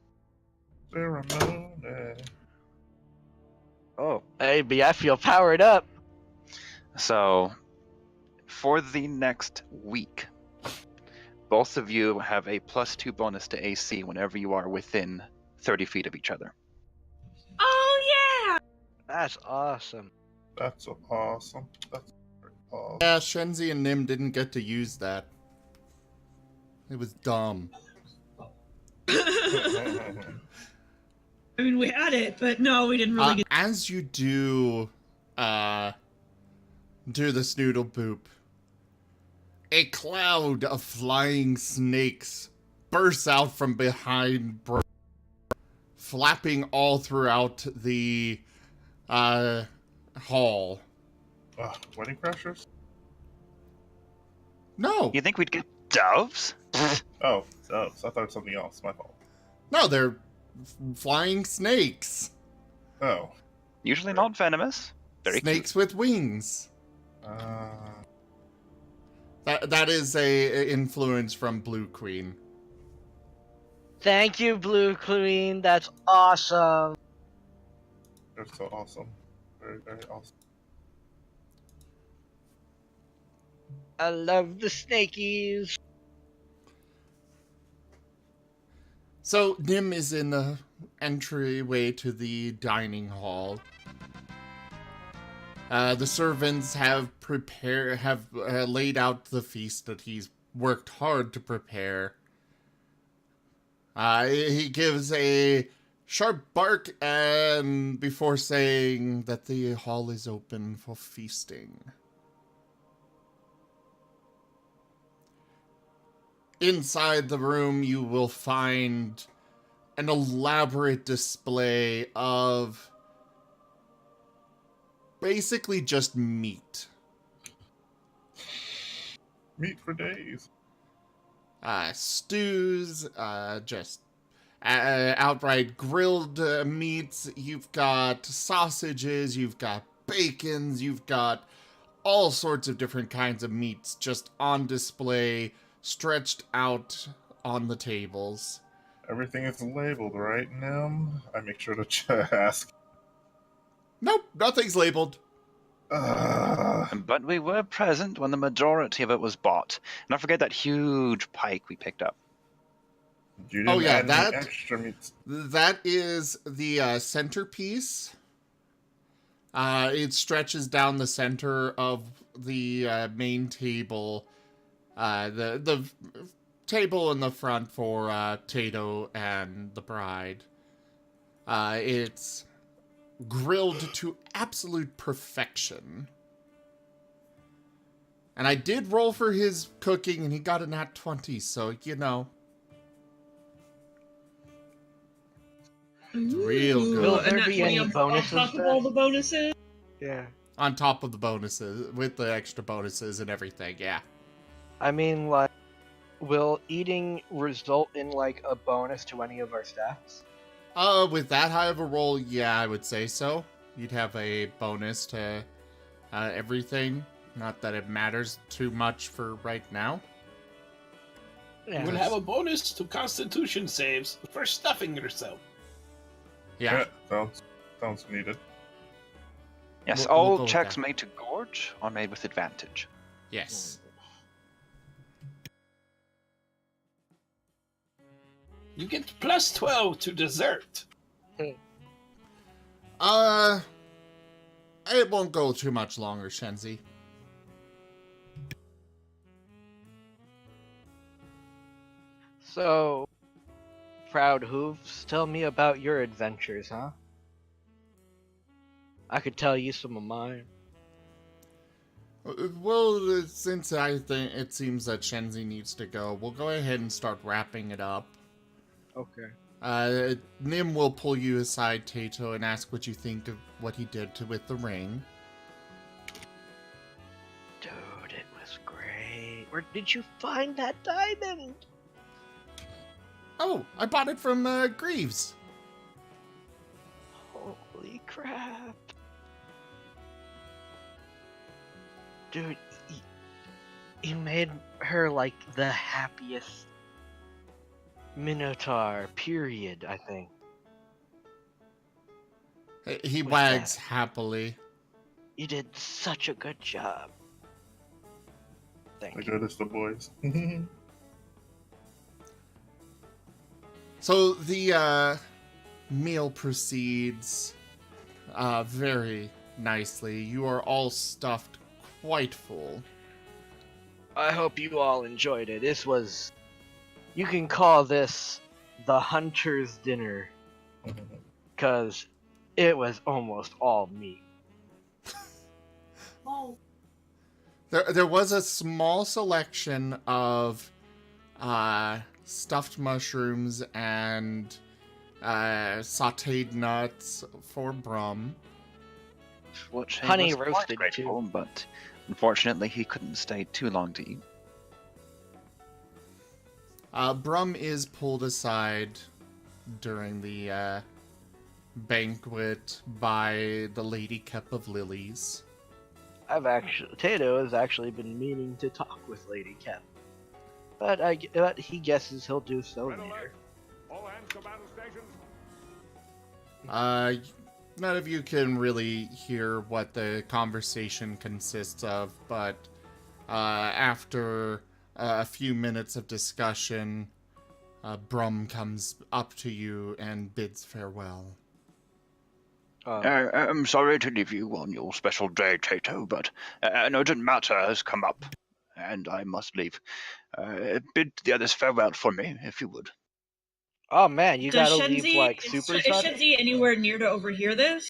Ceremony. Oh, baby, I feel powered up. So, for the next week, both of you have a +2 bonus to AC whenever you are within 30 feet of each other. Oh yeah! That's awesome. That's awesome. That's very awesome. Yeah, Shenzi and Nim didn't get to use that. It was dumb. I mean, we had it, but no, we didn't really get. As you do the snoodle boop, a cloud of flying snakes bursts out from behind flapping all throughout the hall. Wedding crashers? No. You think we'd get doves? Oh, I thought it was something else. My fault. No, they're flying snakes. Oh. Usually not venomous. Very Snakes with wings. That is a influence from Blue Queen. Thank you, Blue Queen. That's awesome. They're so awesome. Very, very awesome. I love the snakies. So Nim is in the entryway to the dining hall. The servants have laid out the feast that he's worked hard to prepare. He gives a sharp bark and before saying that the hall is open for feasting. Inside the room, you will find an elaborate display of basically just meat. Meat for days. Stews, just outright grilled meats. You've got sausages, you've got bacons, you've got all sorts of different kinds of meats just on display, stretched out on the tables. Everything is labeled, right, Nim? I make sure to ask. Nope, nothing's labeled. But we were present when the majority of it was bought. And don't forget that huge pike we picked up. You didn't add any that extra meat. that is the centerpiece. It stretches down the center of the main table. The table in the front for Tayto and the bride. It's grilled to absolute perfection. And I did roll for his cooking, and he got a nat 20, so, you know. It's real good. Will And there that's be any on bonuses top of then? all the bonuses. Yeah. On top of the bonuses, with the extra bonuses and everything, yeah. I mean, like, will eating result in, like, a bonus to any of our stats? With that high of a roll, yeah, I would say so. You'd have a bonus to everything. Not that it matters too much for right now. You will have a bonus to Constitution saves for stuffing yourself. Yeah. Sounds needed. Yes, We'll all go with checks that. made to gorge are made with advantage. Yes. You get plus 12 to dessert. It won't go too much longer, Shenzi. So, Proudhoofs, tell me about your adventures, huh? I could tell you some of mine. Well, since I think it seems that Shenzi needs to go, we'll go ahead and start wrapping it up. Okay. Nim will pull you aside, Tayto, and ask what you think of what he did with the ring. Dude, it was great. Where did you find that diamond? Oh, I bought it from Greaves. Holy crap. Dude, you made her like the happiest Minotaur, period, I think. He With wags that. happily. You did such a good job. Thank The you. goodest of boys. So the meal proceeds very nicely. You are all stuffed quite full. I hope you all enjoyed it. This was... You can call this the Hunter's Dinner. Because it was almost all meat. Oh. There was a small selection of stuffed mushrooms and sautéed nuts for Brum. Which he Honey was quite roasted, grateful, too. but unfortunately he couldn't stay too long to eat. Brum is pulled aside during the banquet by the Lady Cup of Lilies. Tayto has actually been meaning to talk with Lady Kep. But he guesses he'll do so later. All hands to battle stations. None of you can really hear what the conversation consists of, but after a few minutes of discussion, Brum comes up to you and bids farewell. I'm sorry to leave you on your special day, Tayto, but an urgent matter has come up, and I must leave. Bid the others farewell for me, if you would. Oh man, you Does gotta leave Shenzi, like is super sudden? Shenzi anywhere near to overhear this?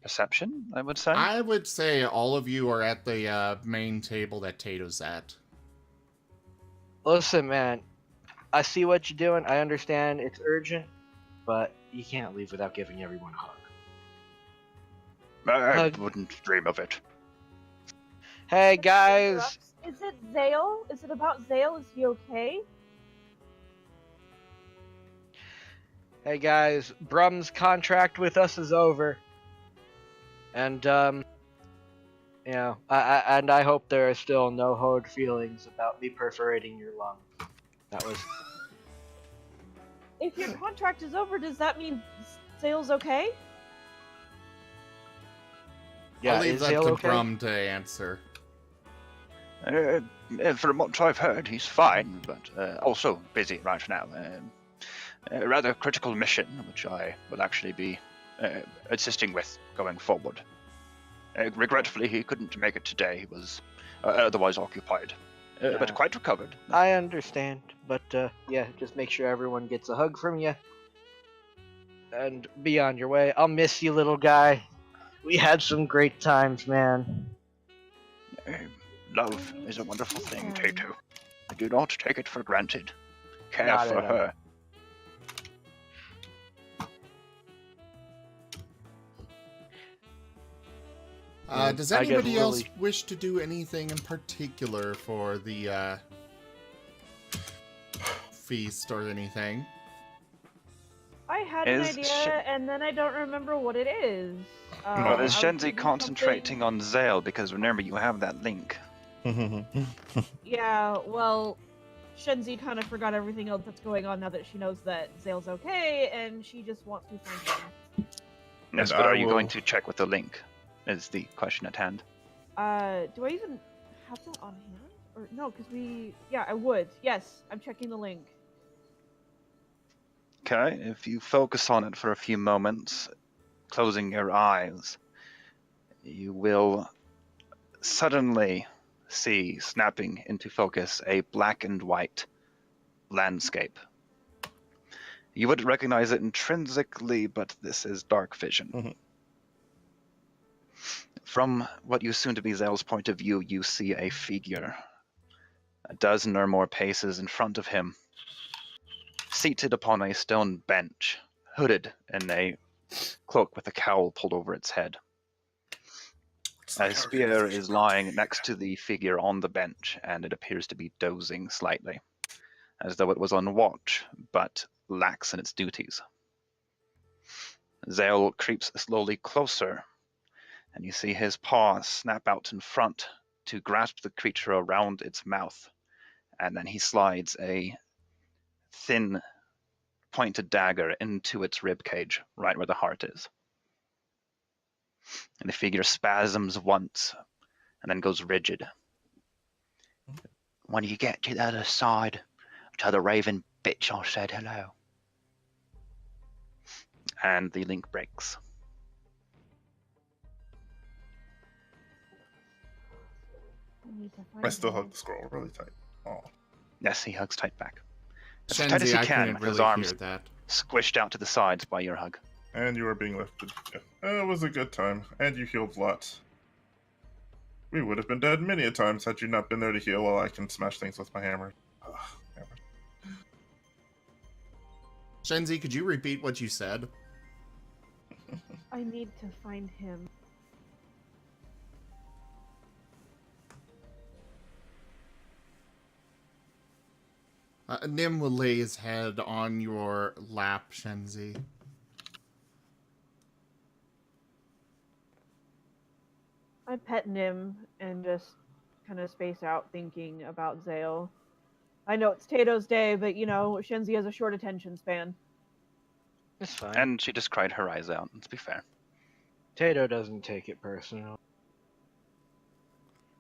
Perception, I would say. I would say all of you are at the main table that Tato's at. Listen, man, I see what you're doing. I understand it's urgent, but you can't leave without giving everyone a hug. I wouldn't dream of it. Hey guys, Is it Zale? Is it about Zale? Is he okay? hey guys, Brum's contract with us is over, and you know, I hope there are still no hard feelings about me perforating your lung. That was. If your contract is over, does that mean Zale's okay? Yeah, I'll leave is that Zale to okay? Brum to answer. From what I've heard, he's fine, but also busy right now. A rather critical mission, which I will actually be assisting with going forward. Regretfully, he couldn't make it today. He was otherwise occupied, but quite recovered. I understand, but yeah, just make sure everyone gets a hug from you. And be on your way. I'll miss you, little guy. We had some great times, man. Love is a wonderful thing, Tayto. I do not take it for granted. Care Not for at all. her. Does I get anybody else really- wish to do anything in particular for the feast or anything? I had an Is idea, and then I don't remember what it is. Well, is I was Shenzi thinking concentrating on Zale? Because remember, you have that link. Yeah, well, Shenzi kind of forgot everything else that's going on now that she knows that Zale's okay, and she just wants to find him. Yes, And but I are you going will- to check with the link? Is the question at hand. Do I even have that on hand? Or no, because we... Yeah, I would. Yes, I'm checking the link. Okay, if you focus on it for a few moments, closing your eyes, you will suddenly see, snapping into focus, a black and white landscape. You wouldn't recognize it intrinsically, but this is dark vision. Mhm. From what you assume to be Zale's point of view, you see a figure, a dozen or more paces in front of him, seated upon a stone bench, hooded in a cloak with a cowl pulled over its head. A spear is lying next to the figure on the bench, and it appears to be dozing slightly, as though it was on watch, but lax in its duties. Zale creeps slowly closer, and you see his paw snap out in front to grasp the creature around its mouth, and then he slides a thin, pointed dagger into its rib cage, right where the heart is. And the figure spasms once, and then goes rigid. When you get to the other side, tell the raven bitch I said hello. And the link breaks. I still hug the scroll really tight. Oh. Yes, he hugs tight back. As tight as Shenzi, he I can, couldn't his really arms hear that. squished out to the sides by your hug. And you are being lifted. It was a good time, and you healed lots. We would have been dead many a times had you not been there to heal while I can smash things with my hammer. Ugh, hammer. Shenzi, could you repeat what you said? I need to find him. Nim will lay his head on your lap, Shenzi. I pet Nim and just kind of space out thinking about Zale. I know it's Tato's day, but you know, Shenzi has a short attention span. It's fine. And she just cried her eyes out, let's be fair. Tato doesn't take it personal.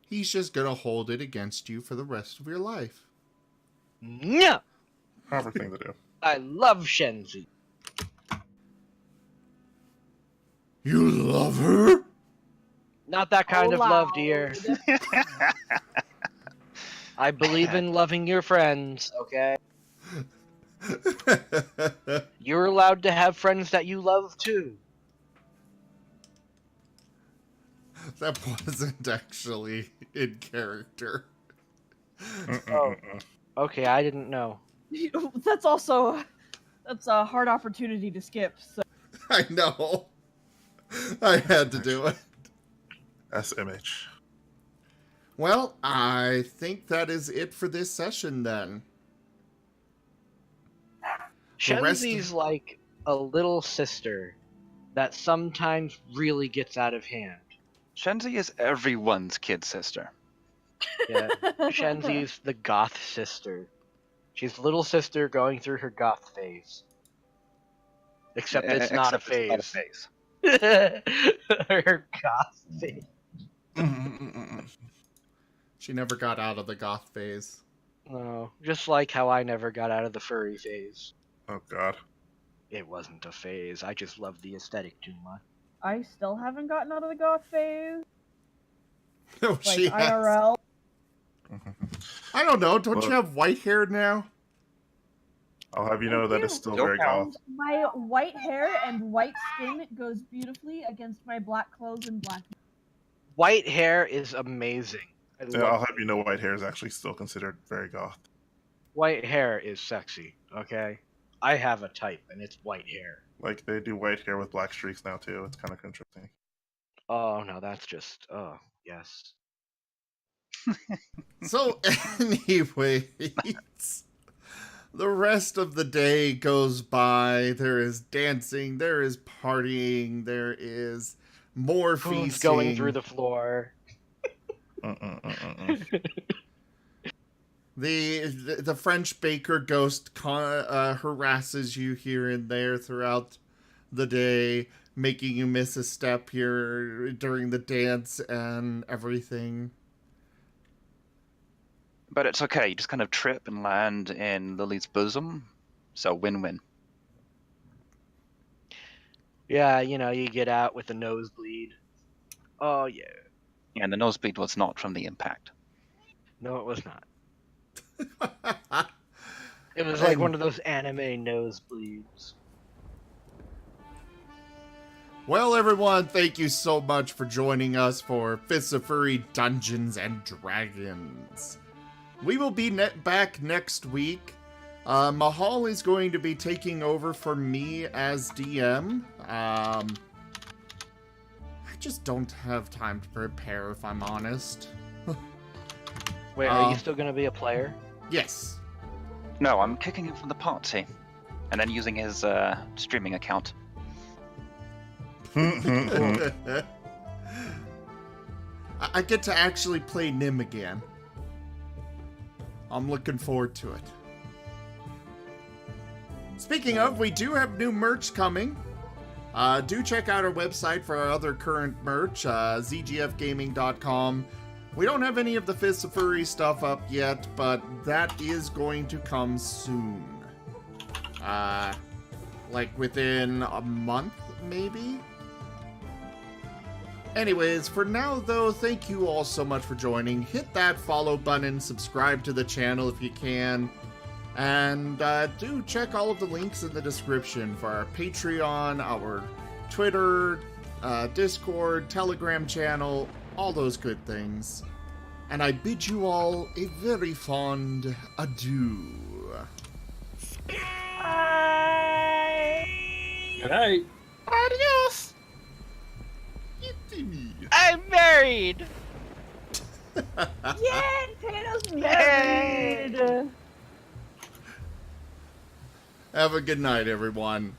He's just gonna hold it against you for the rest of your life. No! Proper thing to do. I love Shenzi. You love her? Not that kind of love, Allowed. dear. I believe in loving your friends, okay? You're allowed to have friends that you love too. That wasn't actually in character. Oh. Okay, I didn't know. That's a hard opportunity to skip. So. I know. I had to do it. SMH. Well, I think that is it for this session then. Shenzi's like a little sister that sometimes really gets out of hand. Shenzi is everyone's kid sister. Yeah, Shenzi's the goth sister. She's little sister going through her goth phase. Except it's not a phase. Her goth phase. She never got out of the goth phase. No, just like how I never got out of the furry phase. Oh god. It wasn't a phase, I just loved the aesthetic too much. I still haven't gotten out of the goth phase. No, Like she has. IRL. I don't know. Don't you have white hair now? I'll have you know that it's still very goth. My white hair and white skin goes beautifully against my black clothes and black. White hair is amazing. Yeah, I'll have you know white hair is actually still considered very goth. White hair is sexy, okay? I have a type, and it's white hair. Like, they do white hair with black streaks now, too. It's kind of interesting. Oh, no, that's just... Oh, yes. So, anyways, the rest of the day goes by. There is dancing, there is partying, there is more Food's feasting. going through the floor. The French baker ghost harasses you here and there throughout the day, making you miss a step here during the dance and everything. But it's okay, you just kind of trip and land in Lily's bosom, so win-win. Yeah, you get out with a nosebleed. Oh yeah. And the nosebleed was not from the impact. No, it was not. It was like And- one of those anime nosebleeds. Well, everyone, thank you so much for joining us for Fists of Furry Dungeons and Dragons. We will be back next week. Mahal is going to be taking over for me as DM. I just don't have time to prepare, if I'm honest. Wait, are you still gonna be a player? Yes. No, I'm kicking him from the party, and then using his streaming account. I get to actually play Nim again. I'm looking forward to it. Speaking of, we do have new merch coming. Do check out our website for our other current merch, zgfgaming.com. We don't have any of the Fists of Furry stuff up yet, but that is going to come soon. Like within a month, maybe? Anyways, for now though, thank you all so much for joining. Hit that follow button, subscribe to the channel if you can, and do check all of the links in the description for our Patreon, our Twitter, Discord, Telegram channel, all those good things. And I bid you all a very fond adieu. Good night. Adios. I'm married! Yay! Tayto's married! Have a good night, everyone.